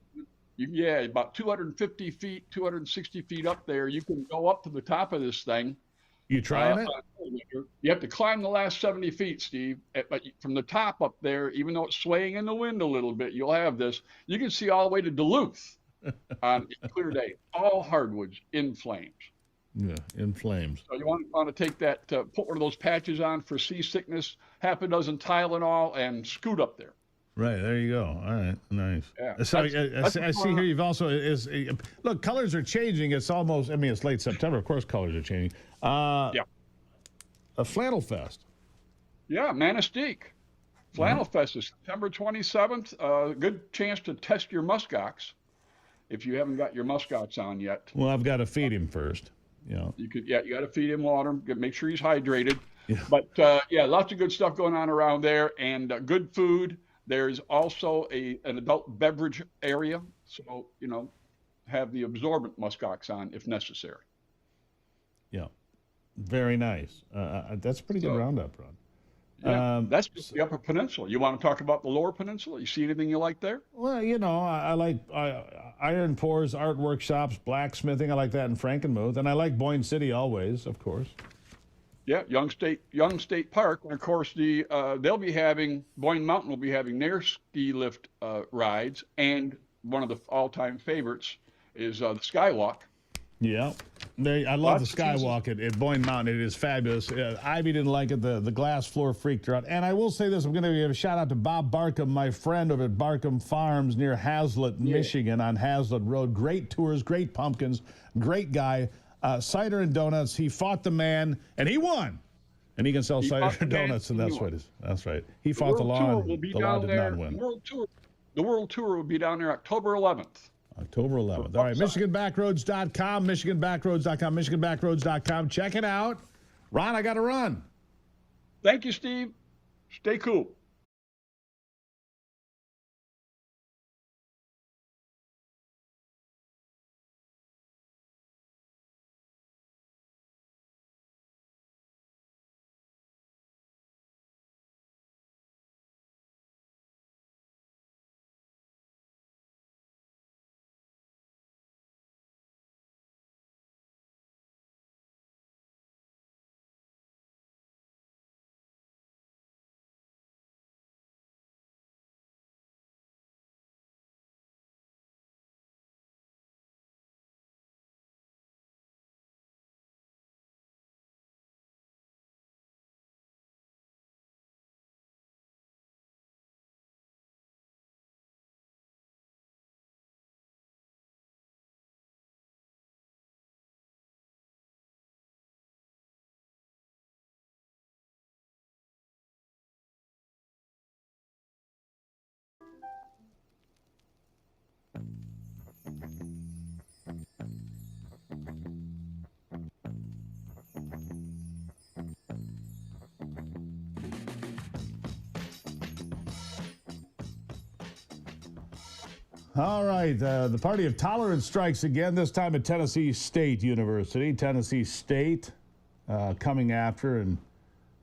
yeah, about 250 feet, 260 feet up there. You can go up to the top of this thing. You trying it? You have to climb the last 70 feet, Steve. But from the top up there, even though it's swaying in the wind a little bit, you'll have this. You can see all the way to Duluth on a clear day. All hardwoods in flames. Yeah, in flames. So you want to take that, put one of those patches on for seasickness, half a dozen Tylenol, and scoot up there. Right, there you go. All right, nice. Yeah, So I see here you've also look, colors are changing. It's almost, I mean, it's late September. Of course, colors are changing. Yeah. A Flannel Fest. Yeah, Manistee. Flannel Fest is September 27th. Good chance to test your muskox if you haven't got your muskox on yet. Well, I've got to feed him first. You got to feed him water. Make sure he's hydrated. Yeah. But yeah, lots of good stuff going on around there, and good food. There's also an adult beverage area, so have the absorbent muskox on if necessary. Yeah, very nice. That's a pretty good roundup, Ron. Yeah, that's just the Upper Peninsula. You want to talk about the Lower Peninsula? You see anything you like there? Well, I like iron pours, art workshops, blacksmithing. I like that in Frankenmuth, and I like Boyne City always, of course. Yeah, Young State Park, and of course they'll be having Boyne Mountain will be having their ski lift rides, and one of the all-time favorites is the Skywalk. Yeah, I love the Skywalk at Boyne Mountain. It is fabulous. Ivy didn't like it. The glass floor freaked her out. And I will say this: I'm going to give a shout out to Bob Barkham, my friend over at Barkham Farms near Hazlitt, Michigan, on Hazlitt Road. Great tours, great pumpkins, great guy. Cider and donuts. He fought the man, and he won. And he can sell cider and donuts, and that's what it is. That's right. He fought the law, and the law did not win. The World Tour will be down there October 11th. October 11th. All right, MichiganBackroads.com, MichiganBackroads.com, MichiganBackroads.com. Check it out. Ron, I got to run. Thank you, Steve. Stay cool. All right, the party of tolerance strikes again, this time at Tennessee State University. Tennessee State coming after and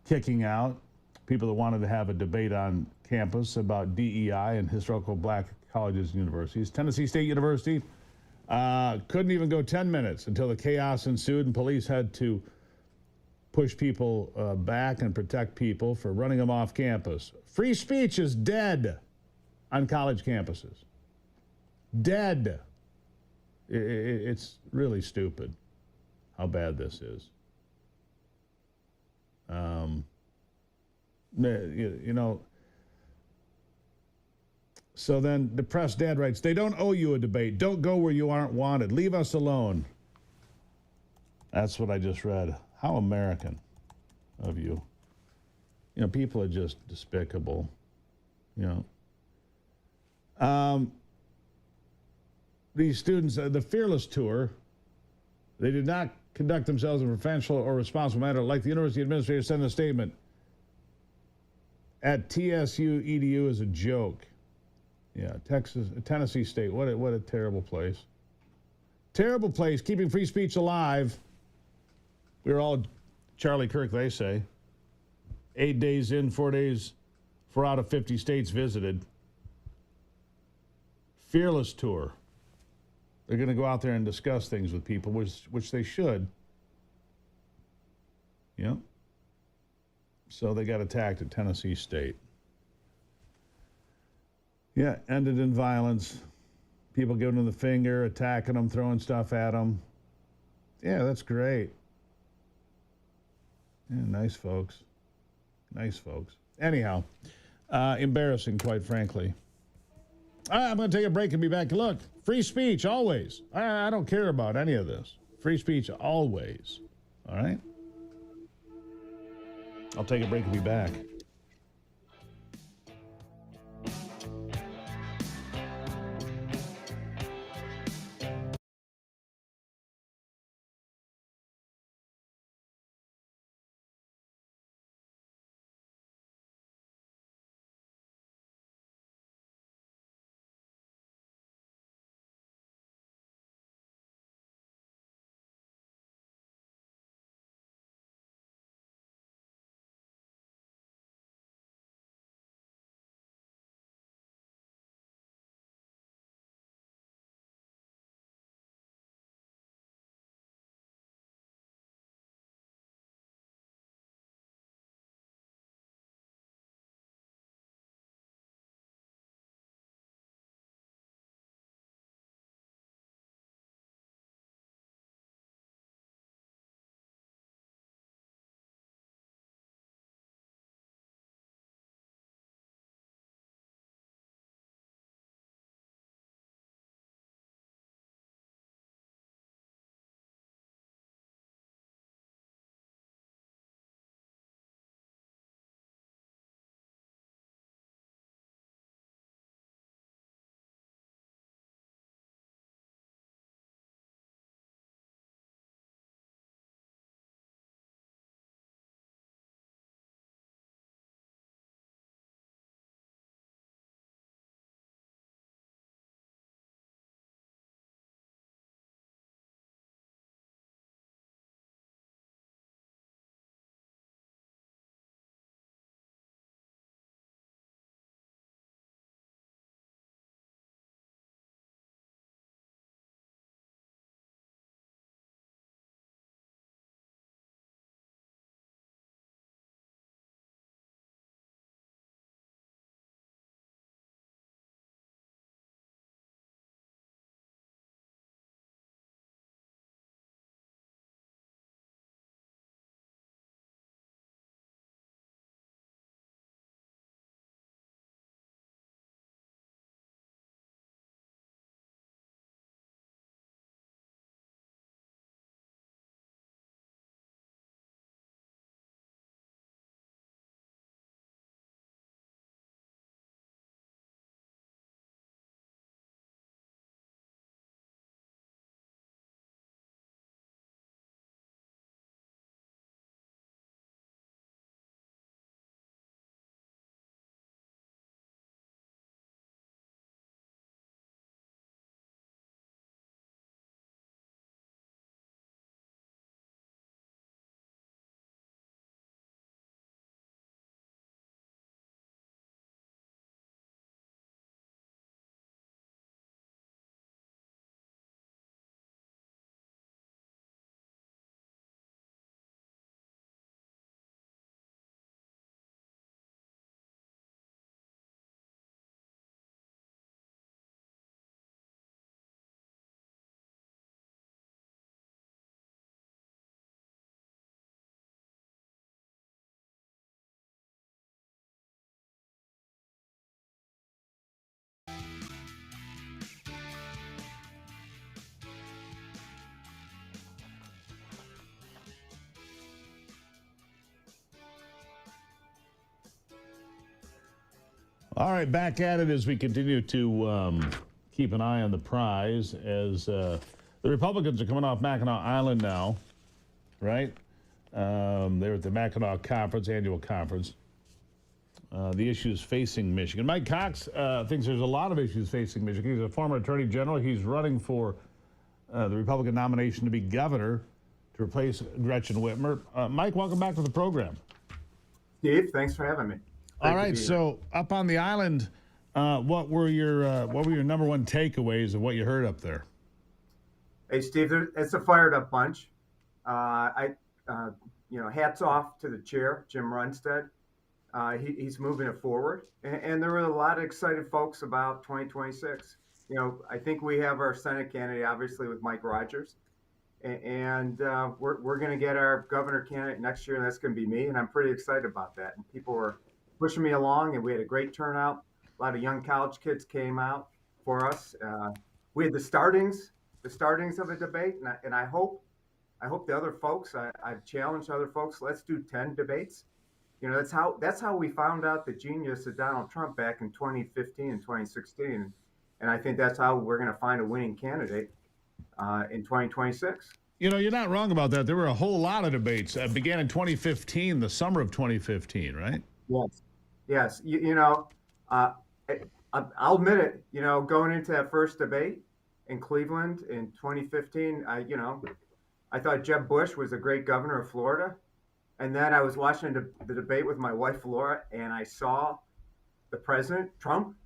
kicking out people that wanted to have a debate on campus about DEI and historical black colleges and universities. Tennessee State University couldn't even go 10 minutes until the chaos ensued and police had to push people back and protect people for running them off campus. Free speech is dead on college campuses. Dead. It's really stupid how bad this is. So then Depressed Dad writes, they don't owe you a debate. Don't go where you aren't wanted. Leave us alone. That's what I just read. How American of you. People are just despicable. These students, the Fearless Tour, they did not conduct themselves in a professional or responsible manner. Like the university administrator said in a statement, at TSU EDU is a joke. Yeah, Tennessee State, what a terrible place. Terrible place, keeping free speech alive. We're all Charlie Kirk, they say. 8 days in, 4 days, 4 out of 50 states visited. Fearless tour. They're going to go out there and discuss things with people, which they should. Yeah. So they got attacked at Tennessee State. Yeah, ended in violence. People giving them the finger, attacking them, throwing stuff at them. Yeah, that's great. Yeah, nice folks. Nice folks. Anyhow, embarrassing, quite frankly. All right, I'm going to take a break and be back. Look, free speech, always. I don't care about any of this. Free speech, always. All right? I'll take a break and be back. All right, back at it as we continue to keep an eye on the prize as the Republicans are coming off Mackinac Island now, right? They're at the Mackinac Conference, annual conference. The issues facing Michigan. Mike Cox thinks there's a lot of issues facing Michigan. He's a former attorney general. He's running for the Republican nomination to be governor to replace Gretchen Whitmer. Mike, welcome back to the program. Steve, thanks for having me. All right, so up on the island, what were your number one takeaways of what you heard up there? Hey, Steve, it's a fired up bunch. Hats off to the chair, Jim Runstead. He's moving it forward, and there were a lot of excited folks about 2026. I think we have our Senate candidate, obviously, with Mike Rogers, and we're going to get our governor candidate next year, and that's going to be me, and I'm pretty excited about that. And people were pushing me along, and we had a great turnout. A lot of young college kids came out for us. We had the startings of a debate, and I hope the other folks, I've challenged other folks, let's do 10 debates. That's how we found out the genius of Donald Trump back in 2015 and 2016. And I think that's how we're going to find a winning candidate in 2026. You're not wrong about that. There were a whole lot of debates. Began in 2015, the summer of 2015, right? Yes. I'll admit it. Going into that first debate in Cleveland in 2015, I thought Jeb Bush was a great governor of Florida. And then I was watching the debate with my wife, Laura, and I saw the president, Trump,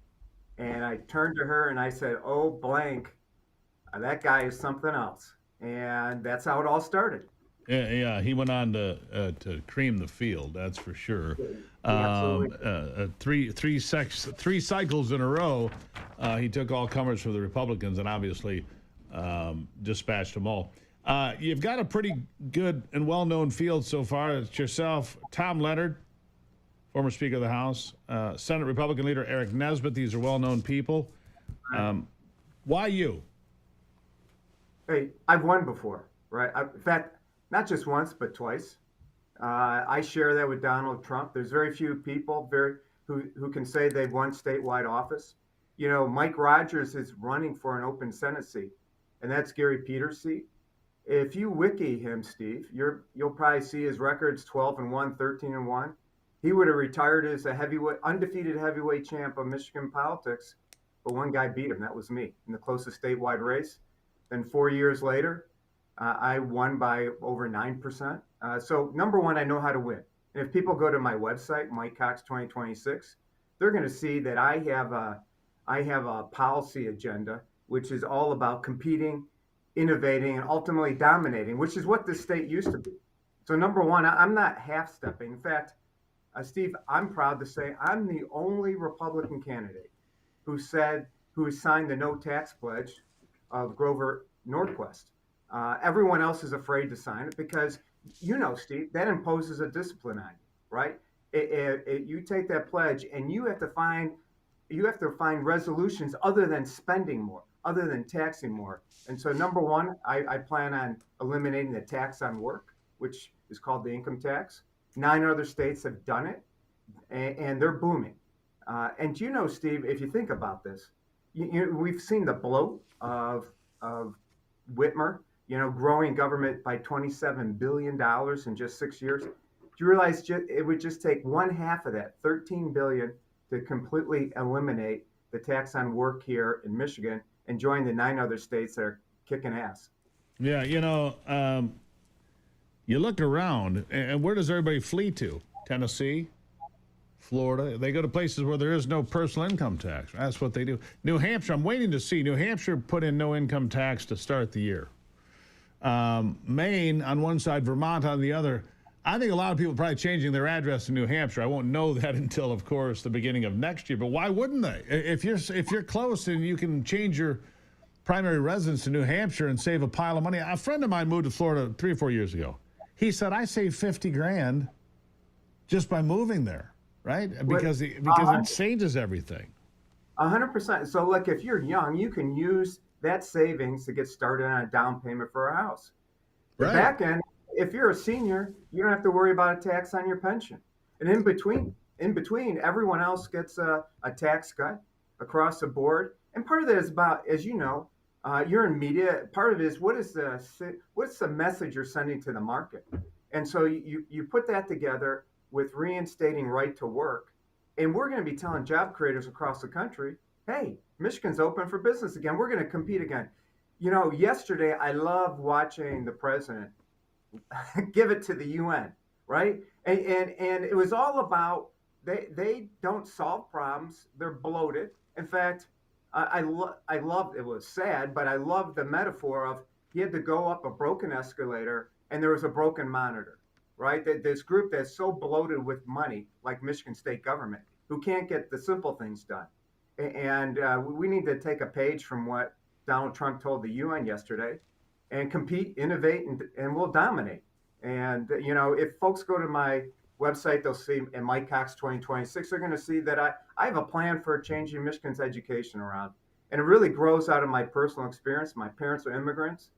and I turned to her and I said, oh, blank, that guy is something else. And that's how it all started. Yeah, he went on to cream the field, that's for sure. Three cycles in a row, he took all comers for the Republicans and obviously dispatched them all. You've got a pretty good and well-known field so far. It's yourself, Tom Leonard, former Speaker of the House, Senate Republican leader Eric Nesbitt. These are well-known people. Why you? Hey, I've won before, right? In fact, not just once, but twice. I share that with Donald Trump. There's very few people who can say they've won statewide office. Mike Rogers is running for an open Senate seat, and that's Gary Peters' seat. If you wiki him, Steve, you'll probably see his records 12-1, 13-1. He would have retired as a undefeated heavyweight champ of Michigan politics, but one guy beat him. That was me in the closest statewide race. Then 4 years later, I won by over 9%. So number one, I know how to win. And if people go to my website, Mike Cox 2026, they're going to see that I have a policy agenda, which is all about competing, innovating, and ultimately dominating, which is what this state used to be. So number one, I'm not half-stepping. In fact, Steve, I'm proud to say I'm the only Republican candidate who signed the no tax pledge of Grover Norquist. Everyone else is afraid to sign it because, Steve, that imposes a discipline on you, right? You take that pledge and you have to find resolutions other than spending more, other than taxing more. And so number one, I plan on eliminating the tax on work, which is called the income tax. 9 other states have done it, and they're booming. And Steve, if you think about this, we've seen the bloat of Whitmer, growing government by $27 billion in just 6 years. Do you realize it would just take one half of that, $13 billion, to completely eliminate the tax on work here in Michigan and join the 9 other states that are kicking ass? Yeah, you look around, and where does everybody flee to? Tennessee, Florida. They go to places where there is no personal income tax. That's what they do. New Hampshire, I'm waiting to see. New Hampshire put in no income tax to start the year. Maine on one side, Vermont on the other. I think a lot of people are probably changing their address in New Hampshire. I won't know that until, of course, the beginning of next year. But why wouldn't they? If you're close and you can change your primary residence to New Hampshire and save a pile of money. A friend of mine moved to Florida 3 or 4 years ago. He said, I saved $50,000 just by moving there, right? Because it changes everything. 100%. So, look, if you're young, you can use that savings to get started on a down payment for a house. The back end, if you're a senior, you don't have to worry about a tax on your pension. And in between, everyone else gets a tax cut across the board. And part of that is about, as you know, you're in media. Part of it is what's the message you're sending to the market? And so you put that together with reinstating right to work. And we're going to be telling job creators across the country, hey, Michigan's open for business again. We're going to compete again. You know, yesterday I loved watching the president give it to the UN, right? And it was all about they don't solve problems. They're bloated. In fact, I loved it was sad, but I loved the metaphor of he had to go up a broken escalator and there was a broken monitor, right? This group that's so bloated with money, like Michigan State government, who can't get the simple things done. And we need to take a page from what Donald Trump told the UN yesterday and compete, innovate, and we'll dominate. And, you know, if folks go to my website, they'll see in Mike Cox 2026, they're going to see that I have a plan for changing Michigan's education around. And it really grows out of my personal experience. My parents are immigrants.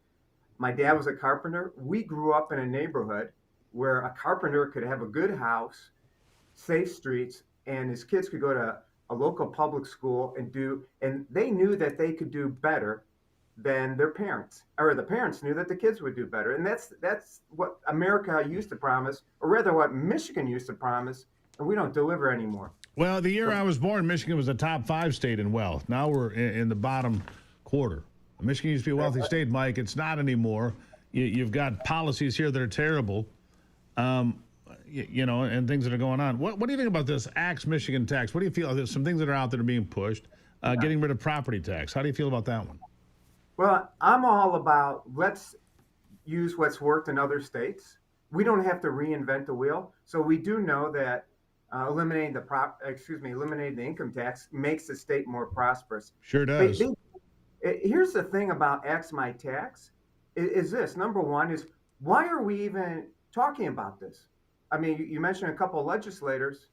My dad was a carpenter. We grew up in a neighborhood where a carpenter could have a good house, safe streets, and his kids could go to a local public school and they knew that they could do better than their parents, or the parents knew that the kids would do better. And that's what America used to promise, or rather what Michigan used to promise, and we don't deliver anymore. Well, the year I was born, Michigan was a top 5 state in wealth. Now we're in the bottom quarter. Michigan used to be a wealthy state, Mike. It's not anymore. You've got policies here that are terrible, you know, and things that are going on. What do you think about this Axe Michigan tax? What do you feel? There's some things that are out that are being pushed. Getting rid of property tax. How do you feel about that one? Well, I'm all about let's use what's worked in other states. We don't have to reinvent the wheel. So we do know that eliminating the income tax makes the state more prosperous. Sure does. Here's the thing about Axe My Tax is this. Number one is why are we even talking about this? I mean, you mentioned a couple of legislators.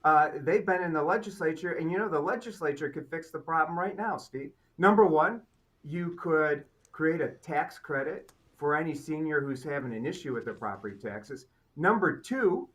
They've been in the legislature, and you know the legislature could fix the problem right now, Steve. Number one, you could create a tax credit for any senior who's having an issue with their property taxes. Number two,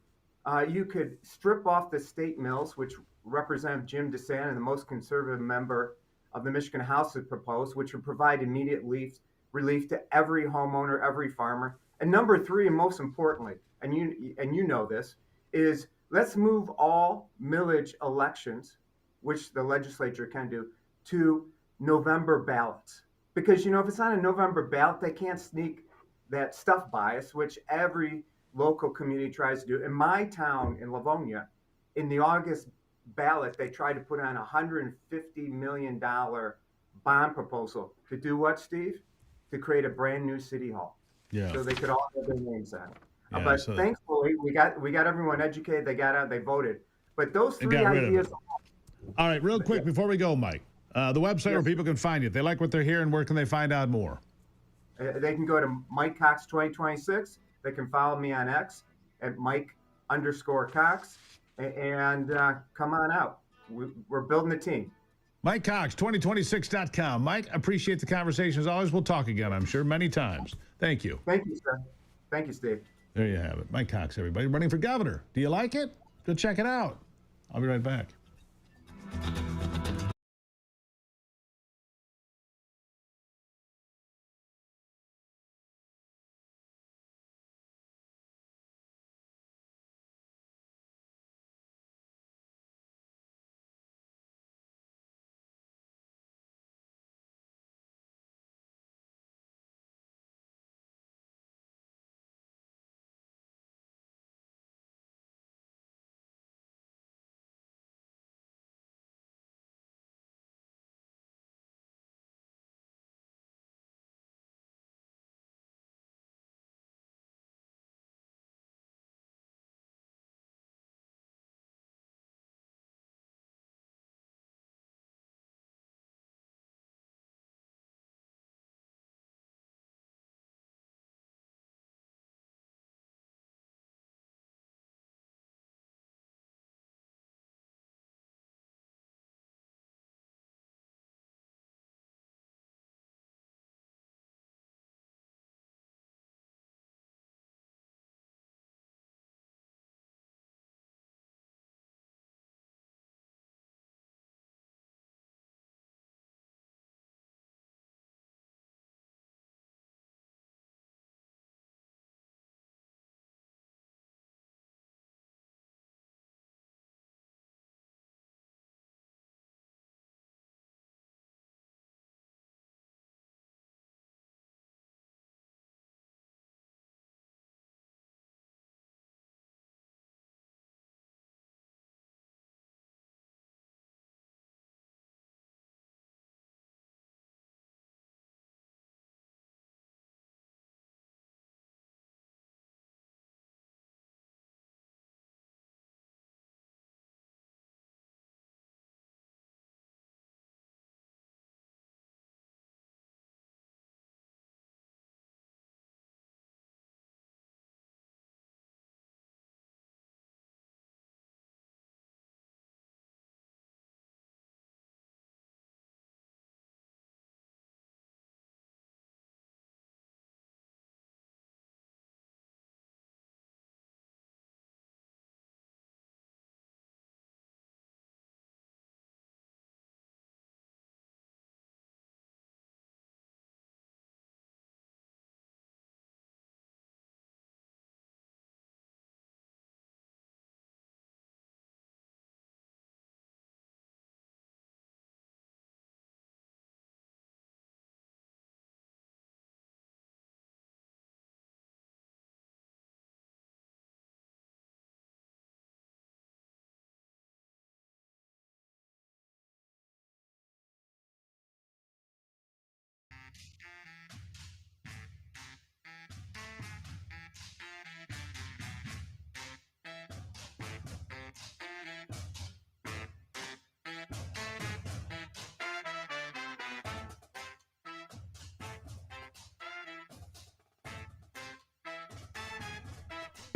you could strip off the state mills, which Representative Jim DeSantis, the most conservative member of the Michigan House, has proposed, which would provide immediate relief to every homeowner, every farmer. And number three, and most importantly, and you know this, is let's move all millage elections, which the legislature can do, to November ballots. Because, you know, if it's on a November ballot, they can't sneak that stuff bias, which every local community tries to do. In my town in Livonia, in the August ballot, they tried to put on a $150 million bond proposal to do what, Steve? To create a brand new city hall. Yeah. So they could all have their names on it. Yeah, but so thankfully, we got everyone educated. They got out, they voted. But those three got rid of ideas. it. All right, real quick before we go, Mike, the website where people can find you. If they like what they're hearing, where can they find out more? They can go to Mike Cox 2026. They can follow me on X at Mike_Cox and come on out. We're building a team. Mike Cox, 2026.com. Mike, appreciate the conversation as always. We'll talk again, I'm sure, many times. Thank you. Thank you, sir. Thank you, Steve. There you have it. Mike Cox, everybody, running for governor. Do you like it? Go check it out. I'll be right back.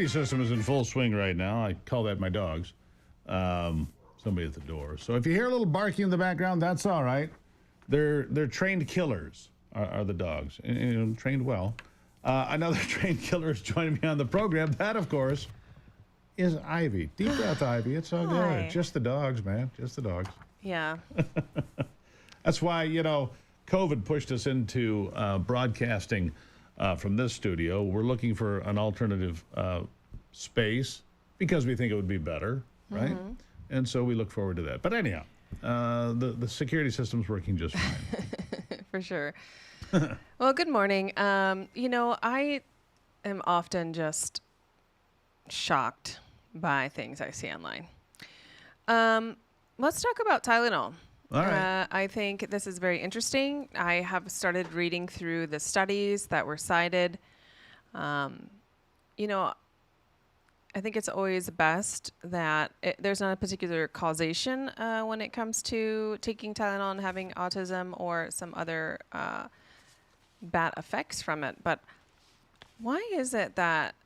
System is in full swing right now. I call that my dogs. Somebody at the door. So if you hear a little barking in the background, that's all right. They're trained killers, are the dogs, and trained well. Another trained killer is joining me on the program. That, of course, is Ivy. Deep breath, Ivy. It's all Hi. good. Just the dogs, man. Just the dogs. Yeah. That's why, COVID pushed us into broadcasting from this studio. We're looking for an alternative space because we think it would be better, right? Mhm. And so we look forward to that. But anyhow, the security system's working just fine. For sure. Well, good morning. I am often just shocked by things I see online. Let's talk about Tylenol. All right. I think this is very interesting. I have started reading through the studies that were cited. I think it's always best that there's not a particular causation when it comes to taking Tylenol and having autism or some other bad effects from it. But why is it that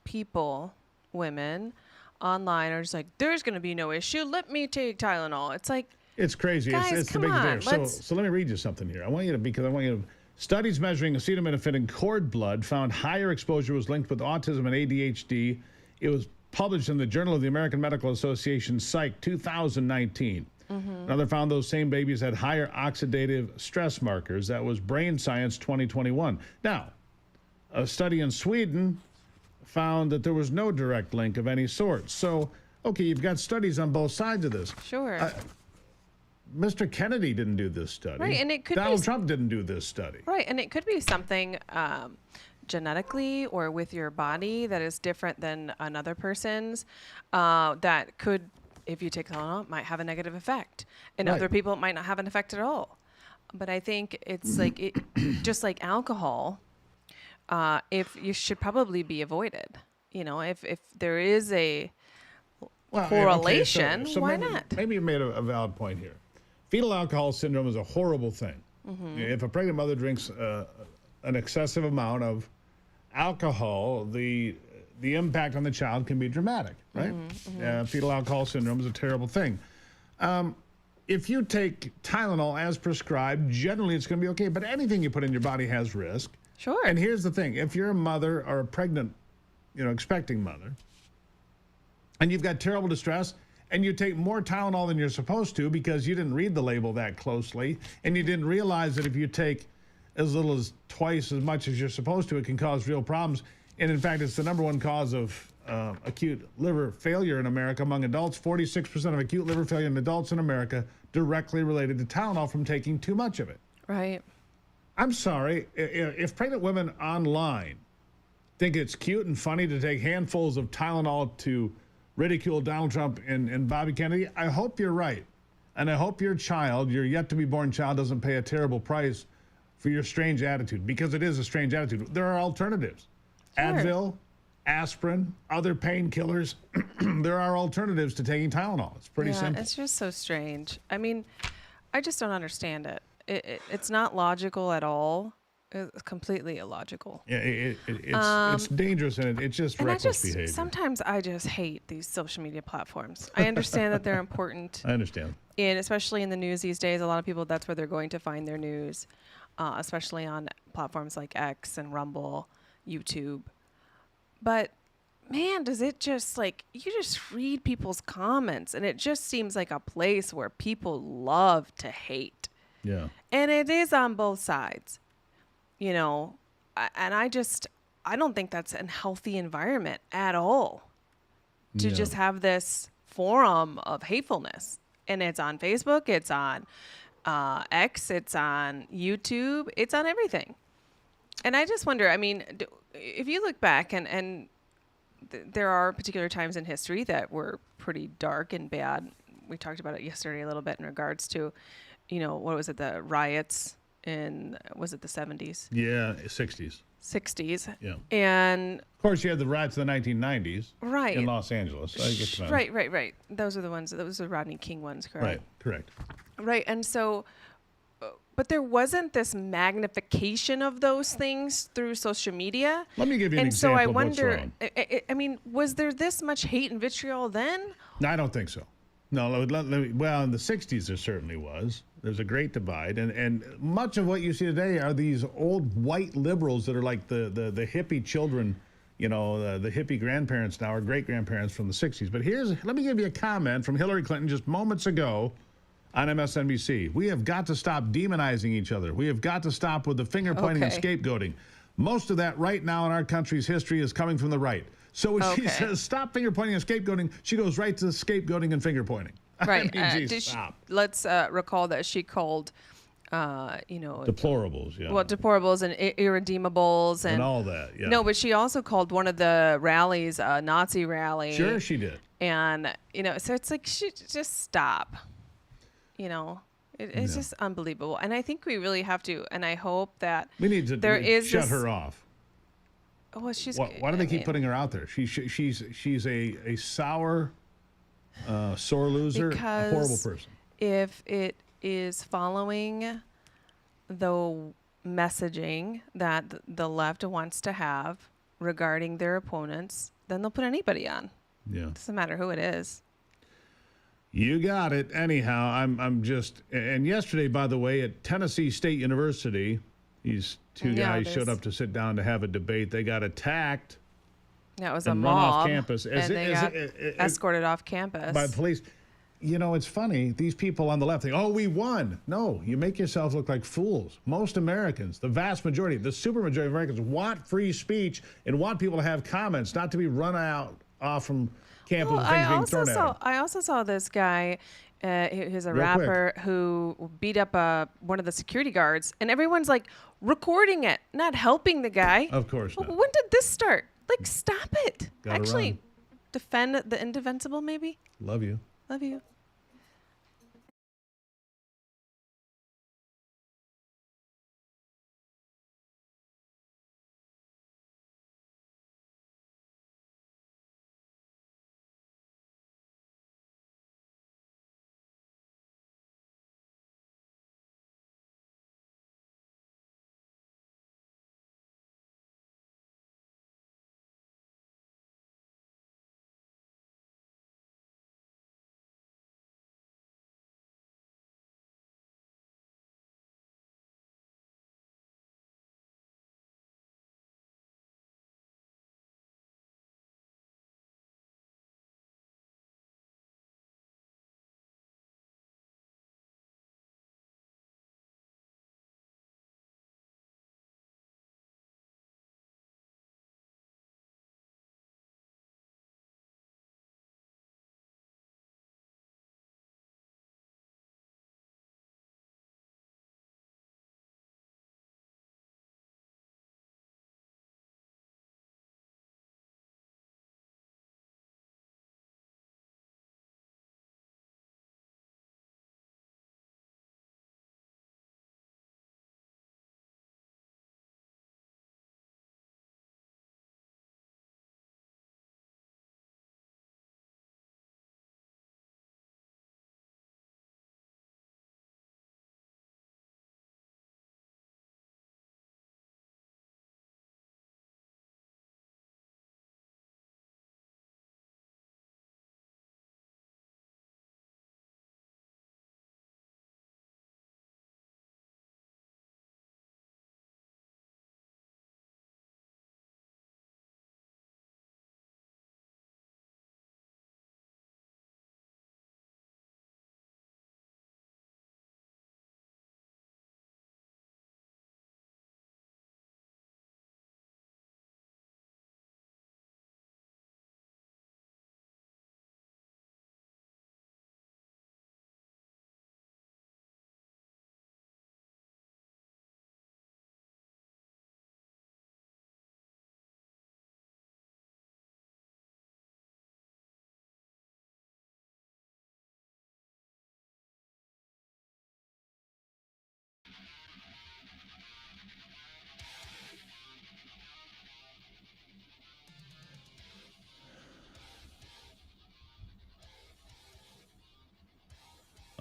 people, women, online are just like, there's going to be no issue. Let me take Tylenol. It's like, It's crazy. Guys, it's the come big on, deal. So let me read you something here. I want you to. Studies measuring acetaminophen in cord blood found higher exposure was linked with autism and ADHD. It was published in the Journal of the American Medical Association, Psych, 2019. Now, they found those same babies had higher oxidative stress markers. That was Brain Science 2021. Now, a study in Sweden found that there was no direct link of any sort. So, okay, you've got studies on both sides of this. Sure. Mr. Kennedy didn't do this study. Right, and it could be Donald Trump didn't do this study. Right, and it could be something genetically or with your body that is different than another person's that could, if you take Tylenol, might have a negative effect. And Right. other people it might not have an effect at all. But I think it's like, just like alcohol, if you should probably be avoided. If there is a correlation, so why maybe, not? Maybe you made a valid point here. Fetal alcohol syndrome is a horrible thing. Mhm. If a pregnant mother drinks an excessive amount of alcohol, the impact on the child can be dramatic, right? Fetal alcohol syndrome is a terrible thing. If you take Tylenol as prescribed, generally it's going to be okay. But anything you put in your body has risk. Sure. And here's the thing: if you're a mother or a pregnant, expecting mother, and you've got terrible distress, and you take more Tylenol than you're supposed to because you didn't read the label that closely, and you didn't realize that if you take as little as twice as much as you're supposed to, it can cause real problems. And in fact, it's the #1 cause of acute liver failure in America among adults. 46% of acute liver failure in adults in America directly related to Tylenol from taking too much of it. Right. I'm sorry, if pregnant women online think it's cute and funny to take handfuls of Tylenol to ridicule Donald Trump and Bobby Kennedy, I hope you're right. And I hope your yet-to-be-born child doesn't pay a terrible price for your strange attitude, because it is a strange attitude. There are alternatives. Sure. Advil, aspirin, other painkillers. There are alternatives to taking Tylenol. It's pretty simple. It's just so strange. I mean, I just don't understand it. It's not logical at all. It's completely illogical. Yeah, it's dangerous, and it's just reckless behavior. Sometimes I just hate these social media platforms. I understand that they're important. I understand. And especially in the news these days, a lot of people, that's where they're going to find their news, especially on platforms like X and Rumble, YouTube. But man, does it just you just read people's comments, and it just seems like a place where people love to hate. Yeah. And it is on both sides. And I don't think that's a healthy environment at all to just have this forum of hatefulness. And it's on Facebook, it's on X, it's on YouTube, it's on everything. And I just wonder, I mean, if you look back and there are particular times in history that were pretty dark and bad. We talked about it yesterday a little bit in regards to, what was it, the riots was it the 70s? Yeah, 60s. 60s. Yeah. And of course, you had the riots in the 1990s. Right. In Los Angeles. Right. Those are the Rodney King ones, correct? Right, correct. Right. And so but there wasn't this magnification of those things through social media. Let me give you an and so example I of what's wonder, wrong. I mean, was there this much hate and vitriol then? No, I don't think so. No, well, in the 60s there certainly was. There's a great divide, and much of what you see today are these old white liberals that are like the hippie children, you know, the hippie grandparents now, or great-grandparents from the 60s. But let me give you a comment from Hillary Clinton just moments ago on MSNBC. We have got to stop demonizing each other. We have got to stop with the finger-pointing and scapegoating. Most of that right now in our country's history is coming from the right. So when she says stop finger-pointing and scapegoating, she goes right to scapegoating and finger-pointing. Right. I mean, geez, stop. Let's recall that she called, deplorables, yeah. Well, deplorables and irredeemables and all that, yeah. No, but she also called one of the rallies a Nazi rally. Sure, she did. And, so it's like, she just stop. It's just unbelievable. And I think we really have to, and I hope that we need to shut her off. Well, she's. Why do they keep putting her out there? She's a sour, sore loser, a horrible person. If it is following the messaging that the left wants to have regarding their opponents, then they'll put anybody on. Yeah. Doesn't matter who it is. You got it. Anyhow, I'm just, and yesterday, by the way, at Tennessee State University, these two guys showed up to sit down to have a debate. They got attacked. That was a run mob. Off campus. And they got escorted off campus. By police. It's funny. These people on the left think, oh, we won. No, you make yourself look like fools. Most Americans, the vast majority, the super majority of Americans want free speech and want people to have comments, not to be run off from campus with things being thrown at them. I also saw this guy, who's a Real rapper, who beat up one of the security guards, and everyone's like recording it, not helping the guy. Of course not. When did this start? Like, stop it. Gotta Actually, run. defend the indefensible, maybe. Love you. Love you.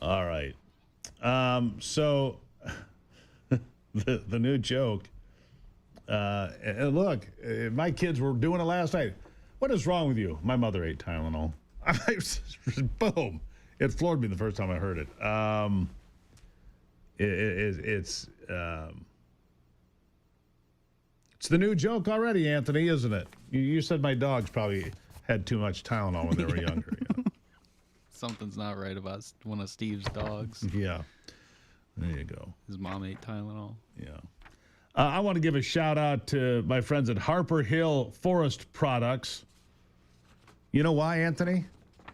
All right. So the new joke. And look, my kids were doing it last night. What is wrong with you? My mother ate Tylenol. Boom. It floored me the first time I heard it. It's the new joke already, Anthony, isn't it? You said my dogs probably had too much Tylenol when they were younger. Yeah. Something's not right about one of Steve's dogs. Yeah. There you go. His mom ate Tylenol. Yeah. I want to give a shout out to my friends at Harper Hill Forest Products. You know why, Anthony?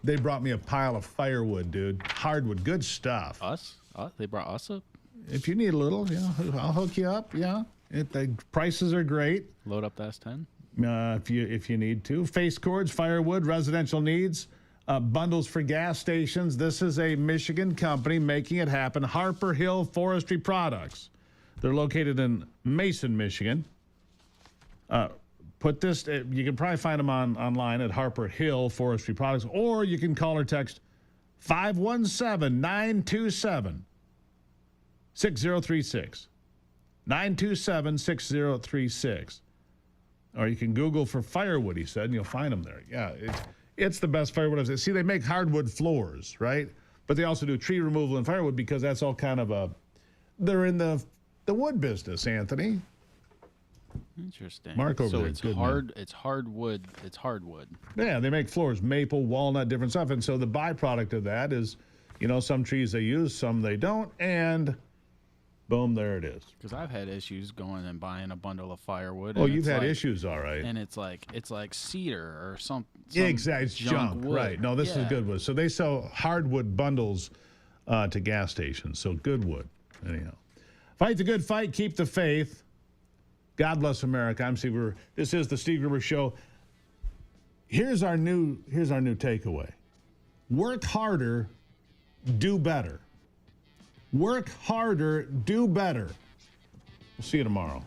They brought me a pile of firewood, dude. Hardwood, good stuff. Us? They brought us up? If you need a little, yeah, I'll hook you up. Yeah, the prices are great. Load up the S10. If you need to. Face cords, firewood, residential needs, bundles for gas stations. This is a Michigan company making it happen. Harper Hill Forestry Products. They're located in Mason, Michigan. You can probably find them online at Harper Hill Forestry Products, or you can call or text 517-927-6036. 927-6036. Or you can Google for firewood, he said, and you'll find them there. Yeah, it's the best firewood I've seen. See, they make hardwood floors, right? But they also do tree removal and firewood because that's all kind of they're in the wood business, Anthony. Interesting. Mark over so there. it's Good hard. man. It's hardwood. It's hardwood. Yeah, they make floors, maple, walnut, different stuff. And so the byproduct of that is, some trees they use, some they don't, and boom, there it is. Because I've had issues going and buying a bundle of firewood. Oh, you've had issues, all right. And it's like cedar or some yeah, exactly. It's junk, wood. Right. No, this is good wood. So they sell hardwood bundles to gas stations. So good wood. Anyhow. Fight the good fight, keep the faith. God bless America. I'm Steve Gruber. This is the Steve Gruber Show. Here's our new takeaway. Work harder, do better. Work harder, do better. We'll see you tomorrow.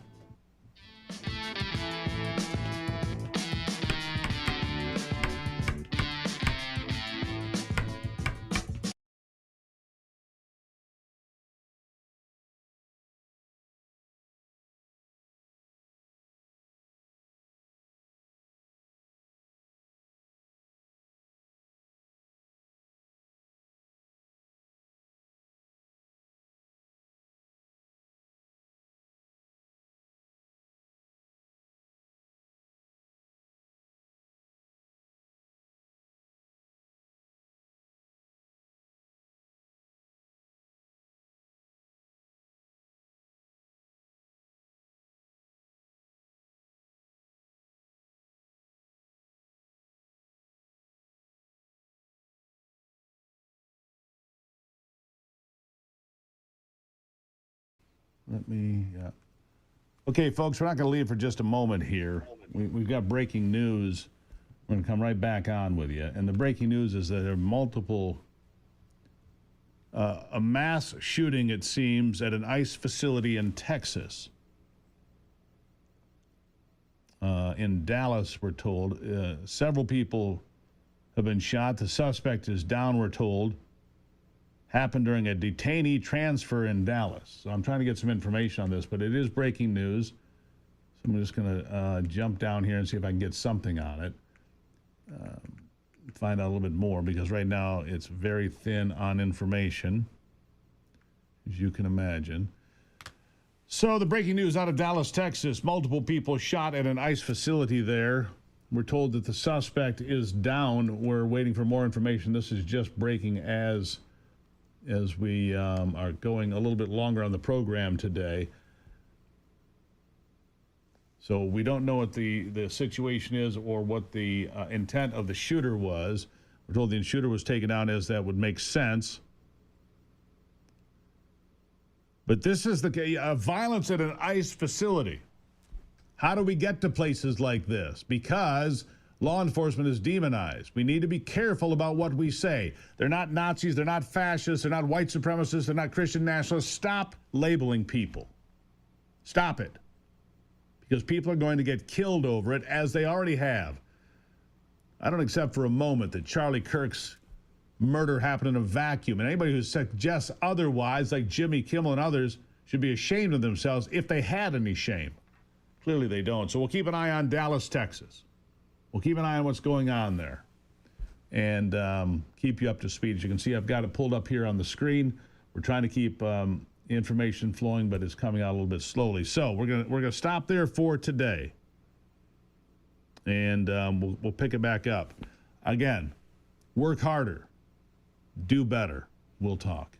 Okay, folks, we're not going to leave for just a moment here. We've got breaking news. We're going to come right back on with you. And the breaking news is that there are multiple, a mass shooting, it seems, at an ICE facility in Texas. In Dallas, we're told. Several people have been shot. The suspect is down, we're told. Happened during a detainee transfer in Dallas. So I'm trying to get some information on this, but it is breaking news. So I'm just going to jump down here and see if I can get something on it. Find out a little bit more, because right now it's very thin on information, as you can imagine. So the breaking news out of Dallas, Texas. Multiple people shot at an ICE facility there. We're told that the suspect is down. We're waiting for more information. This is just breaking as we are going a little bit longer on the program today. So we don't know what the situation is or what the intent of the shooter was. We're told the shooter was taken down, as that would make sense. But this is the violence at an ICE facility. How do we get to places like this? Because law enforcement is demonized. We need to be careful about what we say. They're not Nazis, they're not fascists, they're not white supremacists, they're not Christian nationalists. Stop labeling people. Stop it. Because people are going to get killed over it, as they already have. I don't accept for a moment that Charlie Kirk's murder happened in a vacuum. And anybody who suggests otherwise, like Jimmy Kimmel and others, should be ashamed of themselves if they had any shame. Clearly they don't. So we'll keep an eye on Dallas, Texas. We'll keep an eye on what's going on there and keep you up to speed. As you can see, I've got it pulled up here on the screen. We're trying to keep information flowing, but it's coming out a little bit slowly. So we're gonna stop there for today, and we'll pick it back up. Again, work harder, do better. We'll talk.